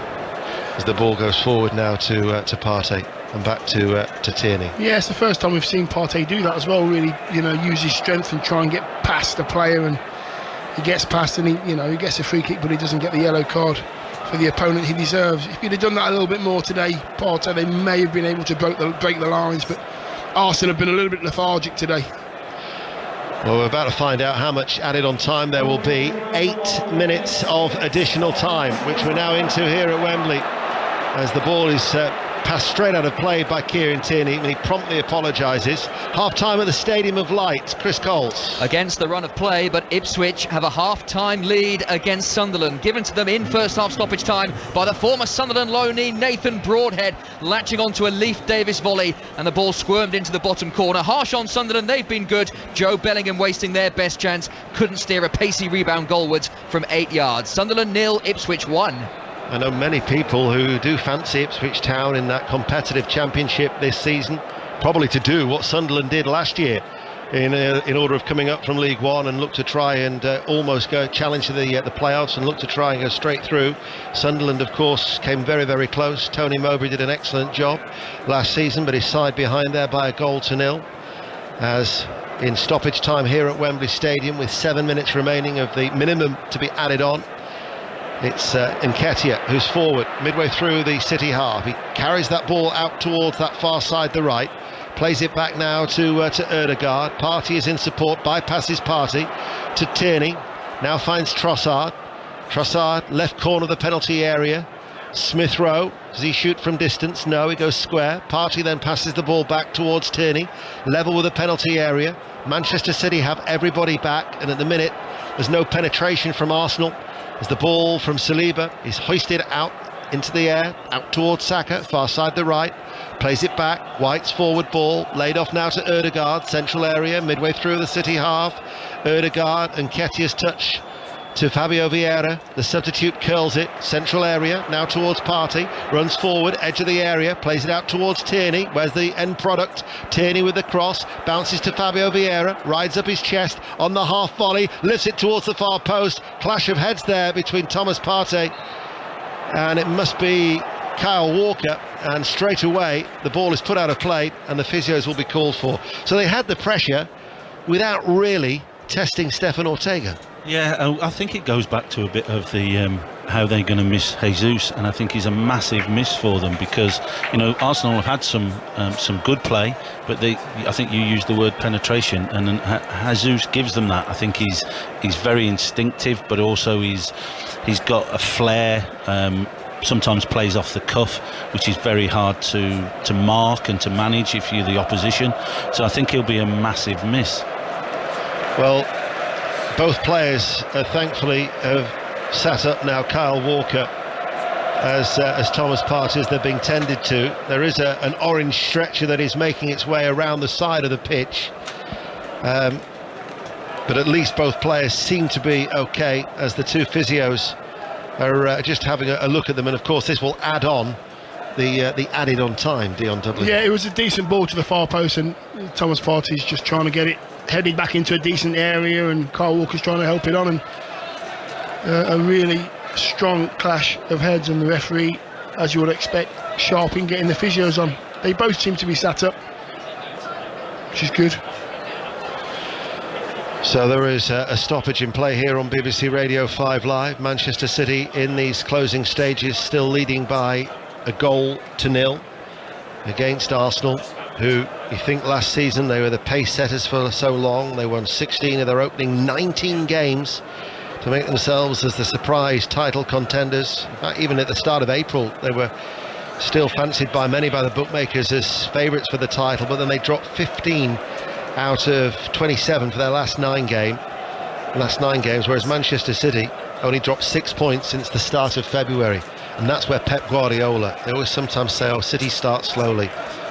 as the ball goes forward now to Partey and back to Tierney. Yeah, it's the first time we've seen Partey do that as well. Really, use his strength and try and get past the player, and he gets past, and he gets a free kick, but he doesn't get the yellow card for the opponent he deserves. If he'd have done that a little bit more today, Partey, they may have been able to break the lines, but Arsenal have been a little bit lethargic today. Well, we're about to find out how much added on time there will be. 8 minutes of additional time, which we're now into here at Wembley, as the ball is passed straight out of play by Kieran Tierney, and he promptly apologises. Half-time at the Stadium of Light. Chris Coles. Against the run of play, but Ipswich have a half-time lead against Sunderland, given to them in first-half stoppage time by the former Sunderland loanee Nathan Broadhead, latching onto a Leif Davis volley, and the ball squirmed into the bottom corner. Harsh on Sunderland, they've been good. Joe Bellingham wasting their best chance, couldn't steer a pacey rebound goalwards from 8 yards. Sunderland 0, Ipswich 1. I know many people who do fancy Ipswich Town in that competitive championship this season, probably to do what Sunderland did last year in order of coming up from League One and look to try and almost go challenge the playoffs and look to try and go straight through. Sunderland, of course, came very, very close. Tony Mowbray did an excellent job last season, but his side behind there by a goal to nil. As in stoppage time here at Wembley Stadium, with 7 minutes remaining of the minimum to be added on. It's Nketiah who's forward midway through the City half. He carries that ball out towards that far side, the right. Plays it back now to Ødegaard. Partey is in support, bypasses Partey to Tierney. Now finds Trossard. Trossard, left corner of the penalty area. Smith Rowe, does he shoot from distance? No, he goes square. Partey then passes the ball back towards Tierney. Level with the penalty area. Manchester City have everybody back, and at the minute there's no penetration from Arsenal as the ball from Saliba is hoisted out into the air, out towards Saka, far side the right, plays it back. White's forward ball, laid off now to Ødegaard, central area, midway through the City half. Ødegaard and Nketiah's touch to Fabio Vieira, the substitute curls it, central area, now towards Partey, runs forward, edge of the area, plays it out towards Tierney, where's the end product? Tierney with the cross, bounces to Fabio Vieira, rides up his chest on the half volley, lifts it towards the far post, clash of heads there between Thomas Partey and it must be Kyle Walker, and straight away the ball is put out of play and the physios will be called for. So they had the pressure without really testing Stefan Ortega. Yeah, I think it goes back to a bit of the how they're going to miss Jesus, and I think he's a massive miss for them because, you know, Arsenal have had some good play, but I think you used the word penetration, and then Jesus gives them that. I think he's very instinctive, but also he's got a flair. Sometimes plays off the cuff, which is very hard to mark and to manage if you're the opposition. So I think he'll be a massive miss. Well, both players thankfully have sat up now. Kyle Walker as Thomas Partey, as they're being tended to. There is an orange stretcher that is making its way around the side of the pitch, but at least both players seem to be okay as the two physios are just having a look at them. And of course this will add on the added on time. Dion Dublin. Yeah, it was a decent ball to the far post, and Thomas Partey's just trying to get it headed back into a decent area, and Kyle Walker's trying to help it on, and a really strong clash of heads, and the referee, as you would expect, sharp in getting the physios on. They both seem to be sat up, which is good. So there is a stoppage in play here on BBC Radio 5 Live. Manchester City in these closing stages still leading by a 1-0 against Arsenal, who you think last season they were the pace setters for so long. They won 16 of their opening 19 games to make themselves as the surprise title contenders. In fact, even at the start of April they were still fancied by many, by the bookmakers, as favourites for the title, but then they dropped 15 out of 27 for their last nine games, whereas Manchester City only dropped 6 points since the start of February. And that's where Pep Guardiola, they always sometimes say, oh, City start slowly,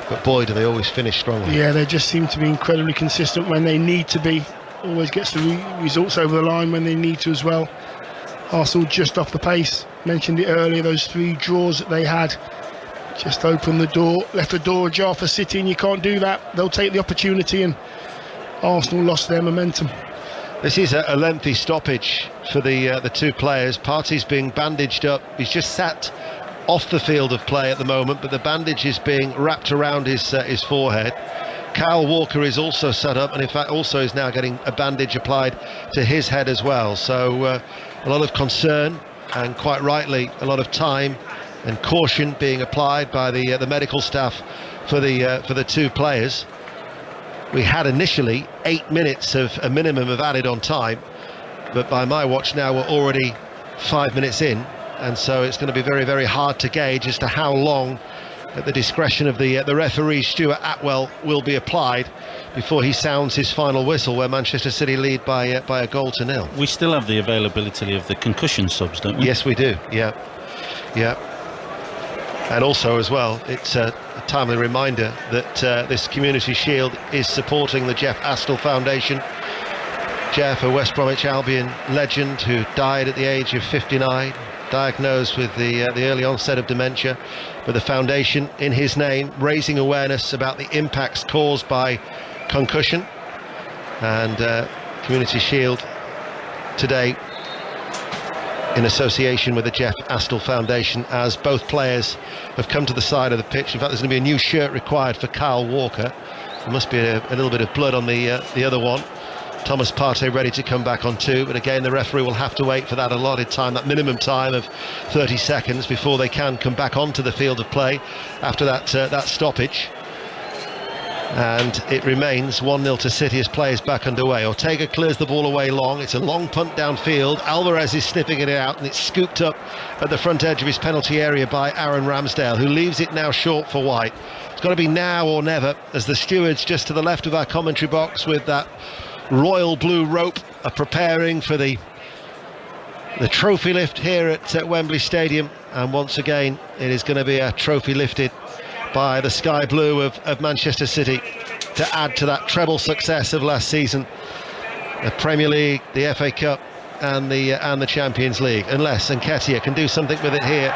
but boy do they always finish strongly. Yeah, they just seem to be incredibly consistent when they need to be. Always gets the results over the line when they need to as well. Arsenal just off the pace, mentioned it earlier, those 3 draws that they had just opened the door, left the door ajar for City, and you can't do that. They'll take the opportunity, and Arsenal lost their momentum. This is a lengthy stoppage for the two players. Partey's being bandaged up. He's just sat off the field of play at the moment, but the bandage is being wrapped around his forehead. Kyle Walker is also set up, and in fact also is now getting a bandage applied to his head as well. So a lot of concern, and quite rightly a lot of time and caution being applied by the medical staff for the two players. We had initially 8 minutes of a minimum of added on time, but by my watch now we're already 5 minutes in, and so it's going to be very, very hard to gauge as to how long, at the discretion of the referee Stuart Atwell, will be applied before he sounds his final whistle, where Manchester City lead by a 0-0. We still have the availability of the concussion subs, don't we? Yes, we do. Yeah. And also as well, it's a timely reminder that this Community Shield is supporting the Jeff Astle Foundation. Jeff, a West Bromwich Albion legend who died at the age of 59, diagnosed with the early onset of dementia, but the foundation in his name raising awareness about the impacts caused by concussion. And Community Shield today in association with the Jeff Astle Foundation, as both players have come to the side of the pitch. In fact, there's going to be a new shirt required for Kyle Walker. There must be a little bit of blood on the other one, Thomas Partey ready to come back on 2, but again the referee will have to wait for that allotted time, that minimum time of 30 seconds before they can come back onto the field of play after that stoppage. And it remains 1-0 to City as play is back underway. Ortega clears the ball away long. It's a long punt downfield. Alvarez is sniffing it out, and it's scooped up at the front edge of his penalty area by Aaron Ramsdale, who leaves it now short for White. It's got to be now or never, as the stewards just to the left of our commentary box with that royal blue rope are preparing for the trophy lift here at Wembley Stadium. And once again, it is going to be a trophy lifted by the sky blue of Manchester City to add to that treble success of last season, the Premier League, the FA Cup and the Champions League. Unless Nketiah can do something with it here,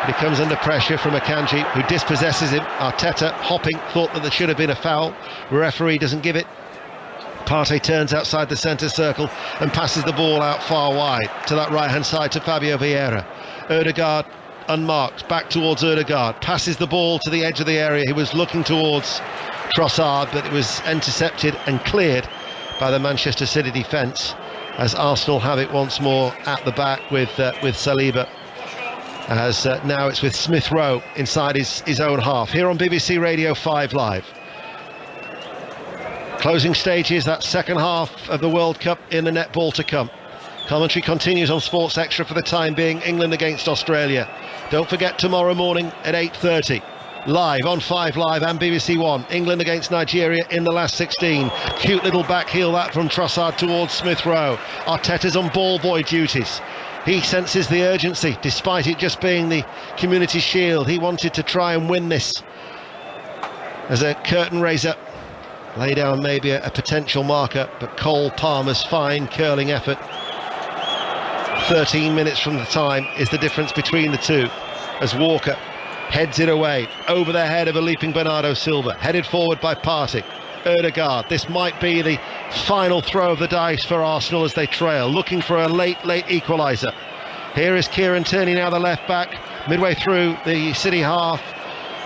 but he comes under pressure from Akanji, who dispossesses him. Arteta hopping, thought that there should have been a foul. Referee doesn't give it. Partey turns outside the centre circle and passes the ball out far wide to that right hand side to Fabio Vieira. Ødegaard unmarked, back towards Ødegaard, passes the ball to the edge of the area. He was looking towards Trossard, but it was intercepted and cleared by the Manchester City defence, as Arsenal have it once more at the back with Saliba, as now it's with Smith Rowe inside his own half, here on BBC Radio 5 Live. Closing stages, that second half of the World Cup in the netball to come. Commentary continues on Sports Extra for the time being. England against Australia. Don't forget, tomorrow morning at 8:30, live on 5 Live and BBC One, England against Nigeria in the last 16. Cute little back heel that from Trossard towards Smith Rowe. Arteta's on ball boy duties. He senses the urgency, despite it just being the Community Shield. He wanted to try and win this as a curtain raiser. Lay down maybe a potential marker, but Cole Palmer's fine curling effort. 13 minutes from the time is the difference between the two, as Walker heads it away over the head of a leaping Bernardo Silva, headed forward by Partey. Ødegaard, this might be the final throw of the dice for Arsenal as they trail, looking for a late equaliser. Here is Kieran Tierney, now the left back, midway through the City half.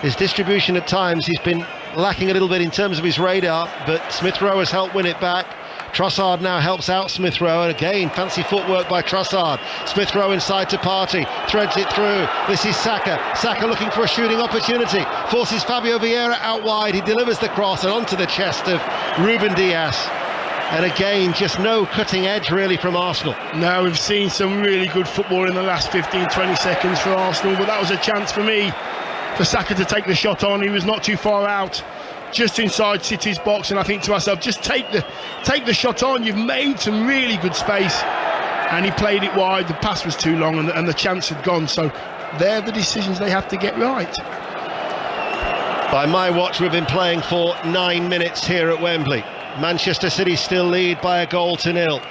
His distribution at times, he's been lacking a little bit in terms of his radar, but Smith Rowe has helped win it back. Trossard now helps out Smith Rowe, and again fancy footwork by Trossard. Smith Rowe inside to Partey, threads it through. This is Saka looking for a shooting opportunity, forces Fabio Vieira out wide. He delivers the cross and onto the chest of Ruben Dias, and again just no cutting edge really from Arsenal. No, we've seen some really good football in the last 15-20 seconds for Arsenal, but that was a chance for me for Saka to take the shot on. He was not too far out, just inside City's box, and I think to myself, just take the shot on. You've made some really good space, and he played it wide. The pass was too long, and the chance had gone. So they're the decisions they have to get right. By my watch, we've been playing for 9 minutes here at Wembley. Manchester City still lead by 1-0.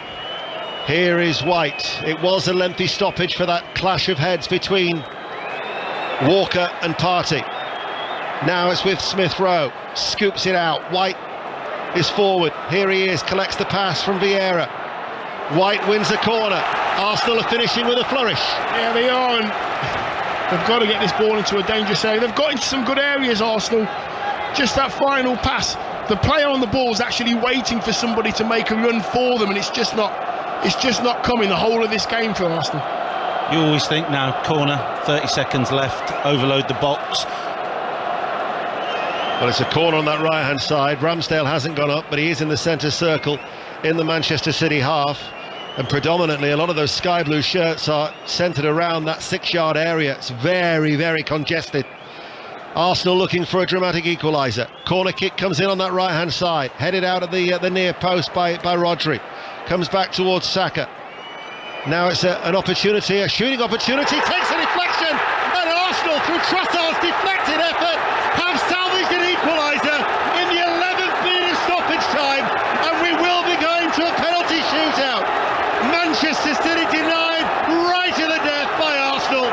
Here is White. It was a lengthy stoppage for that clash of heads between Walker and Partey. Now it's with Smith Rowe, scoops it out. White is forward. Here he is, collects the pass from Vieira. White wins the corner. Arsenal are finishing with a flourish. Yeah, they are, and they've got to get this ball into a dangerous area. They've got into some good areas, Arsenal. Just that final pass. The player on the ball is actually waiting for somebody to make a run for them, and it's just not coming the whole of this game for Arsenal. You always think now, corner, 30 seconds left, overload the box. Well, it's a corner on that right-hand side. Ramsdale hasn't gone up, but he is in the centre circle in the Manchester City half. And predominantly, a lot of those sky blue shirts are centred around that 6-yard area. It's very, very congested. Arsenal looking for a dramatic equaliser. Corner kick comes in on that right-hand side, headed out at the near post by Rodri. Comes back towards Saka. Now it's an opportunity, a shooting opportunity. Takes a deflection, and Arsenal, through Trossard's deflected effort, have salvaged an equaliser in the 11th minute of stoppage time, and we will be going to a penalty shootout. Manchester City denied right to the death by Arsenal.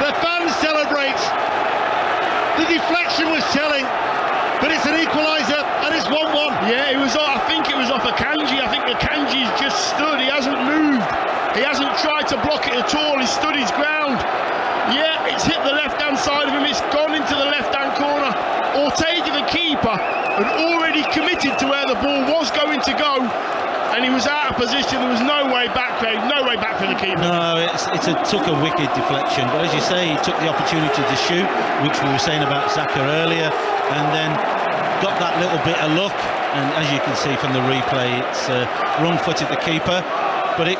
The fans celebrate. The deflection was telling, but it's an equaliser, and it's 1-1. Yeah, I think it was off Akanji. I think Akanji's just stood. He hasn't moved. He hasn't tried to block it at all. He stood his ground. Yeah, it's hit the left-hand side of him. It's gone into the left-hand corner. Ortega, the keeper, had already committed to where the ball was going to go, and he was out of position. There was no way back, Craig, no way back for the keeper. No, took a wicked deflection, but as you say, he took the opportunity to shoot, which we were saying about Xhaka earlier, and then got that little bit of luck, and as you can see from the replay, it's wrong-footed the keeper, but it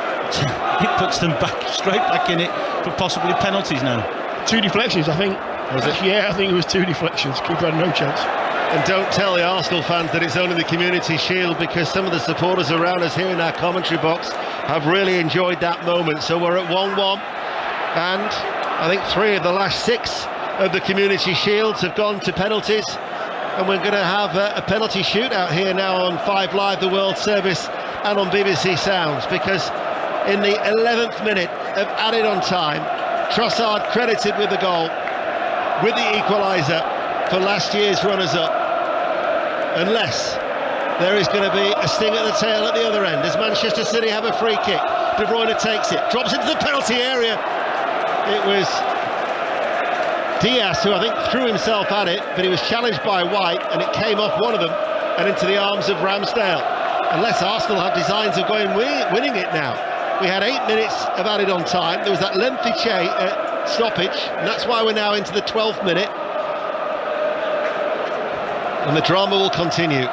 puts them straight back in it for possibly penalties now. 2 deflections, I think. Was it? Yeah, I think it was 2 deflections. Keeper had no chance. And don't tell the Arsenal fans that it's only the Community Shield, because some of the supporters around us here in our commentary box have really enjoyed that moment. So we're at 1-1, and I think 3 of the last 6 of the Community Shields have gone to penalties, and we're going to have a penalty shootout here now on 5 Live, the World Service, and on BBC Sounds, because in the 11th minute of added on time, Trossard credited with the goal, with the equaliser for last year's runners-up, unless there is going to be a sting at the tail at the other end, as Manchester City have a free kick. De Bruyne takes it, drops into the penalty area. It was Diaz who I think threw himself at it, but he was challenged by White, and it came off one of them and into the arms of Ramsdale. Unless Arsenal have designs of going winning it now. We had 8 minutes of added on time. There was that lengthy stoppage, and that's why we're now into the 12th minute. And the drama will continue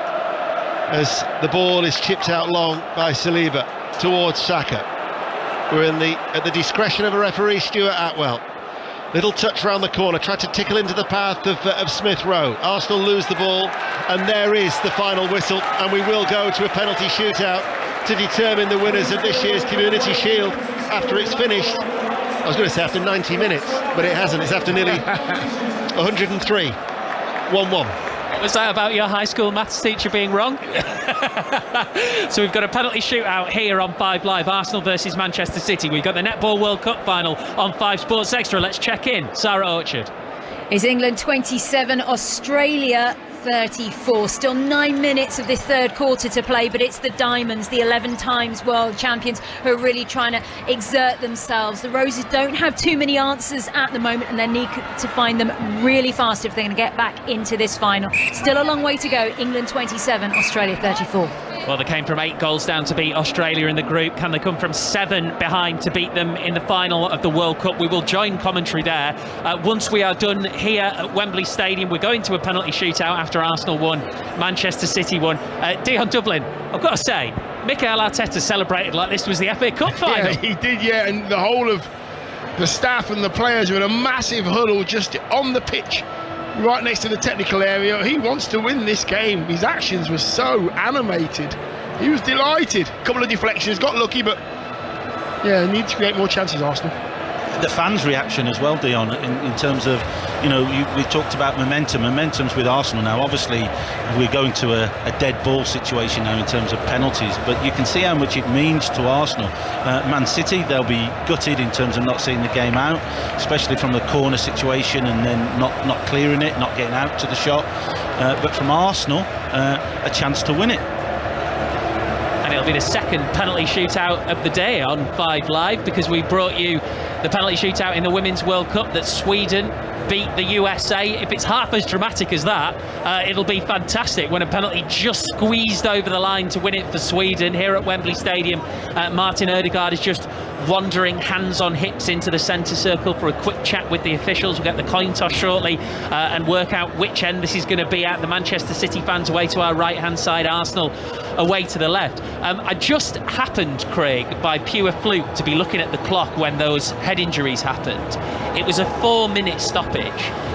as the ball is chipped out long by Saliba towards Saka. We're at the discretion of a referee, Stuart Atwell. Little touch around the corner, tried to tickle into the path of Smith Rowe. Arsenal lose the ball, and there is the final whistle, and we will go to a penalty shootout to determine the winners of this year's Community Shield after it's finished. I was going to say after 90 minutes, but it hasn't. It's after nearly 103. 1-1. What was that about your high school maths teacher being wrong? So we've got a penalty shootout here on 5 Live, Arsenal versus Manchester City. We've got the Netball World Cup final on 5 Sports Extra. Let's check in. Sarah Orchard. It's England 27, Australia 34. Still 9 minutes of this third quarter to play, but it's the Diamonds, the 11 times world champions, who are really trying to exert themselves. The Roses don't have too many answers at the moment, and they need to find them really fast if they're going to get back into this final. Still a long way to go. England 27, Australia 34. Well, they came from 8 goals down to beat Australia in the group. Can they come from 7 behind to beat them in the final of the World Cup? We will join commentary there. Once we are done here at Wembley Stadium, we're going to a penalty shootout after Arsenal won, Manchester City won. Dion Dublin, I've got to say, Mikel Arteta celebrated like this was the FA Cup final. Yeah, he did, yeah, and the whole of the staff and the players were in a massive huddle just on the pitch, right next to the technical area. He wants to win this game. His actions were so animated. He was delighted. A couple of deflections, got lucky, but yeah, need to create more chances, Arsenal. The fans' reaction as well, Dion, in terms of, we talked about momentum's with Arsenal now. Obviously we're going to a dead ball situation now in terms of penalties, but you can see how much it means to Arsenal. Man City, they'll be gutted in terms of not seeing the game out, especially from the corner situation, and then not clearing it, not getting out to the shot, but from Arsenal, a chance to win it. And it'll be the second penalty shootout of the day on 5 Live, because we brought you the penalty shootout in the Women's World Cup that Sweden beat the USA. If it's half as dramatic as that, it'll be fantastic when a penalty just squeezed over the line to win it for Sweden. Here at Wembley Stadium, Martin Ødegaard is just wandering hands on hips into the centre circle for a quick chat with the officials. We'll get the coin toss shortly and work out which end this is going to be at. The Manchester City fans away to our right hand side, Arsenal away to the left. I just happened, Craig, by pure fluke to be looking at the clock when those head injuries happened. It was a 4-minute stoppage,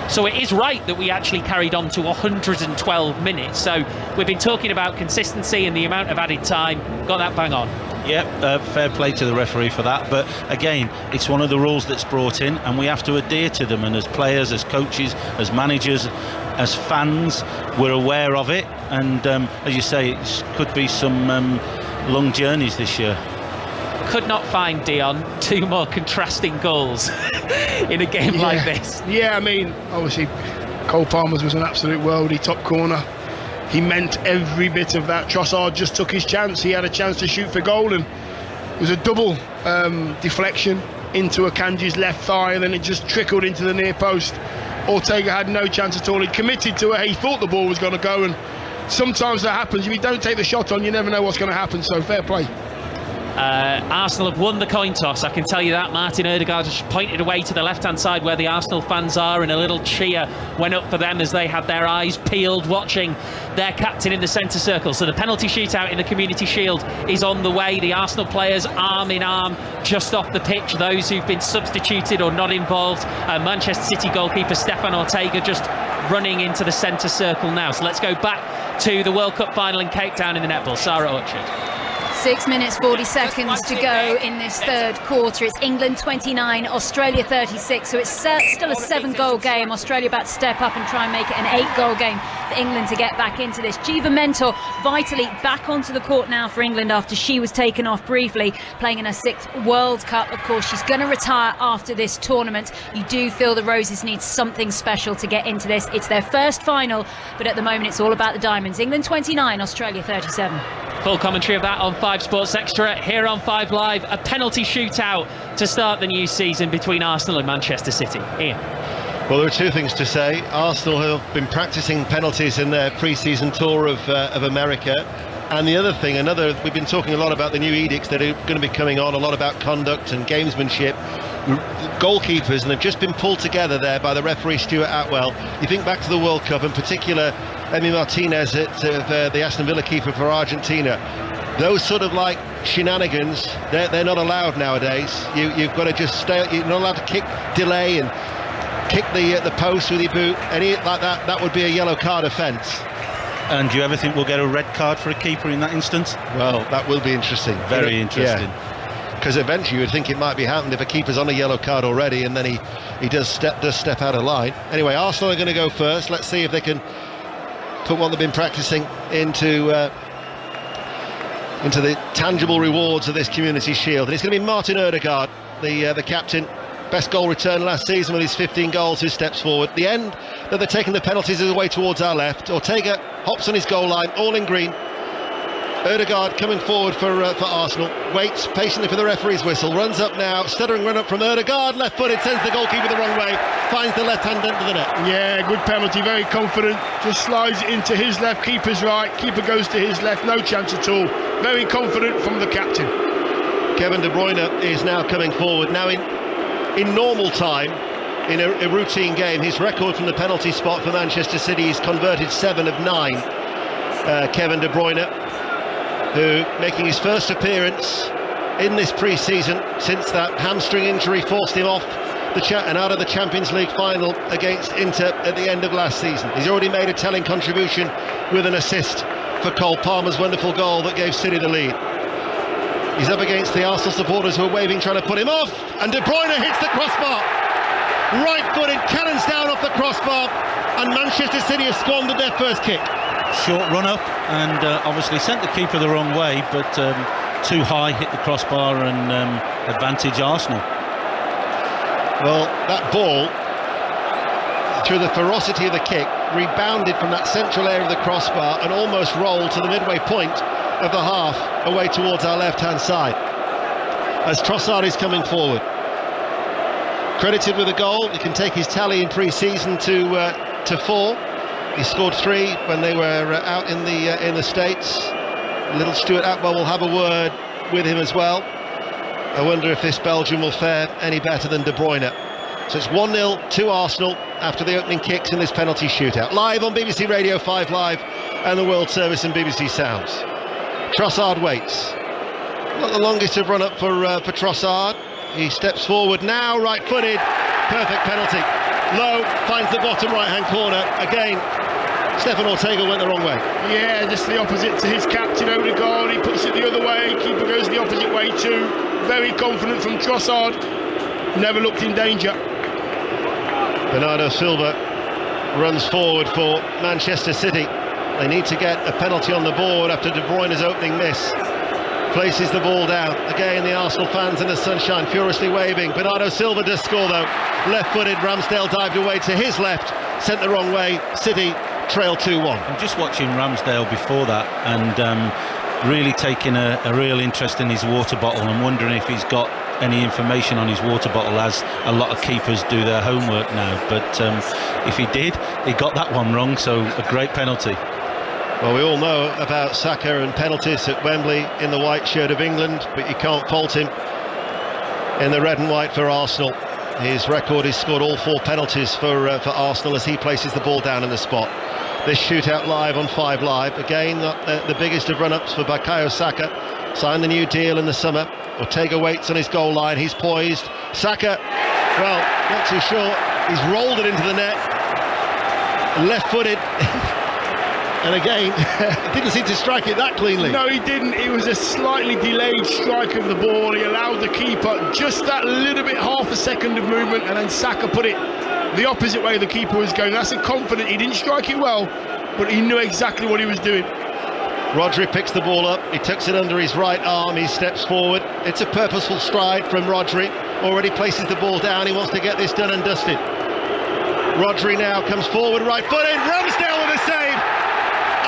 so it is right that we actually carried on to 112 minutes. So we've been talking about consistency and the amount of added time. Got that bang on. Yep, fair play to the referee for that, but again, it's one of the rules that's brought in, and we have to adhere to them, and as players, as coaches, as managers, as fans, we're aware of it, and as you say, it could be some long journeys this year. Could not find, Dion, 2 more contrasting goals in a game like this. Yeah, I mean, obviously Cole Palmer's was an absolute worldie, top corner. He meant every bit of that. Trossard just took his chance. He had a chance to shoot for goal, and it was a double deflection into Akanji's left thigh, and then it just trickled into the near post. Ortega had no chance at all. He committed to it. He thought the ball was going to go, and sometimes that happens. If you don't take the shot on, you never know what's going to happen. So fair play. Arsenal have won the coin toss, I can tell you that. Martin Ødegaard just pointed away to the left-hand side where the Arsenal fans are, and a little cheer went up for them as they had their eyes peeled watching their captain in the centre circle. So the penalty shootout in the Community Shield is on the way. The Arsenal players arm in arm just off the pitch, those who've been substituted or not involved. Manchester City goalkeeper Stefan Ortega just running into the centre circle now. So let's go back to the World Cup final in Cape Town in the netball. Sarah Orchard. 6 minutes 40 seconds to go in this third quarter. It's England 29, Australia 36. So it's still a 7-goal game. Australia about to step up and try and make it an 8-goal game for England to get back into this. Jiva Mentor vitally back onto the court now for England after she was taken off briefly, playing in her 6th World Cup. Of course, she's going to retire after this tournament. You do feel the Roses need something special to get into this. It's their first final, but at the moment it's all about the diamonds. England 29, Australia 37. Full commentary of that on 5 Sports Extra here on 5 Live. A penalty shootout to start the new season between Arsenal and Manchester City. Ian. Well, there are two things to say. Arsenal have been practicing penalties in their pre-season tour of America. And the other thing, we've been talking a lot about the new edicts that are going to be coming on, a lot about conduct and gamesmanship. Goalkeepers, and they've just been pulled together there by the referee Stuart Atwell. You think back to the World Cup, in particular Emi Martinez, the Aston Villa keeper for Argentina. Those sort of like shenanigans, they're not allowed nowadays. You've got to just stay. You're not allowed to kick, delay, and kick the post with your boot. Any like that, that would be a yellow card offence. And do you ever think we'll get a red card for a keeper in that instance? Well, that will be interesting. Very interesting. Because eventually you would think it might be happened if a keeper's on a yellow card already, and then he does step out of line. Anyway, Arsenal are going to go first. Let's see if they can put what they've been practicing into the tangible rewards of this Community Shield. And it's going to be Martin Ødegaard, the captain, best goal return last season with his 15 goals, who steps forward. The end that they're taking the penalties is away towards our left. Ortega hops on his goal line, all in green. Ødegaard coming forward for Arsenal, waits patiently for the referee's whistle, runs up now, stuttering run up from Ødegaard, left-footed, sends the goalkeeper the wrong way, finds the left-hand end of the net. Yeah, good penalty, very confident, just slides it into his left, keeper's right, keeper goes to his left, no chance at all. Very confident from the captain. Kevin De Bruyne is now coming forward. Now in normal time, in a routine game, his record from the penalty spot for Manchester City is converted 7 of 9. Kevin De Bruyne, who making his first appearance in this pre-season since that hamstring injury forced him off and out of the Champions League final against Inter at the end of last season. He's already made a telling contribution with an assist for Cole Palmer's wonderful goal that gave City the lead. He's up against the Arsenal supporters who are waving, trying to put him off, and De Bruyne hits the crossbar. Right-footed, cannons down off the crossbar, and Manchester City have squandered their first kick. Short run up, and obviously sent the keeper the wrong way, but too high, hit the crossbar, and advantage Arsenal. Well, that ball, through the ferocity of the kick, rebounded from that central area of the crossbar and almost rolled to the midway point of the half, away towards our left-hand side, as Trossard is coming forward. Credited with a goal. He can take his tally in pre-season to 4. He scored 3 when they were out in the States. Little Stuart Atwell will have a word with him as well. I wonder if this Belgium will fare any better than De Bruyne. So it's 1-0 to Arsenal after the opening kicks in this penalty shootout. Live on BBC Radio 5 Live and the World Service and BBC Sounds. Trossard waits. Not the longest of run up for Trossard. He steps forward now, right-footed. Perfect penalty. Low, finds the bottom right-hand corner. Again, Stefan Ortega went the wrong way. Yeah, just the opposite to his captain, Ødegaard. He puts it the other way. Keeper goes the opposite way too. Very confident from Trossard. Never looked in danger. Bernardo Silva runs forward for Manchester City. They need to get a penalty on the board after De Bruyne's opening miss. Places the ball down. Again, the Arsenal fans in the sunshine furiously waving. Bernardo Silva does score though. Left-footed, Ramsdale dived away to his left, sent the wrong way. City trail 2-1. I'm just watching Ramsdale before that, and really taking a real interest in his water bottle, and wondering if he's got any information on his water bottle, as a lot of keepers do their homework now. But if he did, he got that one wrong, so a great penalty. Well, we all know about Saka and penalties at Wembley in the white shirt of England, but you can't fault him in the red and white for Arsenal. His record is scored all 4 penalties for Arsenal as he places the ball down in the spot. This shootout live on 5 Live. Again, not the biggest of run-ups for Bukayo Saka. Signed the new deal in the summer. Ortega waits on his goal line. He's poised. Saka, well, not too sure. He's rolled it into the net. Left-footed. And again, didn't seem to strike it that cleanly. No, he didn't. It was a slightly delayed strike of the ball. He allowed the keeper just that little bit, half a second of movement, and then Saka put it the opposite way the keeper was going. That's a confident. He didn't strike it well, but he knew exactly what he was doing. Rodri picks the ball up. He tucks it under his right arm. He steps forward. It's a purposeful stride from Rodri. Already places the ball down. He wants to get this done and dusted. Rodri now comes forward, right-footed. Ramsdale with a save.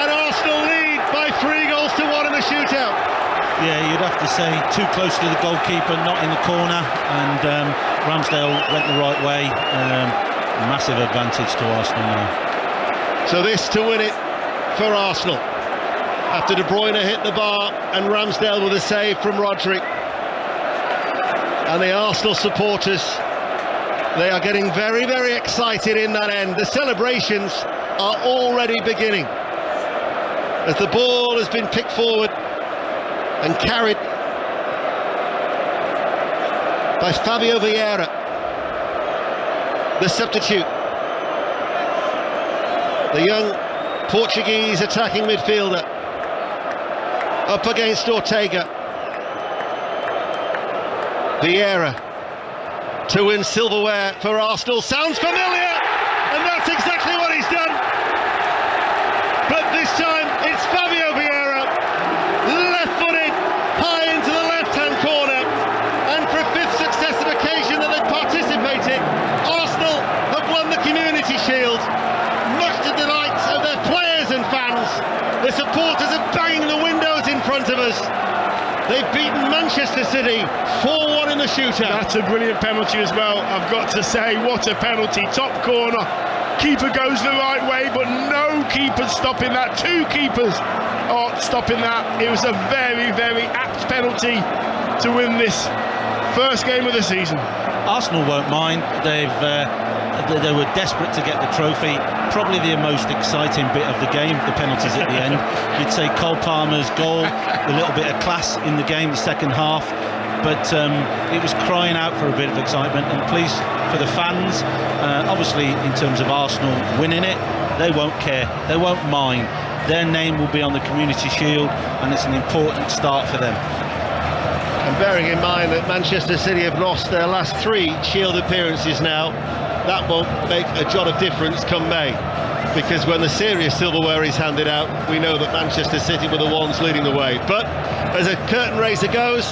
And Arsenal lead by 3-1 in the shootout. Yeah, you'd have to say too close to the goalkeeper, not in the corner, and Ramsdale went the right way. Massive advantage to Arsenal now. So this to win it for Arsenal. After De Bruyne hit the bar and Ramsdale with a save from Rodri. And the Arsenal supporters, they are getting very, very excited in that end. The celebrations are already beginning, as the ball has been picked forward and carried by Fabio Vieira, the substitute. The young Portuguese attacking midfielder up against Ortega. Vieira to win silverware for Arsenal. Sounds familiar, and that's exactly what he's done. But this time it's Fabio Vieira, left-footed, high into the left-hand corner, and for a 5th successive occasion that they've participated, Arsenal have won the Community Shield, much to the delight of their players and fans. The supporters are banging the windows in front of us. They've beaten Manchester City 4-1 in the shootout. That's a brilliant penalty as well, I've got to say. What a penalty, top corner. Keeper goes the right way, but no keeper's stopping that. 2 keepers are stopping that. It was a very, very apt penalty to win this first game of the season. Arsenal won't mind. They were desperate to get the trophy. Probably the most exciting bit of the game, the penalties at the end. You'd say Cole Palmer's goal, a little bit of class in the game, the second half. But it was crying out for a bit of excitement, and pleased for the fans. Obviously, in terms of Arsenal winning it, they won't care, they won't mind. Their name will be on the Community Shield, and it's an important start for them. And bearing in mind that Manchester City have lost their last 3 Shield appearances now, that won't make a jot of difference come May. Because when the serious silverware is handed out, we know that Manchester City were the ones leading the way. But as a curtain raiser goes,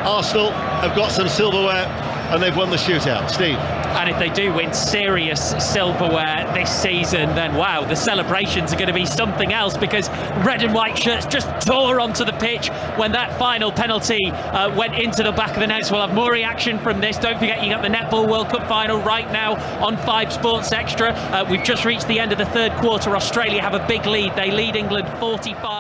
Arsenal have got some silverware and they've won the shootout. Steve? And if they do win serious silverware this season, then wow, the celebrations are going to be something else, because red and white shirts just tore onto the pitch when that final penalty went into the back of the net. So we'll have more reaction from this. Don't forget, you got the Netball World Cup final right now on 5 Sports Extra. We've just reached the end of the 3rd quarter. Australia have a big lead. They lead England 45.